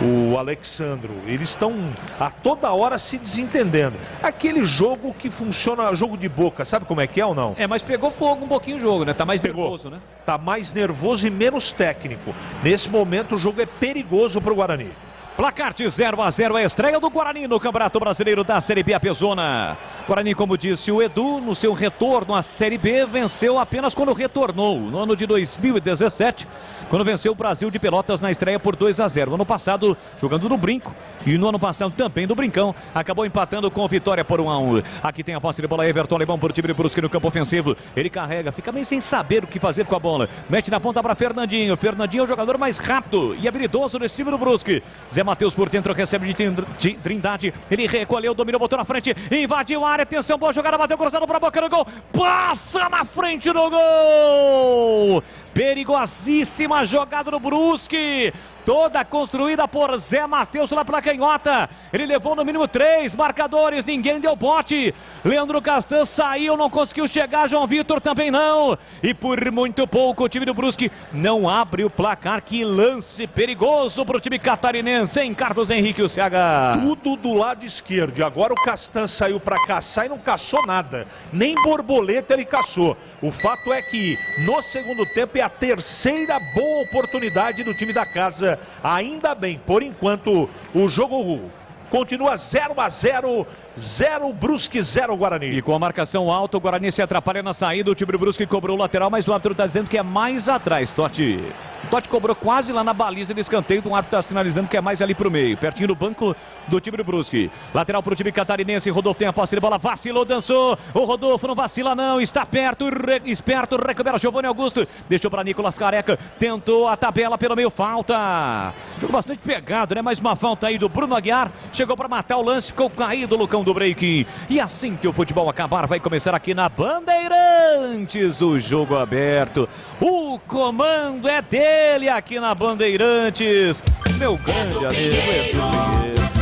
Speaker 5: O Alexandro, eles estão a toda hora se desentendendo. Aquele jogo que funciona, jogo de boca, sabe como é que é ou não?
Speaker 1: Mas pegou fogo um pouquinho o jogo, né? Tá mais nervoso, né?
Speaker 5: Tá mais nervoso e menos técnico. Nesse momento o jogo é perigoso para o Guarani.
Speaker 1: Placar de 0-0, a estreia do Guarani no Campeonato Brasileiro da Série B Apezona. Guarani, como disse o Edu, no seu retorno à Série B, venceu apenas quando retornou, no ano de 2017, quando venceu o Brasil de Pelotas na estreia por 2-0. No ano passado, jogando no Brinco, e no ano passado também no Brincão, acabou empatando com vitória por 1-1. Aqui tem a posse de bola, Everton Alemão por time de Brusque no campo ofensivo. Ele carrega, fica meio sem saber o que fazer com a bola. Mete na ponta para Fernandinho. Fernandinho é o jogador mais rápido e habilidoso nesse time do Brusque. Zé Matheus por dentro, recebe de Trindade. Ele recolheu, dominou, botou na frente, invadiu a área. Atenção, boa jogada, bateu cruzado para a boca do gol. Passa na frente do gol. Perigosíssima jogada do Brusque. Toda construída por Zé Matheus lá pela canhota. Ele levou no mínimo 3 marcadores, ninguém deu bote. Leandro Castan saiu, não conseguiu chegar. João Vitor também não. E por muito pouco o time do Brusque não abre o placar. Que lance perigoso para o time catarinense, hein, Carlos Henrique, o CH?
Speaker 5: Tudo do lado esquerdo. E agora o Castan saiu para caçar e não caçou nada. Nem borboleta ele caçou. O fato é que no segundo tempo é a terceira boa oportunidade do time da casa. Ainda bem, por enquanto o jogo continua 0-0, 0 Brusque, 0 Guarani.
Speaker 1: E com a marcação alta, o Guarani se atrapalha na saída. O time do Brusque cobrou o lateral, mas o árbitro está dizendo que é mais atrás, Totti. Totti cobrou quase lá na baliza de escanteio. O árbitro está sinalizando que é mais ali pro meio, pertinho do banco do time do Brusque. Lateral pro time catarinense. Rodolfo tem a posse de bola, vacilou, dançou. O Rodolfo não vacila não, está perto, esperto, recupera Giovanni Augusto. Deixou para Nicolas Careca, tentou a tabela pelo meio, falta. Jogo bastante pegado, né? Mais uma falta aí do Bruno Aguiar. Chegou para matar o lance, ficou caído o Lucão do break. E assim que o futebol acabar, vai começar aqui na Bandeirantes o jogo aberto. O comando é dele aqui na Bandeirantes, meu grande amigo.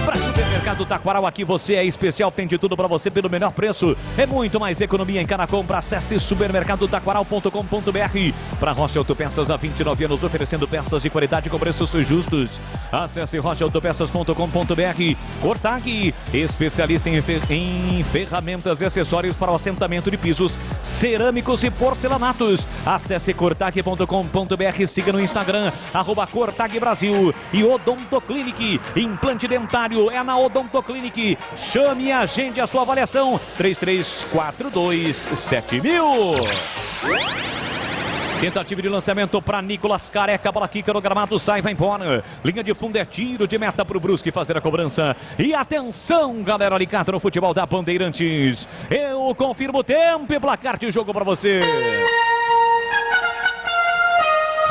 Speaker 1: Para Supermercado Taquaral, aqui você é especial, tem de tudo para você pelo menor preço. É muito mais economia em cada compra. Acesse supermercadotaquaral.com.br. Para Rocha Autopeças, há 29 anos oferecendo peças de qualidade com preços justos. Acesse rochaautopeças.com.br. Cortag, especialista em ferramentas e acessórios para o assentamento de pisos, cerâmicos e porcelanatos. Acesse cortag.com.br. Siga no Instagram, @Cortag Brasil. E Odontoclinic, implante dentário é na Odontoclinic. Chame e agende a sua avaliação. 33427000. Tentativa de lançamento para Nicolas Careca. Bola quica no gramado, sai, vai embora. Linha de fundo é tiro de meta para o Brusque fazer a cobrança. E atenção, galera ligada no futebol da Bandeirantes. Eu confirmo o tempo e placar de jogo para você.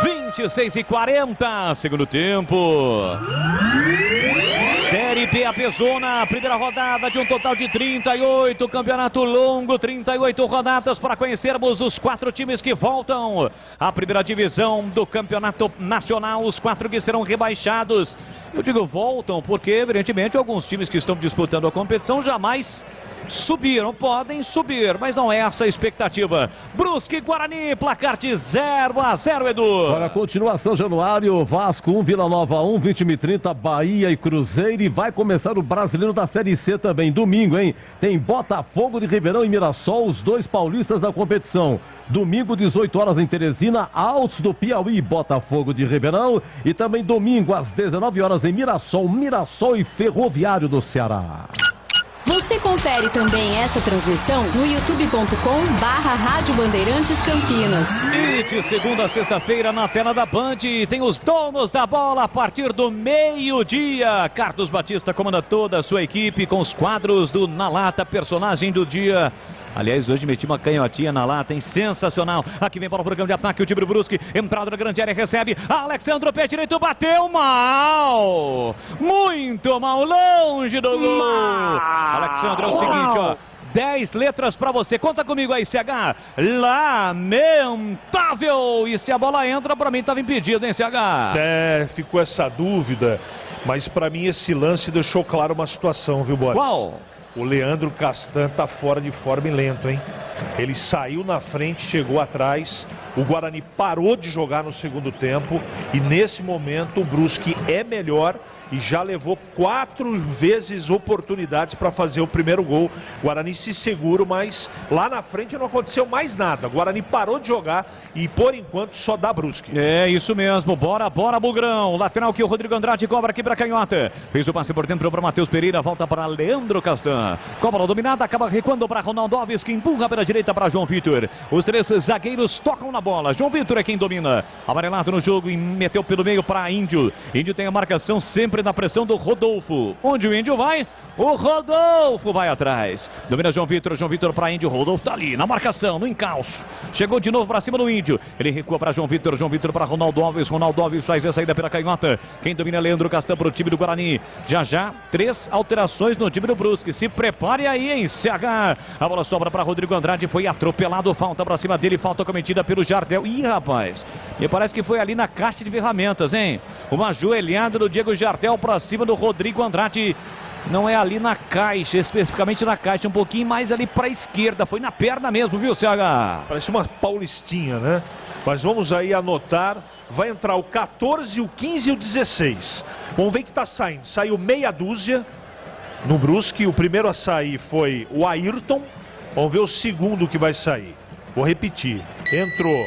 Speaker 1: 26:40, segundo tempo. Série B, a Pezona, primeira rodada de um total de 38, campeonato longo, 38 rodadas para conhecermos os 4 times que voltam à primeira divisão do campeonato nacional, os 4 que serão rebaixados. Eu digo voltam porque, evidentemente, alguns times que estão disputando a competição jamais subiram, podem subir, mas não é essa a expectativa. Brusque e Guarani, placar de 0-0, Edu.
Speaker 7: Para a continuação, Januário, Vasco 1, Vila Nova 1, 20h30, Bahia e Cruzeiro. E vai começar o Brasileiro da Série C também, domingo, hein? Tem Botafogo de Ribeirão e Mirassol, os 2 paulistas da competição. Domingo, 18 horas em Teresina, Altos do Piauí, Botafogo de Ribeirão. E também domingo, às 19 horas em Mirassol e Ferroviário do Ceará.
Speaker 11: Você confere também esta transmissão no youtube.com/Rádio Bandeirantes Campinas.
Speaker 1: E de segunda a sexta-feira na tela da Band tem os donos da bola a partir do meio-dia. Carlos Batista comanda toda a sua equipe com os quadros do Na Lata, personagem do dia. Aliás, hoje meti uma canhotinha na lata, hein? Sensacional. Aqui vem para o programa de ataque, o time do Brusque. Entrada na grande área, recebe. Alexandre, pé direito, bateu mal. Muito mal, longe do gol. Alexandre, é o seguinte, ó. 10 letras para você. Conta comigo aí, CH. Lamentável. E se a bola entra, para mim estava impedido, hein, CH?
Speaker 5: Ficou essa dúvida. Mas para mim esse lance deixou claro uma situação, viu, Boris?
Speaker 1: Qual?
Speaker 5: O Leandro Castan tá fora de forma e lento, hein? Ele saiu na frente, chegou atrás. O Guarani parou de jogar no segundo tempo. E nesse momento o Brusque é melhor e já levou 4 vezes oportunidades para fazer o primeiro gol. O Guarani se segura, mas lá na frente não aconteceu mais nada. O Guarani parou de jogar e por enquanto só dá Brusque.
Speaker 1: É isso mesmo, bora, Bugrão. Lateral que o Rodrigo Andrade cobra aqui para canhota. Fez o passe por dentro para Matheus Pereira, volta para Leandro Castan. Cobra dominada, acaba recuando para Ronaldo Alves, que empurra pela direita para João Vitor. Os 3 zagueiros tocam na bola. João Vitor é quem domina. Amarelado no jogo e meteu pelo meio para Índio. Índio tem a marcação sempre na pressão do Rodolfo. Onde o Índio vai? O Rodolfo vai atrás. Domina João Vitor para Índio. Rodolfo tá ali na marcação, no encalço. Chegou de novo para cima do Índio. Ele recua para João Vitor para Ronaldo Alves. Ronaldo Alves faz a saída pela canhota. Quem domina é Leandro Castan para o time do Guarani. Já, 3 alterações no time do Brusque. Se prepare aí, hein, CH. A bola sobra para Rodrigo Andrade. Foi atropelado. Falta para cima dele. Falta cometida pelo Jardel. Ih, rapaz. Me parece que foi ali na caixa de ferramentas, hein? Uma ajoelhada do Diego Jardel para cima do Rodrigo Andrade. Não é ali na caixa, especificamente na caixa, um pouquinho mais ali para a esquerda. Foi na perna mesmo, viu, CH?
Speaker 5: Parece uma paulistinha, né? Mas vamos aí anotar. Vai entrar o 14, o 15 e o 16. Vamos ver que tá saindo. Saiu meia dúzia no Brusque. O primeiro a sair foi o Ayrton. Vamos ver o segundo que vai sair. Vou repetir. Entrou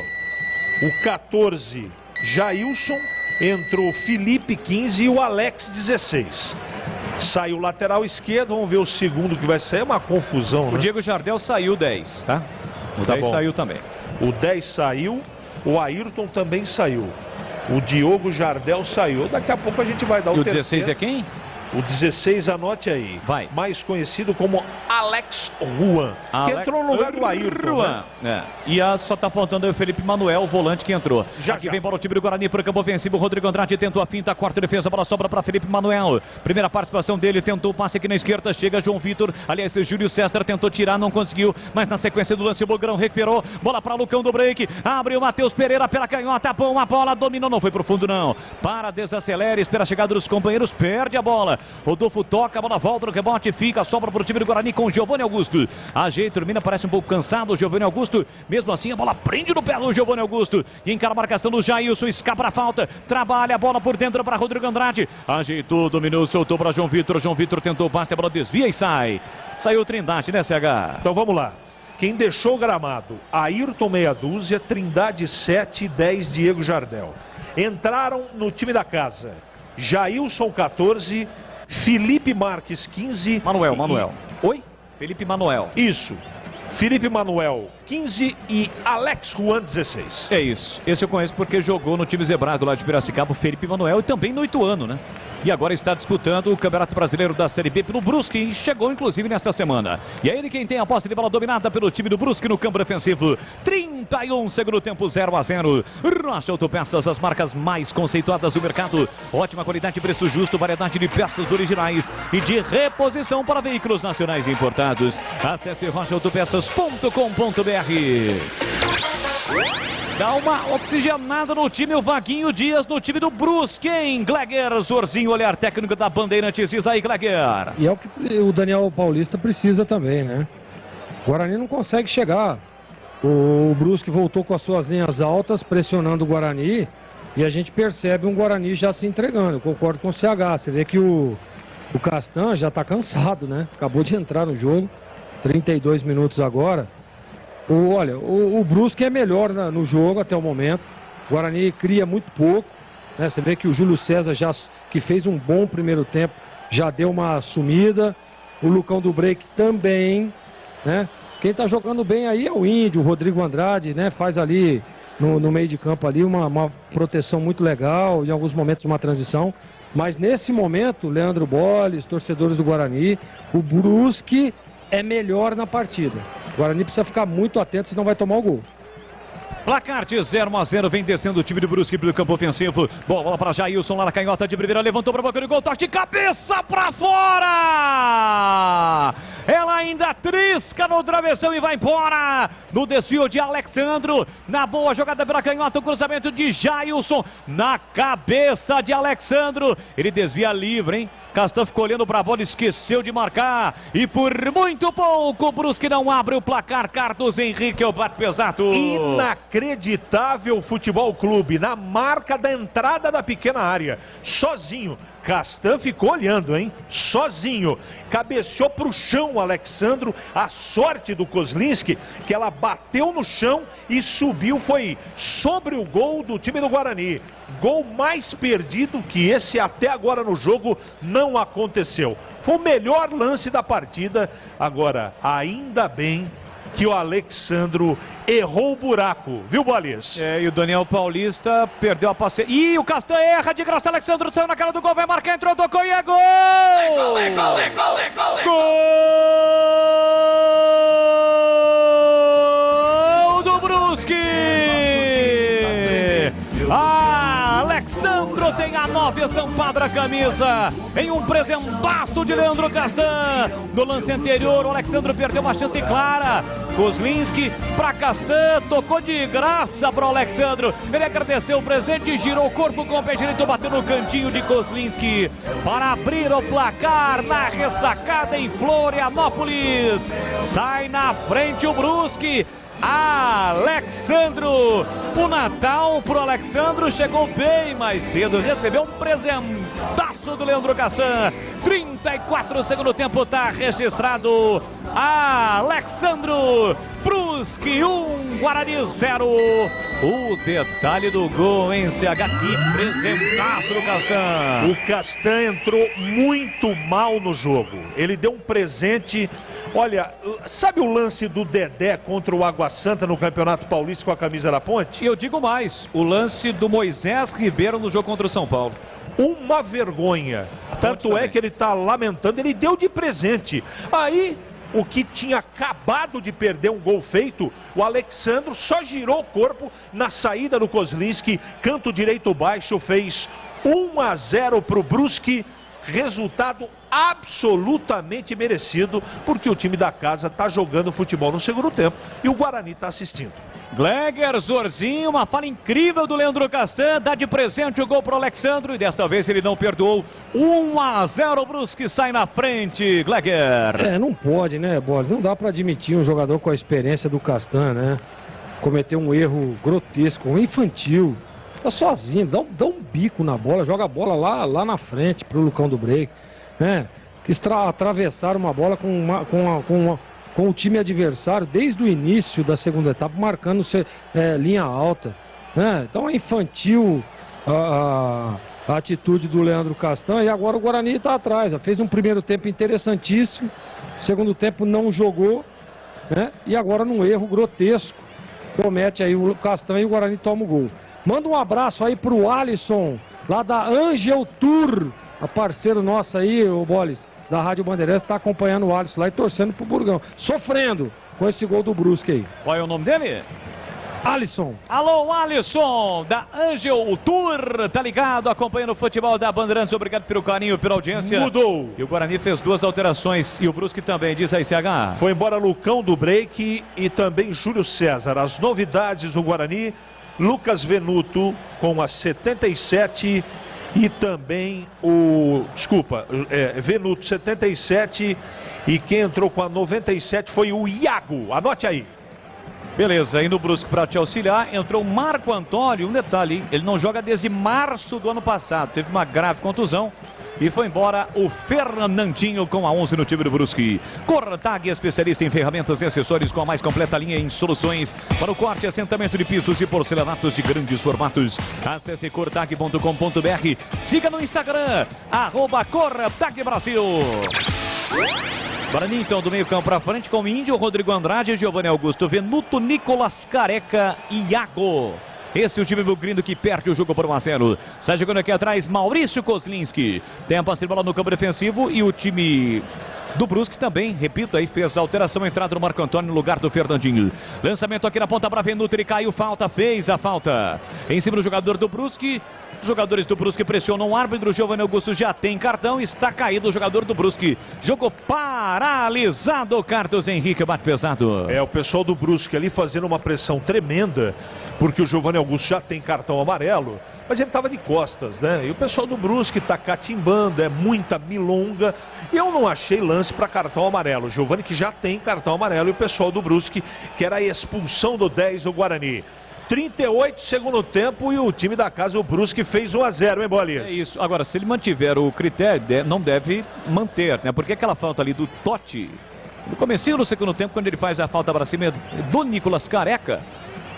Speaker 5: o 14, Jailson. Entrou o Felipe, 15 e o Alex, 16. Saiu o lateral esquerdo, vamos ver o segundo que vai sair, é uma confusão, né?
Speaker 1: O Diego Jardel saiu 10, tá? O 10 saiu também.
Speaker 5: O 10 saiu, o Ayrton também saiu. O Diogo Jardel saiu. Daqui a pouco a gente vai dar o terceiro.
Speaker 1: O 16 é quem?
Speaker 5: O 16, anote aí.
Speaker 1: Vai.
Speaker 5: Mais conhecido como Alex Juan, que entrou no lugar do Ayrton. Né?
Speaker 1: É. E só tá faltando aí o Felipe Manuel, o volante que entrou. Aqui vem para o time do Guarani, para o campo ofensivo. Rodrigo Andrade tentou a finta, quarta defesa, bola sobra para Felipe Manuel. Primeira participação dele, tentou o passe aqui na esquerda, chega João Vitor. Aliás, Júlio César tentou tirar, não conseguiu. Mas na sequência do lance, o Bogrão recuperou. Bola para Lucão do break. Abre o Matheus Pereira pela canhota, bom a bola, dominou, não foi pro fundo não. Para, desacelera, espera a chegada dos companheiros, perde a bola. Rodolfo toca, a bola volta no rebote, fica, sobra para o time do Guarani com o Giovanni Augusto. Ajeita, termina, parece um pouco cansado o Giovanni Augusto. Mesmo assim, a bola prende no pé do Giovanni Augusto. E encara a marcação do Jailson, escapa a falta. Trabalha a bola por dentro para Rodrigo Andrade. Ajeitou, dominou, soltou para João Vitor. João Vitor tentou o passe, a bola desvia e sai. Saiu Trindade, né, CH?
Speaker 5: Então vamos lá. Quem deixou o gramado? Ayrton meia dúzia, Trindade 7 e 10 Diego Jardel. Entraram no time da casa Jailson 14, Felipe Marques 15.
Speaker 1: Manuel.
Speaker 5: Oi?
Speaker 1: Felipe Manuel.
Speaker 5: Isso. Felipe Manuel 15 e Alex Juan 16.
Speaker 1: É isso. Esse eu conheço porque jogou no time zebrado lá de Piracicaba, o Felipe Manuel, e também no Ituano, né? E agora está disputando o Campeonato Brasileiro da Série B pelo Brusque, e chegou inclusive nesta semana. E é ele quem tem a posse de bola dominada pelo time do Brusque no campo defensivo. 31, segundo tempo, 0-0. Rocha Autopeças, as marcas mais conceituadas do mercado. Ótima qualidade, preço justo, variedade de peças originais e de reposição para veículos nacionais e importados. Acesse rochaautopeças.com.br. Dá uma oxigenada no time, o Vaguinho Dias no time do Brusque, hein? Gleger, Zorzinho, olhar técnico da Bandeirantes. Diz aí, Gleger.
Speaker 6: E é o que o Daniel Paulista precisa também, né? O Guarani não consegue chegar. O Brusque voltou com as suas linhas altas, pressionando o Guarani. E a gente percebe um Guarani já se entregando. Eu concordo com o CH. Você vê que o Castan já tá cansado, né? Acabou de entrar no jogo. 32 minutos agora. Olha, o Brusque é melhor no jogo até o momento. O Guarani cria muito pouco, né? Você vê que o Júlio César, que fez um bom primeiro tempo, já deu uma sumida. O Lucão do break também, né? Quem tá jogando bem aí é o Índio, o Rodrigo Andrade, né? Faz ali no meio de campo ali uma proteção muito legal, em alguns momentos uma transição. Mas nesse momento, Leandro Bolles, torcedores do Guarani, o Brusque é melhor na partida. O Guarani precisa ficar muito atento, senão vai tomar o gol.
Speaker 1: Placar de 0-0, vem descendo o time do Brusque pelo campo ofensivo. Bola para Jailson lá na canhota de primeira, levantou para a boca do gol, toque de cabeça para fora! Ela ainda trisca no travessão e vai embora. No desvio de Alexandro, na boa jogada pela canhota, o cruzamento de Jailson na cabeça de Alexandro. Ele desvia livre, hein? Castan ficou olhando para a bola, esqueceu de marcar. E por muito pouco, o Brusque não abre o placar. Carlos Henrique, o bate pesado.
Speaker 5: Inacreditável Futebol Clube, na marca da entrada da pequena área. Sozinho. Castan ficou olhando, hein? Sozinho. Cabeceou para o chão o Alexandro. A sorte do Kozlinski, que ela bateu no chão e subiu, foi sobre o gol do time do Guarani. Gol mais perdido que esse até agora no jogo não aconteceu. Foi o melhor lance da partida. Agora, ainda bem que o Alexandro errou o buraco, viu, Bolis?
Speaker 1: E o Daniel Paulista perdeu a passe. Ih, o Castan erra de graça, Alexandro saiu na cara do gol, vai marcar, entrou, tocou e é gol!
Speaker 4: É gol, é gol, é gol, é gol!
Speaker 1: Gol do Brusque! Alexandro tem a 9 estampada na camisa, em um presentaço de Leandro Castan. No lance anterior, o Alexandro perdeu uma chance clara. Kozlinski para Castan, tocou de graça para o Alexandro. Ele agradeceu o presente, girou o corpo com o pé direito, bateu no cantinho de Kozlinski para abrir o placar na ressacada em Florianópolis. Sai na frente o Brusque. Alexandro, o Natal pro Alexandro chegou bem mais cedo, recebeu um presentaço do Leandro Castan. 34 segundo tempo, tá registrado. Alexandro, Brusque 1, Guarani 0. O detalhe do gol, hein, CH? Que presentaço do Castan.
Speaker 5: O Castan entrou muito mal no jogo. Ele deu um presente. Olha, sabe o lance do Dedé contra o Água Santa no Campeonato Paulista com a camisa da Ponte?
Speaker 1: E eu digo mais, o lance do Moisés Ribeiro no jogo contra o São Paulo.
Speaker 5: Uma vergonha. Tanto é que ele está lamentando, ele deu de presente. Aí, o que tinha acabado de perder um gol feito, o Alexandro só girou o corpo na saída do Kozlinski, canto direito baixo, fez 1-0 para o Brusque. Resultado absolutamente merecido, porque o time da casa está jogando futebol no segundo tempo e o Guarani está assistindo.
Speaker 1: Gleger Zorzinho, uma fala incrível do Leandro Castan, dá de presente o gol para o Alexandro e desta vez ele não perdoou. 1-0, o Brusque sai na frente, Gleger.
Speaker 6: Não pode, né, Boris? Não dá para admitir um jogador com a experiência do Castan, né? Cometer um erro grotesco, um infantil. Tá sozinho, dá um bico na bola, joga a bola lá na frente pro Lucão do Break, né? Quis atravessar uma bola com o time adversário desde o início da segunda etapa, marcando linha alta, né? Então é infantil a atitude do Leandro Castan e agora o Guarani tá atrás, fez um primeiro tempo interessantíssimo, segundo tempo não jogou, né? E agora num erro grotesco, comete aí o Castan e o Guarani toma o gol. Manda um abraço aí pro Alisson, lá da Angel Tour, a parceiro nosso aí, o Bolis, da Rádio Bandeirantes, tá acompanhando o Alisson lá e torcendo pro Burgão. Sofrendo com esse gol do Brusque aí.
Speaker 1: Qual é o nome dele?
Speaker 6: Alisson.
Speaker 1: Alô, Alisson, da Angel Tour, tá ligado, acompanhando o futebol da Bandeirantes, obrigado pelo carinho, pela audiência.
Speaker 5: Mudou.
Speaker 1: E o Guarani fez 2 alterações e o Brusque também, diz aí, CH.
Speaker 5: Foi embora Lucão do Break e também Júlio César. As novidades do Guarani, Lucas Venuto com a 77 e também Venuto 77 e quem entrou com a 97 foi o Iago, anote aí.
Speaker 1: Beleza, e no Brusque para te auxiliar entrou o Marco Antônio, um detalhe, ele não joga desde março do ano passado, teve uma grave contusão. E foi embora o Fernandinho com a 11 no time do Brusque. Cortag, especialista em ferramentas e acessórios com a mais completa linha em soluções para o corte e assentamento de pisos e porcelanatos de grandes formatos. Acesse cortag.com.br. Siga no Instagram, @CortagBrasil. Guarani então do meio campo para frente com Índio, Rodrigo Andrade, Giovanni Augusto, Venuto, Nicolas Careca e Iago. Esse é o time bugrino que perde o jogo por 1-0. Sai jogando aqui atrás Maurício Kozlinski. Tem a posse de bola no campo defensivo e o time do Brusque também, repito, aí fez a alteração, entrada do Marco Antônio no lugar do Fernandinho. Lançamento aqui na ponta para Venuto, ele caiu, falta, fez a falta. Em cima do jogador do Brusque. Os jogadores do Brusque pressionam o árbitro, Giovanni Augusto já tem cartão, está caído o jogador do Brusque. Jogo paralisado, Carlos Henrique, bate pesado.
Speaker 5: O pessoal do Brusque ali fazendo uma pressão tremenda, porque o Giovanni Augusto já tem cartão amarelo, mas ele estava de costas, né? E o pessoal do Brusque está catimbando, é muita milonga, e eu não achei lance para cartão amarelo. O Giovanni que já tem cartão amarelo e o pessoal do Brusque quer a expulsão do 10 do Guarani. 38 segundo tempo e o time da casa, o Brusque, fez 1-0, hein, Bolis?
Speaker 1: É isso. Agora, se ele mantiver o critério, não deve manter, né? Porque aquela falta ali do Totti, no comecinho do segundo tempo, quando ele faz a falta para cima do Nicolas Careca,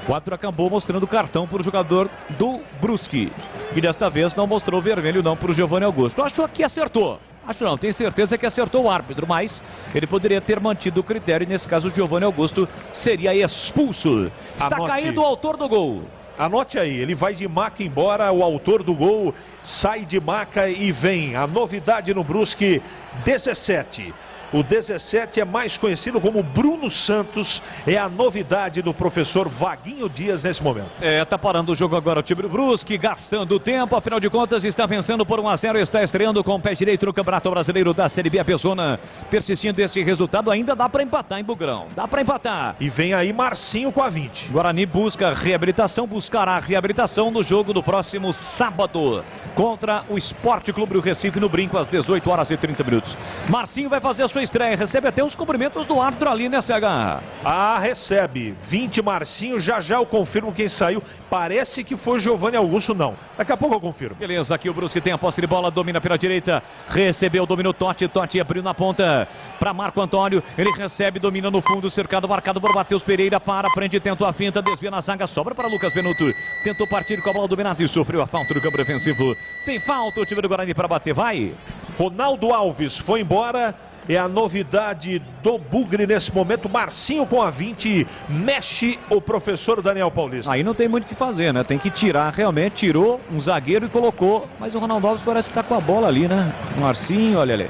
Speaker 1: o árbitro acabou mostrando o cartão para o jogador do Brusque. E desta vez não mostrou vermelho não para o Giovanni Augusto. Achou que acertou. Acho não, tenho certeza que acertou o árbitro, mas ele poderia ter mantido o critério e nesse caso o Giovanni Augusto seria expulso. Está caído o autor do gol.
Speaker 5: Anote aí, ele vai de maca embora, o autor do gol sai de maca e vem. A novidade no Brusque, 17. O 17 é mais conhecido como Bruno Santos, é a novidade do professor Vaguinho Dias nesse momento.
Speaker 1: Tá parando o jogo agora o time do Brusque, gastando tempo, afinal de contas está vencendo por 1-0, está estreando com o pé direito no Campeonato Brasileiro da Série B, a Persona. Persistindo esse resultado, ainda dá para empatar em Bugrão, dá para empatar.
Speaker 5: E vem aí Marcinho com a 20.
Speaker 1: Guarani busca reabilitação, buscará reabilitação no jogo do próximo sábado contra o Sport Clube do Recife no Brinco às 18h30. Marcinho vai fazer a sua estreia, recebe até os cumprimentos do árbitro ali, né, CH?
Speaker 5: Recebe. 20 Marcinho, já eu confirmo quem saiu. Parece que foi Giovanni Augusto, não. Daqui a pouco eu confirmo.
Speaker 1: Beleza, aqui o Brusque tem a posse de bola, domina pela direita, recebeu, dominou Totti abriu na ponta para Marco Antônio, ele recebe, domina no fundo, cercado, marcado por Matheus Pereira, prende, tentou a finta, desvia na zaga, sobra para Lucas Benuto, tentou partir com a bola dominada e sofreu a falta do campo defensivo. Tem falta o time do Guarani para bater, vai.
Speaker 5: Ronaldo Alves foi embora. É a novidade do Bugre nesse momento. Marcinho com a 20. Mexe o professor Daniel Paulista.
Speaker 1: Aí não tem muito o que fazer, né? Tem que tirar, realmente. Tirou um zagueiro e colocou. Mas o Ronaldo Alves parece que tá com a bola ali, né? Marcinho, olha ali.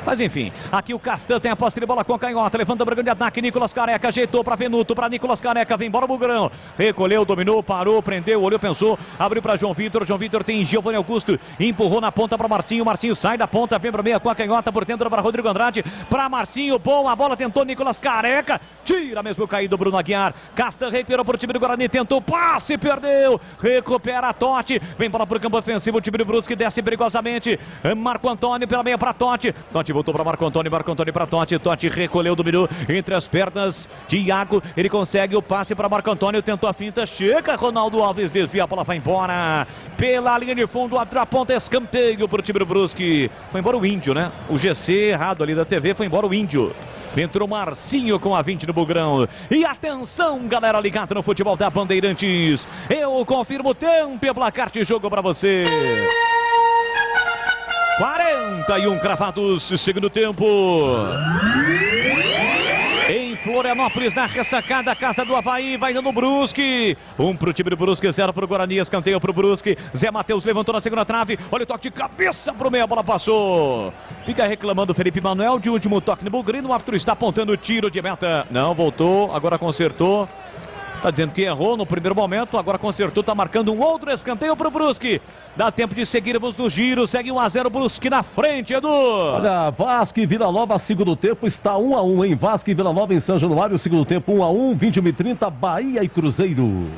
Speaker 1: Mas enfim, aqui o Castan tem a posse de bola com a canhota, levanta o grande ataque, Nicolas Careca, ajeitou para Venuto, para Nicolas Careca, vem embora o Bugrão, recolheu, dominou, parou, prendeu, olhou, pensou, abriu para João Vitor tem Giovanni Augusto, empurrou na ponta para Marcinho sai da ponta, vem para meia com a canhota, por dentro para Rodrigo Andrade, para Marcinho, bom, a bola tentou Nicolas Careca, tira mesmo o caído Bruno Aguiar, Castan recuperou para o time do Guarani, tentou, passe, perdeu, recupera a Totti, vem bola para o campo ofensivo, o time do Brusque desce perigosamente, Marco Antônio pela meia para Totti voltou para Marco Antônio para Totti recolheu, dominou entre as pernas de Iago, ele consegue o passe para Marco Antônio, tentou a finta, chega Ronaldo Alves, desvia, a bola vai embora pela linha de fundo, a ponta, escanteio para o time do Brusque, foi embora o Índio, né? O GC errado ali da TV, foi embora o Índio. Entrou Marcinho com a 20 no Bugrão. E atenção, galera ligada no futebol da Bandeirantes. Eu confirmo o tempo e placar de jogo para você. 41 cravados, segundo tempo. Em Florianópolis, na ressacada, casa do Avaí, vai dando o Brusque. 1 pro time do Brusque, 0 pro Guarani, escanteio pro Brusque. Zé Matheus levantou na segunda trave, olha o toque de cabeça pro meio, a bola passou. Fica reclamando o Felipe Manuel de último toque no Bugrino, o árbitro está apontando o tiro de meta. Não, voltou, agora consertou. Tá dizendo que errou no primeiro momento, agora consertou, tá marcando um outro escanteio pro Brusque. Dá tempo de seguirmos no giro, segue 1-0 Brusque na frente, Edu.
Speaker 7: Olha, Vasco e Vila Nova, segundo tempo está 1-1, hein? Vasco e Vila Nova em São Januário, segundo tempo 1-1, 21h30, Bahia e Cruzeiro.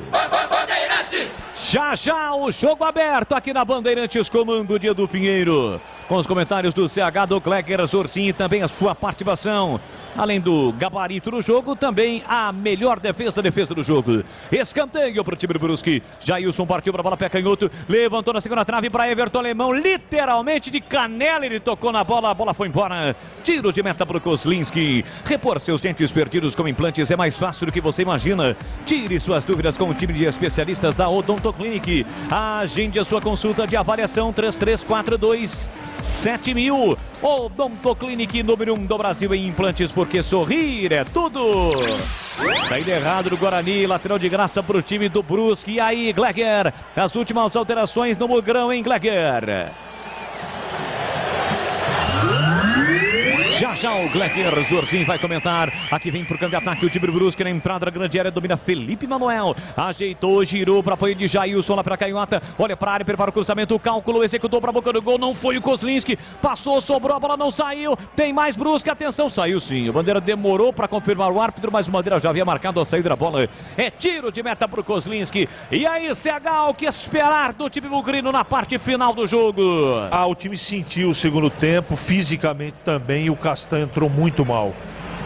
Speaker 1: Já o jogo aberto aqui na Bandeirantes, comando de Edu Pinheiro. Com os comentários do CH, do Kleger Zorzinho e também a sua participação. Além do gabarito do jogo, também a melhor defesa do jogo. Escanteio para o time do Brusque. Jailson partiu para a bola, pé canhoto, levantou na segunda trave para Everton Alemão, literalmente de canela, ele tocou na bola, a bola foi embora. Tiro de meta para o Kozlinski. Repor seus dentes perdidos com implantes é mais fácil do que você imagina. Tire suas dúvidas com o time de especialistas da Odonto Clinic. Agende a sua consulta de avaliação 3342-7000. Odonto Clinic, número 1 do Brasil em implantes, porque sorrir é tudo. Saída errado do Guarani, lateral de graça para o time do Brusque. E aí, Gleger, as últimas alterações no Bugrão, hein, Gleger? Já o Gleger Zorzinho vai comentar. Aqui vem pro campo de ataque o time do Brusque na entrada da grande área, domina Felipe Manuel. Ajeitou, girou para apoio de Jailson lá para canhota. Olha para a área, prepara o cruzamento, o cálculo, executou para a boca do gol, não foi o Kozlinski. Passou, sobrou, a bola não saiu. Tem mais Brusque, atenção, saiu sim. O Bandeira demorou para confirmar o árbitro, mas o Bandeira já havia marcado a saída da bola. É tiro de meta pro Kozlinski. E aí, CH, o que esperar do time bugrino na parte final do jogo?
Speaker 5: O time sentiu o segundo tempo, fisicamente também, o Castan entrou muito mal.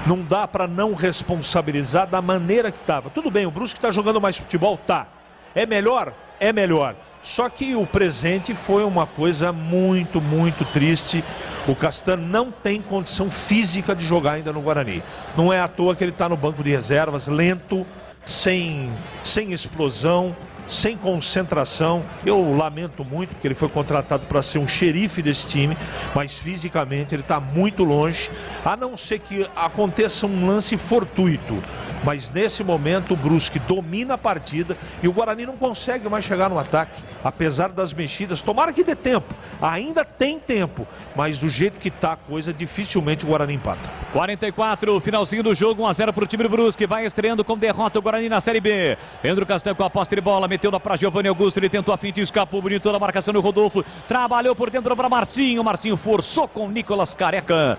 Speaker 5: Não dá para não responsabilizar da maneira que estava. Tudo bem, o Brusque está jogando mais futebol? Tá. É melhor? É melhor. Só que o presente foi uma coisa muito, muito triste. O Castan não tem condição física de jogar ainda no Guarani. Não é à toa que ele está no banco de reservas, lento, sem explosão, sem concentração. Eu lamento muito, porque ele foi contratado para ser um xerife desse time, mas fisicamente ele está muito longe, a não ser que aconteça um lance fortuito. Mas nesse momento o Brusque domina a partida e o Guarani não consegue mais chegar no ataque, apesar das mexidas. Tomara que dê tempo, ainda tem tempo, mas do jeito que está a coisa, dificilmente o Guarani empata.
Speaker 1: 44, finalzinho do jogo, 1-0 para o time do Brusque, vai estreando com derrota o Guarani na Série B. Leandro Castanho com a posse de bola, meteu para Giovanni Augusto, ele tentou a finta e escapou bonito da marcação do Rodolfo, trabalhou por dentro para Marcinho, Marcinho forçou com o Nicolas Careca,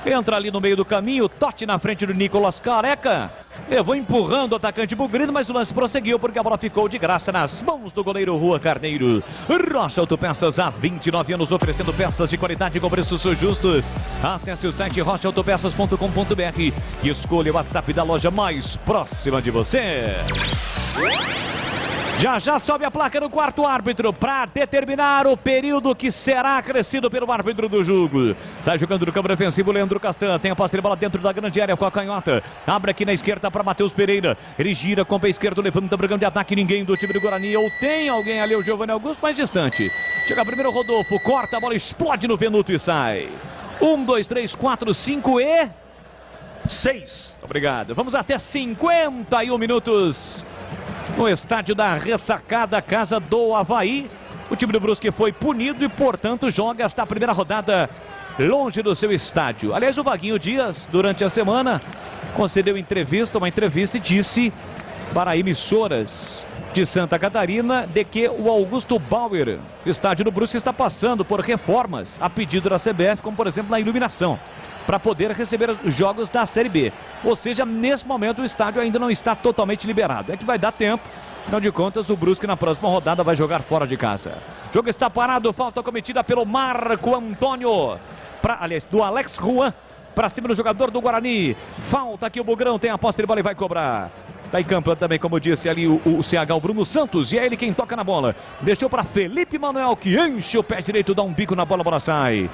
Speaker 1: entra ali no meio do caminho, toque na frente do Nicolas Careca, levou empurrando o atacante Bugrino, mas o lance prosseguiu porque a bola ficou de graça nas mãos do goleiro Rua Carneiro. Rocha Autopeças, há 29 anos oferecendo peças de qualidade com preços justos. Acesse o site rochaautopeças.com.br e escolha o WhatsApp da loja mais próxima de você. Já sobe a placa no quarto árbitro para determinar o período que será acrescido pelo árbitro do jogo. Sai jogando no campo defensivo Leandro Castan, tem a posse de bola dentro da grande área com a canhota. Abre aqui na esquerda para Matheus Pereira. Ele gira com o pé esquerdo, levanta para o campo de ataque. Ninguém do time do Guarani, ou tem alguém ali, o Giovanni Augusto, mais distante. Chega primeiro o Rodolfo, corta a bola, explode no Venuto e sai. 1, 2, 3, 4, 5 e...
Speaker 5: 6.
Speaker 1: Obrigado. Vamos até 51 minutos. No estádio da Ressacada, casa do Avaí. O time do Brusque foi punido e, portanto, joga esta primeira rodada longe do seu estádio. Aliás, o Vaguinho Dias, durante a semana, concedeu uma entrevista e disse para emissoras de Santa Catarina de que o Augusto Bauer, estádio do Brusque, está passando por reformas a pedido da CBF, como, por exemplo, na iluminação, para poder receber os jogos da Série B. Ou seja, nesse momento o estádio ainda não está totalmente liberado. É que vai dar tempo. Afinal de contas, o Brusque na próxima rodada vai jogar fora de casa. O jogo está parado, falta cometida pelo Marco Antônio. Aliás, do Alex Juan, para cima do jogador do Guarani. Falta aqui, o Bugrão tem a posse de bola e vai cobrar. Está em campo também, como disse ali o CH, o Bruno Santos, e é ele quem toca na bola. Deixou para Felipe Manuel, que enche o pé direito, dá um bico na bola, a bola sai.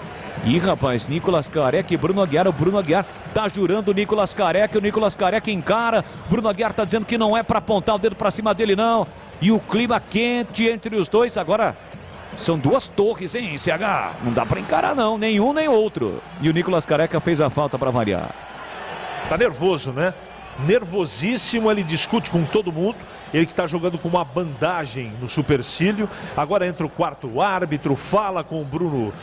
Speaker 1: Ih, rapaz, Nicolas Careca e Bruno Aguiar. O Bruno Aguiar tá jurando o Nicolas Careca, o Nicolas Careca encara. Bruno Aguiar tá dizendo que não é para apontar o dedo para cima dele, não. E o clima quente entre os dois. Agora são duas torres, hein, CH? Não dá para encarar, não, nenhum nem outro. E o Nicolas Careca fez a falta para variar.
Speaker 5: Tá nervoso, né? Nervosíssimo, ele discute com todo mundo. Ele que está jogando com uma bandagem no supercílio. Agora entra o quarto árbitro, fala com o Bruno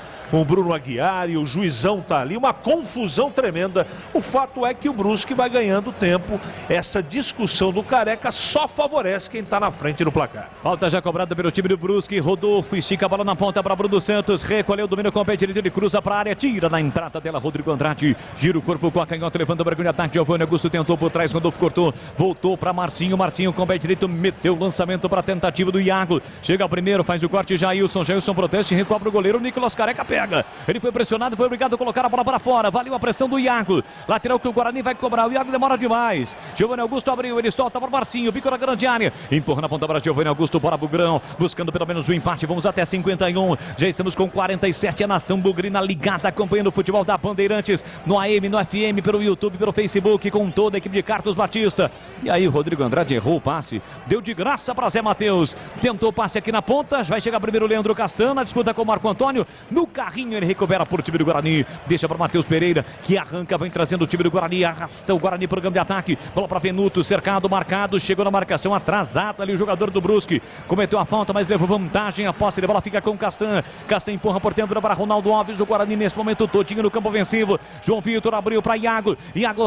Speaker 5: Aguiar e o juizão tá ali, uma confusão tremenda. O fato é que o Brusque vai ganhando tempo. Essa discussão do Careca só favorece quem tá na frente no placar.
Speaker 1: Falta já cobrada pelo time do Brusque. Rodolfo estica a bola na ponta para Bruno Santos, recolheu o domínio com o pé direito, ele cruza para a área, tira na entrada dela Rodrigo Andrade, gira o corpo com a canhota, levanta o barulho de ataque. Giovanni Augusto tentou por trás, Rodolfo cortou, voltou para Marcinho com o pé direito, meteu o lançamento para a tentativa do Iago, chega primeiro, faz o corte, Jailson protege, recobra o goleiro, Nicolas Careca pega, ele foi pressionado, foi obrigado a colocar a bola para fora, valeu a pressão do Iago, lateral que o Guarani vai cobrar, o Iago demora demais, Giovanni Augusto abriu, ele solta para Marcinho, bico na grande área, empurra na ponta para Giovanni Augusto, para Bugrão, buscando pelo menos o empate, vamos até 51, já estamos com 47, a nação bugrina ligada, acompanhando o futebol da Bandeirantes, no AM, no FM, pelo YouTube, pelo Facebook, com toda a equipe de Carlos Batista, e aí o Rodrigo Andrade errou o passe, deu de graça para Zé Matheus, tentou o passe aqui na ponta, vai chegar primeiro o Leandro Castan, a disputa com o Marco Antônio, no carrinho ele recupera por time do Guarani, deixa para Matheus Pereira, que arranca, vem trazendo o time do Guarani, arrasta o Guarani para o campo de ataque, bola para Venuto, cercado, marcado, chegou na marcação atrasada ali o jogador do Brusque, cometeu a falta, mas levou vantagem, a posse de bola fica com o Castan empurra por dentro para Ronaldo Alves, o Guarani nesse momento todinho no campo ofensivo, João Vitor abriu para Iago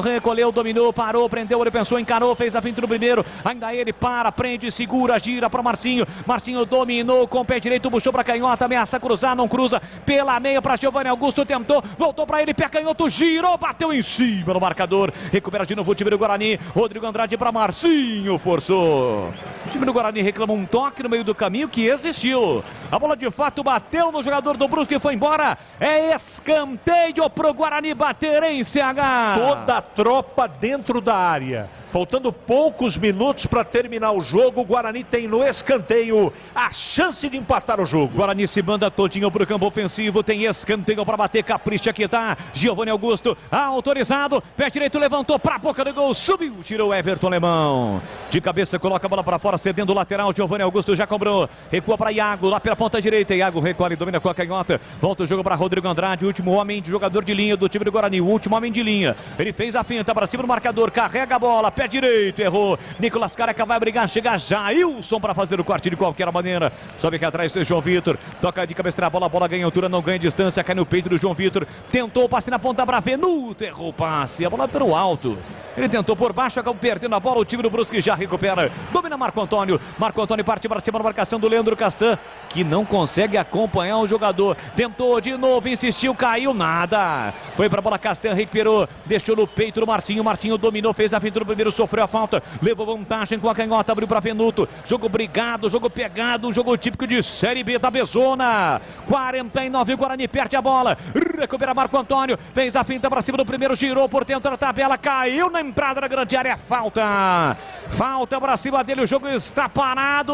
Speaker 1: recolheu, dominou, parou, prendeu, ele pensou, encarou, fez a finta no primeiro, ainda ele para, prende, segura, gira para Marcinho dominou com o pé direito, puxou para canhota, ameaça cruzar, não cruza, pela meia para Giovanni Augusto, tentou, voltou para ele, pé canhoto, girou, bateu em cima no marcador, recupera de novo o time do Guarani, Rodrigo Andrade para Marcinho, forçou, o time do Guarani reclama um toque no meio do caminho que existiu, a bola de fato bateu no jogador do Brusque e foi embora, é escanteio pro Guarani bater em CH.
Speaker 5: Toda a tropa dentro da área. Faltando poucos minutos para terminar o jogo, o Guarani tem no escanteio a chance de empatar o jogo.
Speaker 1: Guarani se manda todinho pro campo ofensivo, tem escanteio para bater, capricha que tá. Giovanni Augusto, autorizado, pé direito, levantou para a boca do gol, subiu, tirou Everton Alemão. De cabeça, coloca a bola para fora, cedendo o lateral, Giovanni Augusto já cobrou, recua para Iago, lá pela ponta direita, Iago recolhe, domina com a canhota, volta o jogo para Rodrigo Andrade, último homem de jogador de linha do time do Guarani, o último homem de linha. Ele fez a finta para cima do marcador, carrega a bola, pé direito, errou. Nicolas Careca vai brigar, chega Jailson para fazer o corte de qualquer maneira. Sobe aqui atrás, João Vitor. Toca de cabeça a bola ganha altura, não ganha distância, cai no peito do João Vitor. Tentou o passe na ponta para Venuto, errou o passe. A bola pelo alto. Ele tentou por baixo, acabou perdendo a bola. O time do Brusque já recupera. Domina Marco Antônio. Marco Antônio parte para cima da marcação do Leandro Castan, que não consegue acompanhar o jogador. Tentou de novo, insistiu, caiu, nada. Foi para a bola, Castan recuperou, deixou no peito do Marcinho. Marcinho dominou, fez a finta do primeiro, sofreu a falta, levou vantagem com a canhota, abriu para Venuto. Jogo brigado, jogo pegado, jogo típico de Série B da Bezona. 49, o Guarani perde a bola. Recupera Marco Antônio, fez a finta para cima do primeiro, girou por dentro da tabela, caiu na entrada da grande área, falta. Falta para cima dele, o jogo está parado.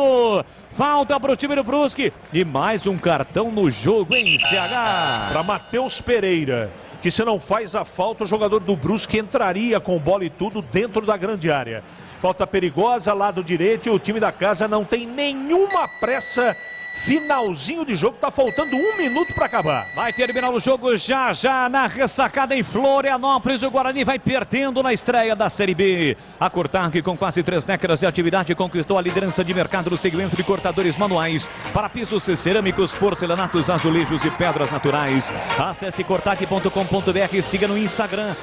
Speaker 1: Falta para o time do Brusque. E mais um cartão no jogo, hein, CH?
Speaker 5: Para Matheus Pereira, que se não faz a falta, o jogador do Brusque entraria com bola e tudo dentro da grande área. Falta perigosa, lado direito, e o time da casa não tem nenhuma pressa. Finalzinho de jogo, tá faltando 1 minuto para acabar.
Speaker 1: Vai terminar o jogo já na ressacada em Florianópolis. O Guarani vai perdendo na estreia da Série B. A Cortag, com quase 3 décadas de atividade, conquistou a liderança de mercado no segmento de cortadores manuais para pisos cerâmicos, porcelanatos, azulejos e pedras naturais. Acesse cortag.com.br e siga no Instagram,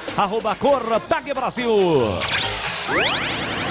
Speaker 1: @CortagBrasil.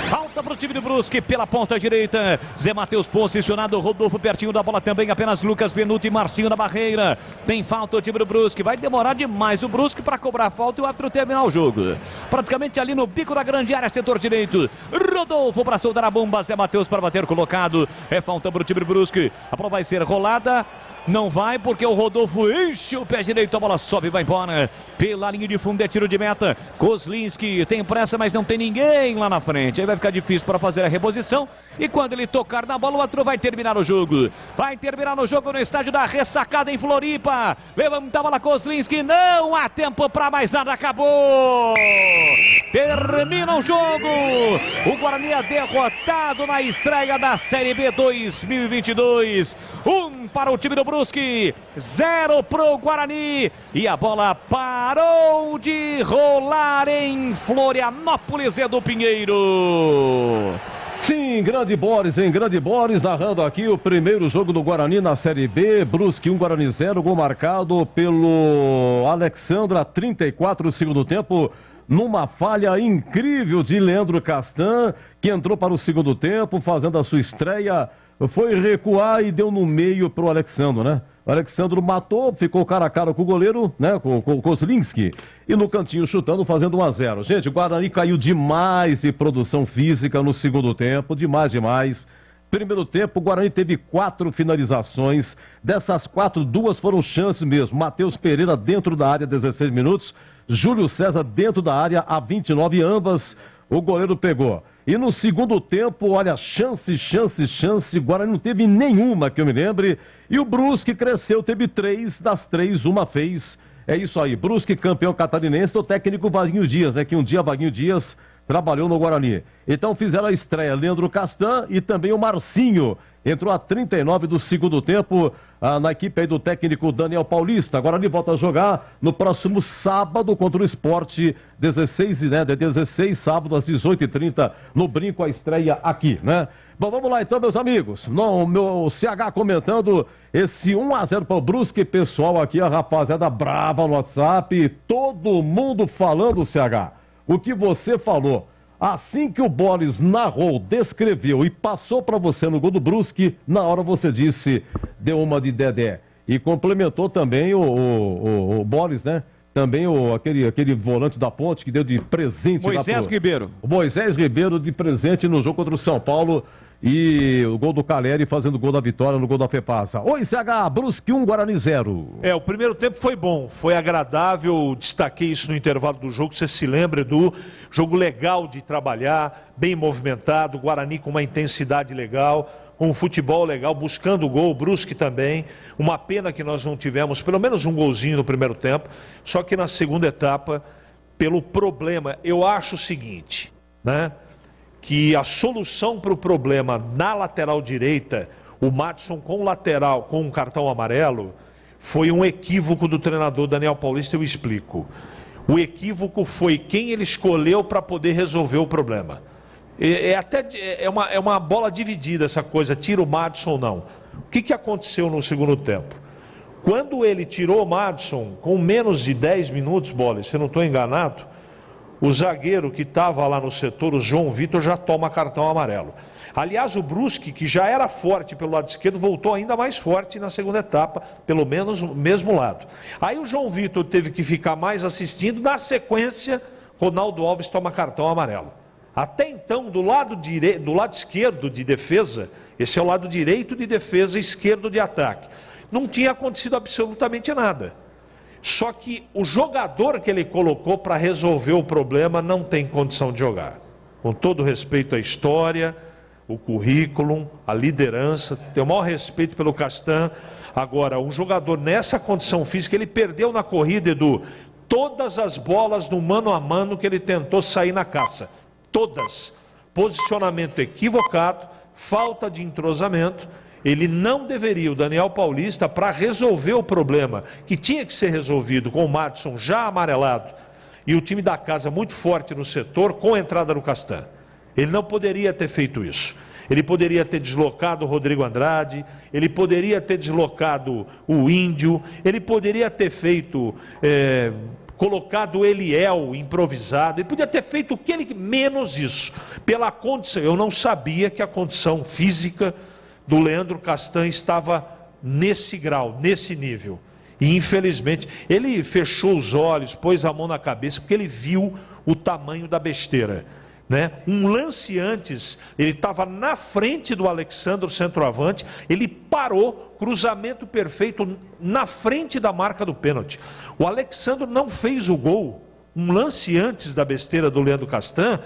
Speaker 1: Falta para o time do Brusque pela ponta direita. Zé Matheus posicionado, Rodolfo pertinho da bola também, apenas Lucas Venuto e Marcinho na barreira. Tem falta o time do Brusque, vai demorar demais o Brusque para cobrar falta e o árbitro terminar o jogo. Praticamente ali no bico da grande área, setor direito. Rodolfo para soltar a bomba, Zé Matheus para bater colocado. É falta para o time do Brusque. A bola vai ser rolada. Não vai porque o Rodolfo enche o pé direito, a bola sobe e vai embora. Pela linha de fundo é tiro de meta. Kozlinski tem pressa, mas não tem ninguém lá na frente. Aí vai ficar difícil para fazer a reposição. E quando ele tocar na bola, o outro vai terminar o jogo. Vai terminar o jogo no estádio da Ressacada em Floripa. Levanta a bola Kozlinski, não há tempo para mais nada, acabou. Termina o jogo. O Guarani é derrotado na estreia da Série B 2022. 1 para o time do Brusque, 0 pro Guarani. E a bola parou de rolar em Florianópolis, Edu Pinheiro.
Speaker 7: Sim, Grande Boris, narrando aqui o primeiro jogo do Guarani na Série B. Brusque 1, Guarani 0, gol marcado pelo Alexandre, 34 do segundo tempo, numa falha incrível de Leandro Castan, que entrou para o segundo tempo, fazendo a sua estreia, foi recuar e deu no meio pro Alexandre, né? O Alexandre matou, ficou cara a cara com o goleiro, né? Com o Kozlinski. E no cantinho chutando, fazendo 1-0. Gente, o Guarani caiu demais de produção física no segundo tempo. Demais. Primeiro tempo, o Guarani teve 4 finalizações. Dessas 4, 2 foram chances mesmo. Matheus Pereira dentro da área, 16 minutos. Júlio César dentro da área, a 29, ambas o goleiro pegou. E no segundo tempo, olha, chance, o Guarani não teve nenhuma que eu me lembre. E o Brusque cresceu, teve 3, das 3, uma fez. É isso aí, Brusque campeão catarinense do técnico Vaguinho Dias, né? Que um dia Vaguinho Dias trabalhou no Guarani. Então fizeram a estreia Leandro Castan e também o Marcinho. Entrou a 39 do segundo tempo na equipe aí do técnico Daniel Paulista. Agora ele volta a jogar no próximo sábado contra o Sport, 16, sábado às 18h30, no Brinco, a estreia aqui, né? Bom, vamos lá então, meus amigos. No meu CH comentando esse 1-0 para o Brusque, pessoal aqui, a rapaziada brava no WhatsApp, todo mundo falando, CH, o que você falou. Assim que o Boris narrou, descreveu e passou para você no gol do Brusque, na hora você disse, deu uma de Dedé. E complementou também o Boris, né? Também aquele volante da Ponte que deu de presente.
Speaker 1: Moisés Ribeiro.
Speaker 7: O Moisés Ribeiro de presente no jogo contra o São Paulo. E o gol do Caleri fazendo o gol da vitória no gol da FEPASA. Oi, CH, Brusque 1, Guarani 0.
Speaker 5: O primeiro tempo foi bom, foi agradável, destaquei isso no intervalo do jogo, você se lembra, Edu, jogo legal de trabalhar, bem movimentado, Guarani com uma intensidade legal, com um futebol legal, buscando o gol, o Brusque também, uma pena que nós não tivemos pelo menos um golzinho no primeiro tempo, só que na segunda etapa, pelo problema, eu acho o seguinte, né? Que a solução para o problema na lateral direita, o Madison com o lateral, com um cartão amarelo, foi um equívoco do treinador Daniel Paulista, eu explico. O equívoco foi quem ele escolheu para poder resolver o problema. É uma bola dividida essa coisa, tira o Madison ou não. O que aconteceu no segundo tempo? Quando ele tirou o Madison, com menos de 10 minutos, Bola, se eu não estou enganado, o zagueiro que estava lá no setor, o João Vitor, já toma cartão amarelo. Aliás, o Brusque, que já era forte pelo lado esquerdo, voltou ainda mais forte na segunda etapa, pelo menos no mesmo lado. Aí o João Vitor teve que ficar mais assistindo, na sequência, Ronaldo Alves toma cartão amarelo. Até então, do lado esquerdo de defesa, esse é o lado direito de defesa, esquerdo de ataque, não tinha acontecido absolutamente nada. Só que o jogador que ele colocou para resolver o problema não tem condição de jogar. Com todo respeito à história, o currículo, a liderança, tenho o maior respeito pelo Castan. Agora, um jogador nessa condição física, ele perdeu na corrida, Edu, todas as bolas no mano a mano que ele tentou sair na caça. Todas. Posicionamento equivocado, falta de entrosamento. Ele não deveria, o Daniel Paulista, para resolver o problema, que tinha que ser resolvido com o Madison já amarelado, e o time da casa muito forte no setor, com a entrada do Castan. Ele não poderia ter feito isso. Ele poderia ter deslocado o Rodrigo Andrade, ele poderia ter deslocado o Índio, ele poderia ter feito, colocado o Eliel improvisado, ele podia ter feito o que ele, menos isso, pela condição. Eu não sabia que a condição física do Leandro Castan estava nesse grau, nesse nível. E infelizmente, ele fechou os olhos, pôs a mão na cabeça, porque ele viu o tamanho da besteira, né? Um lance antes, ele estava na frente do Alexandre, centroavante, ele parou, cruzamento perfeito, na frente da marca do pênalti. O Alexandre não fez o gol, um lance antes da besteira do Leandro Castan,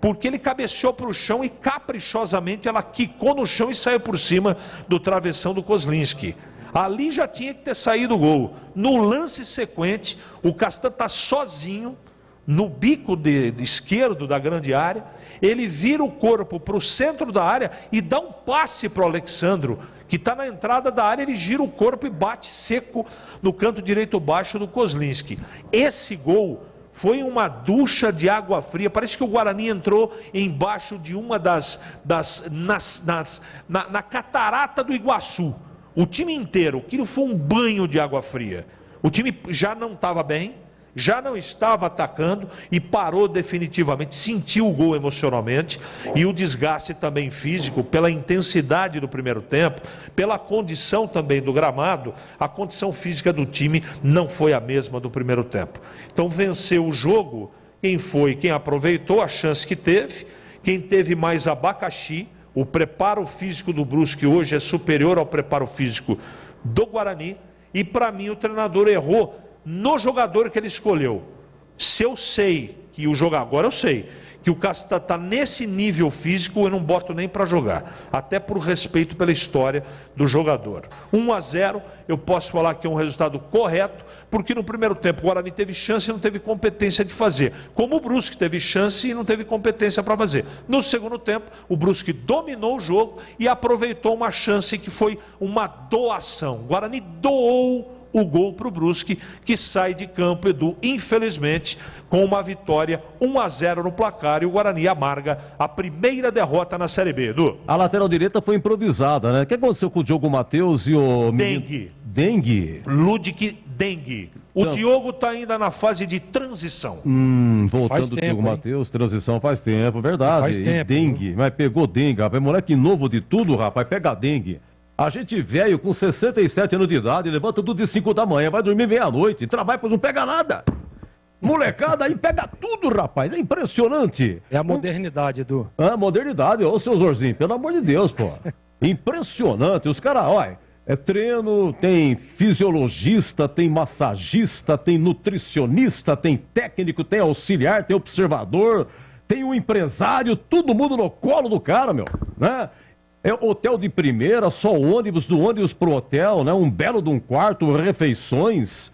Speaker 5: porque ele cabeceou para o chão e caprichosamente ela quicou no chão e saiu por cima do travessão do Kozlinski. Ali já tinha que ter saído o gol. No lance sequente, o Castan está sozinho, no bico de esquerdo da grande área, ele vira o corpo para o centro da área e dá um passe para o Alexandre, que está na entrada da área, ele gira o corpo e bate seco no canto direito baixo do Kozlinski. Esse gol foi uma ducha de água fria, parece que o Guarani entrou embaixo de uma na catarata do Iguaçu. O time inteiro, aquilo foi um banho de água fria. O time já não estava bem, já não estava atacando e parou definitivamente, sentiu o gol emocionalmente e o desgaste também físico, pela intensidade do primeiro tempo, pela condição também do gramado, a condição física do time não foi a mesma do primeiro tempo. Então venceu o jogo quem aproveitou a chance que teve, quem teve mais abacaxi. O preparo físico do Brusque hoje é superior ao preparo físico do Guarani e para mim o treinador errou no jogador que ele escolheu. Se eu sei que o jogador, agora eu sei que o Castan está nesse nível físico, eu não boto nem para jogar, até por respeito pela história do jogador. 1-0, eu posso falar que é um resultado correto, porque no primeiro tempo o Guarani teve chance e não teve competência de fazer, como o Brusque teve chance e não teve competência para fazer. No segundo tempo, o Brusque dominou o jogo e aproveitou uma chance que foi uma doação. O Guarani doou o gol para o Brusque, que sai de campo, Edu, infelizmente, com uma vitória 1-0 no placar, e o Guarani amarga a primeira derrota na Série B, Edu.
Speaker 7: A lateral direita foi improvisada, né? O que aconteceu com o Diogo Matheus e o... Dengue?
Speaker 5: Ludwig Dengue. O Diogo está ainda na fase de transição.
Speaker 7: Voltando do Diogo Matheus, transição faz tempo, verdade.
Speaker 6: Faz tempo.
Speaker 7: Dengue, mas pegou dengue, rapaz, moleque novo de tudo, rapaz, pega dengue. A gente velho com 67 anos de idade, levanta tudo de 5 da manhã, vai dormir meia-noite, trabalha, pois não pega nada. Molecada aí pega tudo, rapaz. É impressionante.
Speaker 6: É a modernidade, Edu.
Speaker 7: A modernidade. Ô, seu Zorzinho, pelo amor de Deus, pô. Impressionante. Os caras, olha, é treino, tem fisiologista, tem massagista, tem nutricionista, tem técnico, tem auxiliar, tem observador, tem um empresário, todo mundo no colo do cara, meu, né? É hotel de primeira, só ônibus, do ônibus pro hotel, né? Um belo de um quarto, refeições.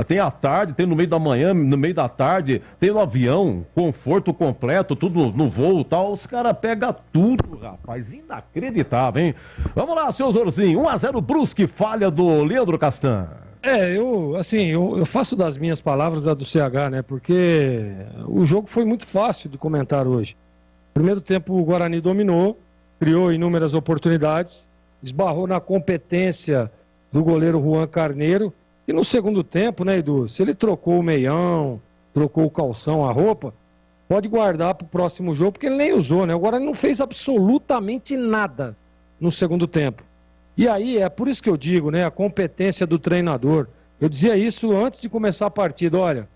Speaker 7: Tem à tarde, tem no meio da manhã, no meio da tarde, tem no avião, conforto completo, tudo no voo e tal. Os caras pegam tudo, rapaz. Inacreditável, hein? Vamos lá, seu Zorzinho. 1-0 Brusque, falha do Leandro Castan.
Speaker 6: Eu faço das minhas palavras a do CH, né? Porque o jogo foi muito fácil de comentar hoje. Primeiro tempo o Guarani dominou, criou inúmeras oportunidades, esbarrou na competência do goleiro Juan Carneiro. E no segundo tempo, né, Edu, se ele trocou o meião, trocou o calção, a roupa, pode guardar para o próximo jogo, porque ele nem usou, né? O Guarani não fez absolutamente nada no segundo tempo. E aí, é por isso que eu digo, né, a competência do treinador. Eu dizia isso antes de começar a partida. Olha,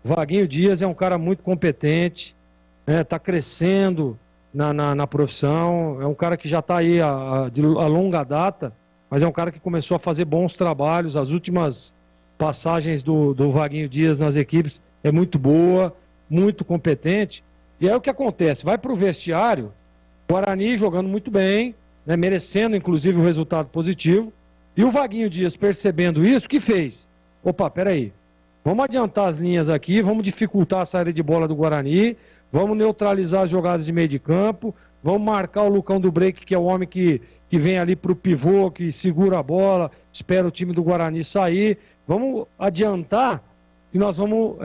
Speaker 6: o Vaguinho Dias é um cara muito competente, né, tá crescendo na profissão, é um cara que já está aí a longa data, mas é um cara que começou a fazer bons trabalhos. As últimas passagens do Vaguinho Dias nas equipes é muito boa, muito competente. E aí o que acontece? Vai para o vestiário, Guarani jogando muito bem, né, merecendo inclusive o resultado positivo. E o Vaguinho Dias, percebendo isso, o que fez? Opa, peraí, vamos adiantar as linhas aqui, vamos dificultar a saída de bola do Guarani, vamos neutralizar as jogadas de meio de campo, vamos marcar o Lucão do Break, que é o homem que vem ali para o pivô, que segura a bola, espera o time do Guarani sair. Vamos adiantar e nós vamos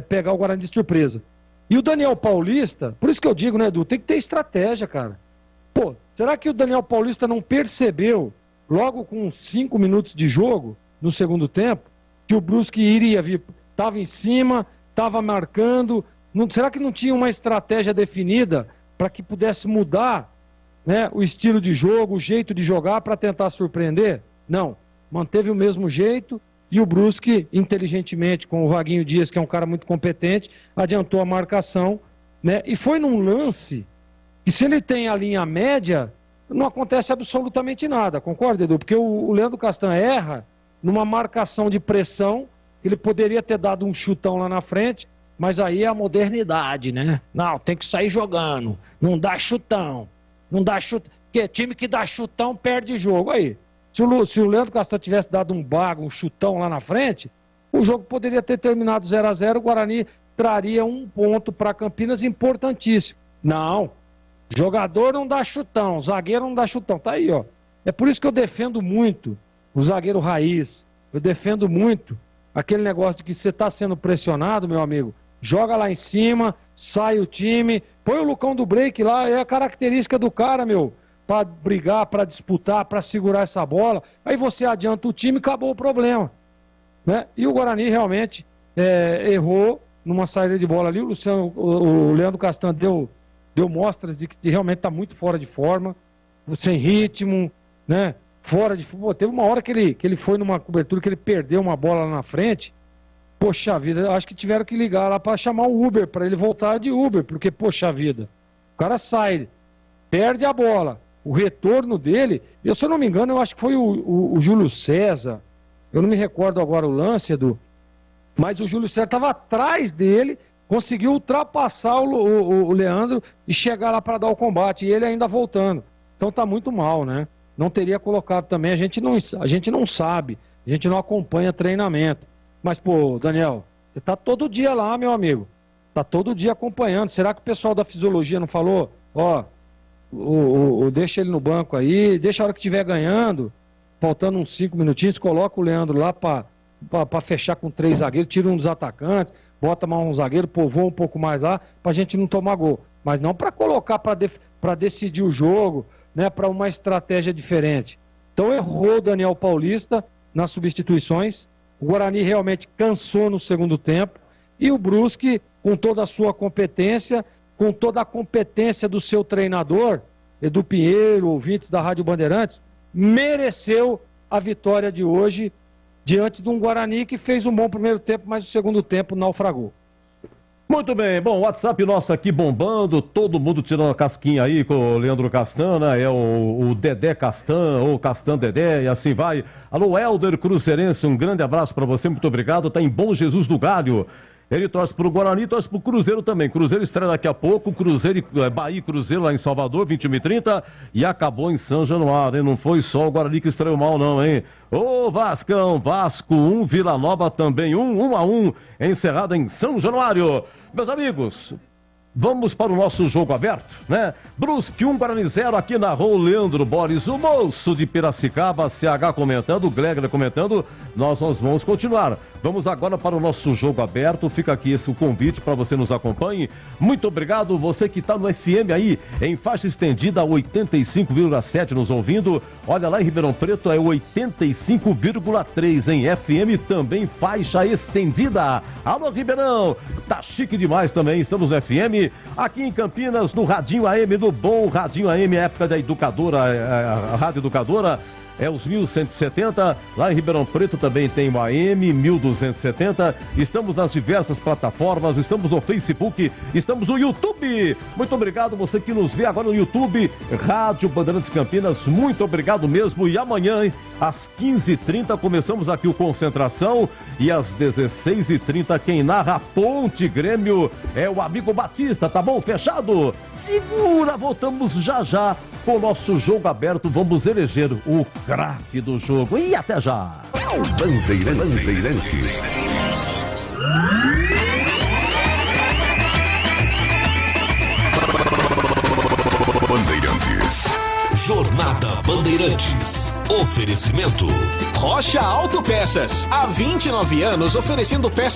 Speaker 6: pegar o Guarani de surpresa. E o Daniel Paulista, por isso que eu digo, né, Edu, tem que ter estratégia, cara. Pô, será que o Daniel Paulista não percebeu, logo com 5 minutos de jogo, no segundo tempo, que o Brusque iria vir, estava em cima, estava marcando, será que não tinha uma estratégia definida para que pudesse mudar, né, o estilo de jogo, o jeito de jogar para tentar surpreender? Não, manteve o mesmo jeito e o Brusque, inteligentemente, com o Vaguinho Dias, que é um cara muito competente, adiantou a marcação, né, e foi num lance que, se ele tem a linha média, não acontece absolutamente nada, concorda, Edu? Porque o Leandro Castan erra numa marcação de pressão, ele poderia ter dado um chutão lá na frente, mas aí é a modernidade, né? Não, tem que sair jogando, não dá chutão. Não dá chute, porque time que dá chutão perde jogo. Aí, se o Leandro Castan tivesse dado um bago, um chutão lá na frente, o jogo poderia ter terminado 0-0, o Guarani traria 1 ponto para Campinas, importantíssimo. Não, jogador não dá chutão, zagueiro não dá chutão. Tá aí, ó. É por isso que eu defendo muito o zagueiro raiz, eu defendo muito aquele negócio de que você está sendo pressionado, meu amigo, joga lá em cima, sai o time, põe o Lucão do Break lá, é a característica do cara, meu, para brigar, para disputar, para segurar essa bola. Aí você adianta o time e acabou o problema, né? E o Guarani realmente errou numa saída de bola ali. O Leandro Castan deu mostras de que realmente está muito fora de forma, sem ritmo, né? Fora de futebol. Teve uma hora que ele foi numa cobertura que ele perdeu uma bola lá na frente. Poxa vida, acho que tiveram que ligar lá para chamar o Uber, para ele voltar de Uber, porque, poxa vida, o cara sai, perde a bola, o retorno dele, se eu não me engano, eu acho que foi o Júlio César, eu não me recordo agora o lance, Edu, mas o Júlio César estava atrás dele, conseguiu ultrapassar o Leandro e chegar lá para dar o combate, e ele ainda voltando. Então tá muito mal, né? Não teria colocado também, a gente não sabe, a gente não acompanha treinamento. Mas, pô, Daniel, você tá todo dia lá, meu amigo. Tá todo dia acompanhando. Será que o pessoal da fisiologia não falou? Ó, deixa ele no banco aí, deixa a hora que estiver ganhando, faltando uns 5 minutinhos, coloca o Leandro lá pra fechar com 3 zagueiros, tira um dos atacantes, bota mais um zagueiro, povoa um pouco mais lá, pra gente não tomar gol. Mas não pra colocar pra decidir o jogo, né, pra uma estratégia diferente. Então errou o Daniel Paulista nas substituições. O Guarani realmente cansou no segundo tempo e o Brusque, com toda a sua competência, com toda a competência do seu treinador, Edu Pinheiro, ouvintes da Rádio Bandeirantes, mereceu a vitória de hoje diante de um Guarani que fez um bom primeiro tempo, mas o segundo tempo naufragou.
Speaker 7: Muito bem, bom, o WhatsApp nosso aqui bombando, todo mundo tirando a casquinha aí com o Leandro Castan, né? É o Dedé Castan, ou Castan Dedé, e assim vai. Alô, Helder Cruzeirense, um grande abraço pra você, muito obrigado, tá em Bom Jesus do Galho. Ele torce pro Guarani, torce pro Cruzeiro também. Cruzeiro estreia daqui a pouco, Bahia e Cruzeiro lá em Salvador, 21h30, e acabou em São Januário, hein? Não foi só o Guarani que estreou mal não, hein? Ô Vascão, Vasco 1, Vila Nova também 1-1, encerrada em São Januário. Meus amigos, vamos para o nosso jogo aberto, né? Brusque 1, Guarani 0, aqui narrou o Leandro Boris, o moço de Piracicaba, CH comentando, o Gregor comentando, nós vamos continuar. Vamos agora para o nosso jogo aberto, fica aqui esse o convite para você nos acompanhe. Muito obrigado, você que está no FM aí, em faixa estendida 85,7 nos ouvindo. Olha lá em Ribeirão Preto é 85,3 em FM, também faixa estendida. Alô Ribeirão, tá chique demais também, estamos no FM. Aqui em Campinas, no Radinho AM, do bom Radinho AM, época da educadora, a Rádio Educadora. É os 1170, lá em Ribeirão Preto também tem o AM 1270, estamos nas diversas plataformas, estamos no Facebook, estamos no YouTube. Muito obrigado você que nos vê agora no YouTube, Rádio Bandeirantes Campinas, muito obrigado mesmo. E amanhã, hein, às 15h30, começamos aqui o Concentração e às 16h30 quem narra Ponte Grêmio é o amigo Batista, tá bom? Fechado? Segura, voltamos já já com o nosso jogo aberto, vamos eleger o craque do jogo. E até já!
Speaker 10: Bandeirantes.
Speaker 9: Jornada Bandeirantes. Oferecimento Rocha Autopeças. Há 29 anos oferecendo peças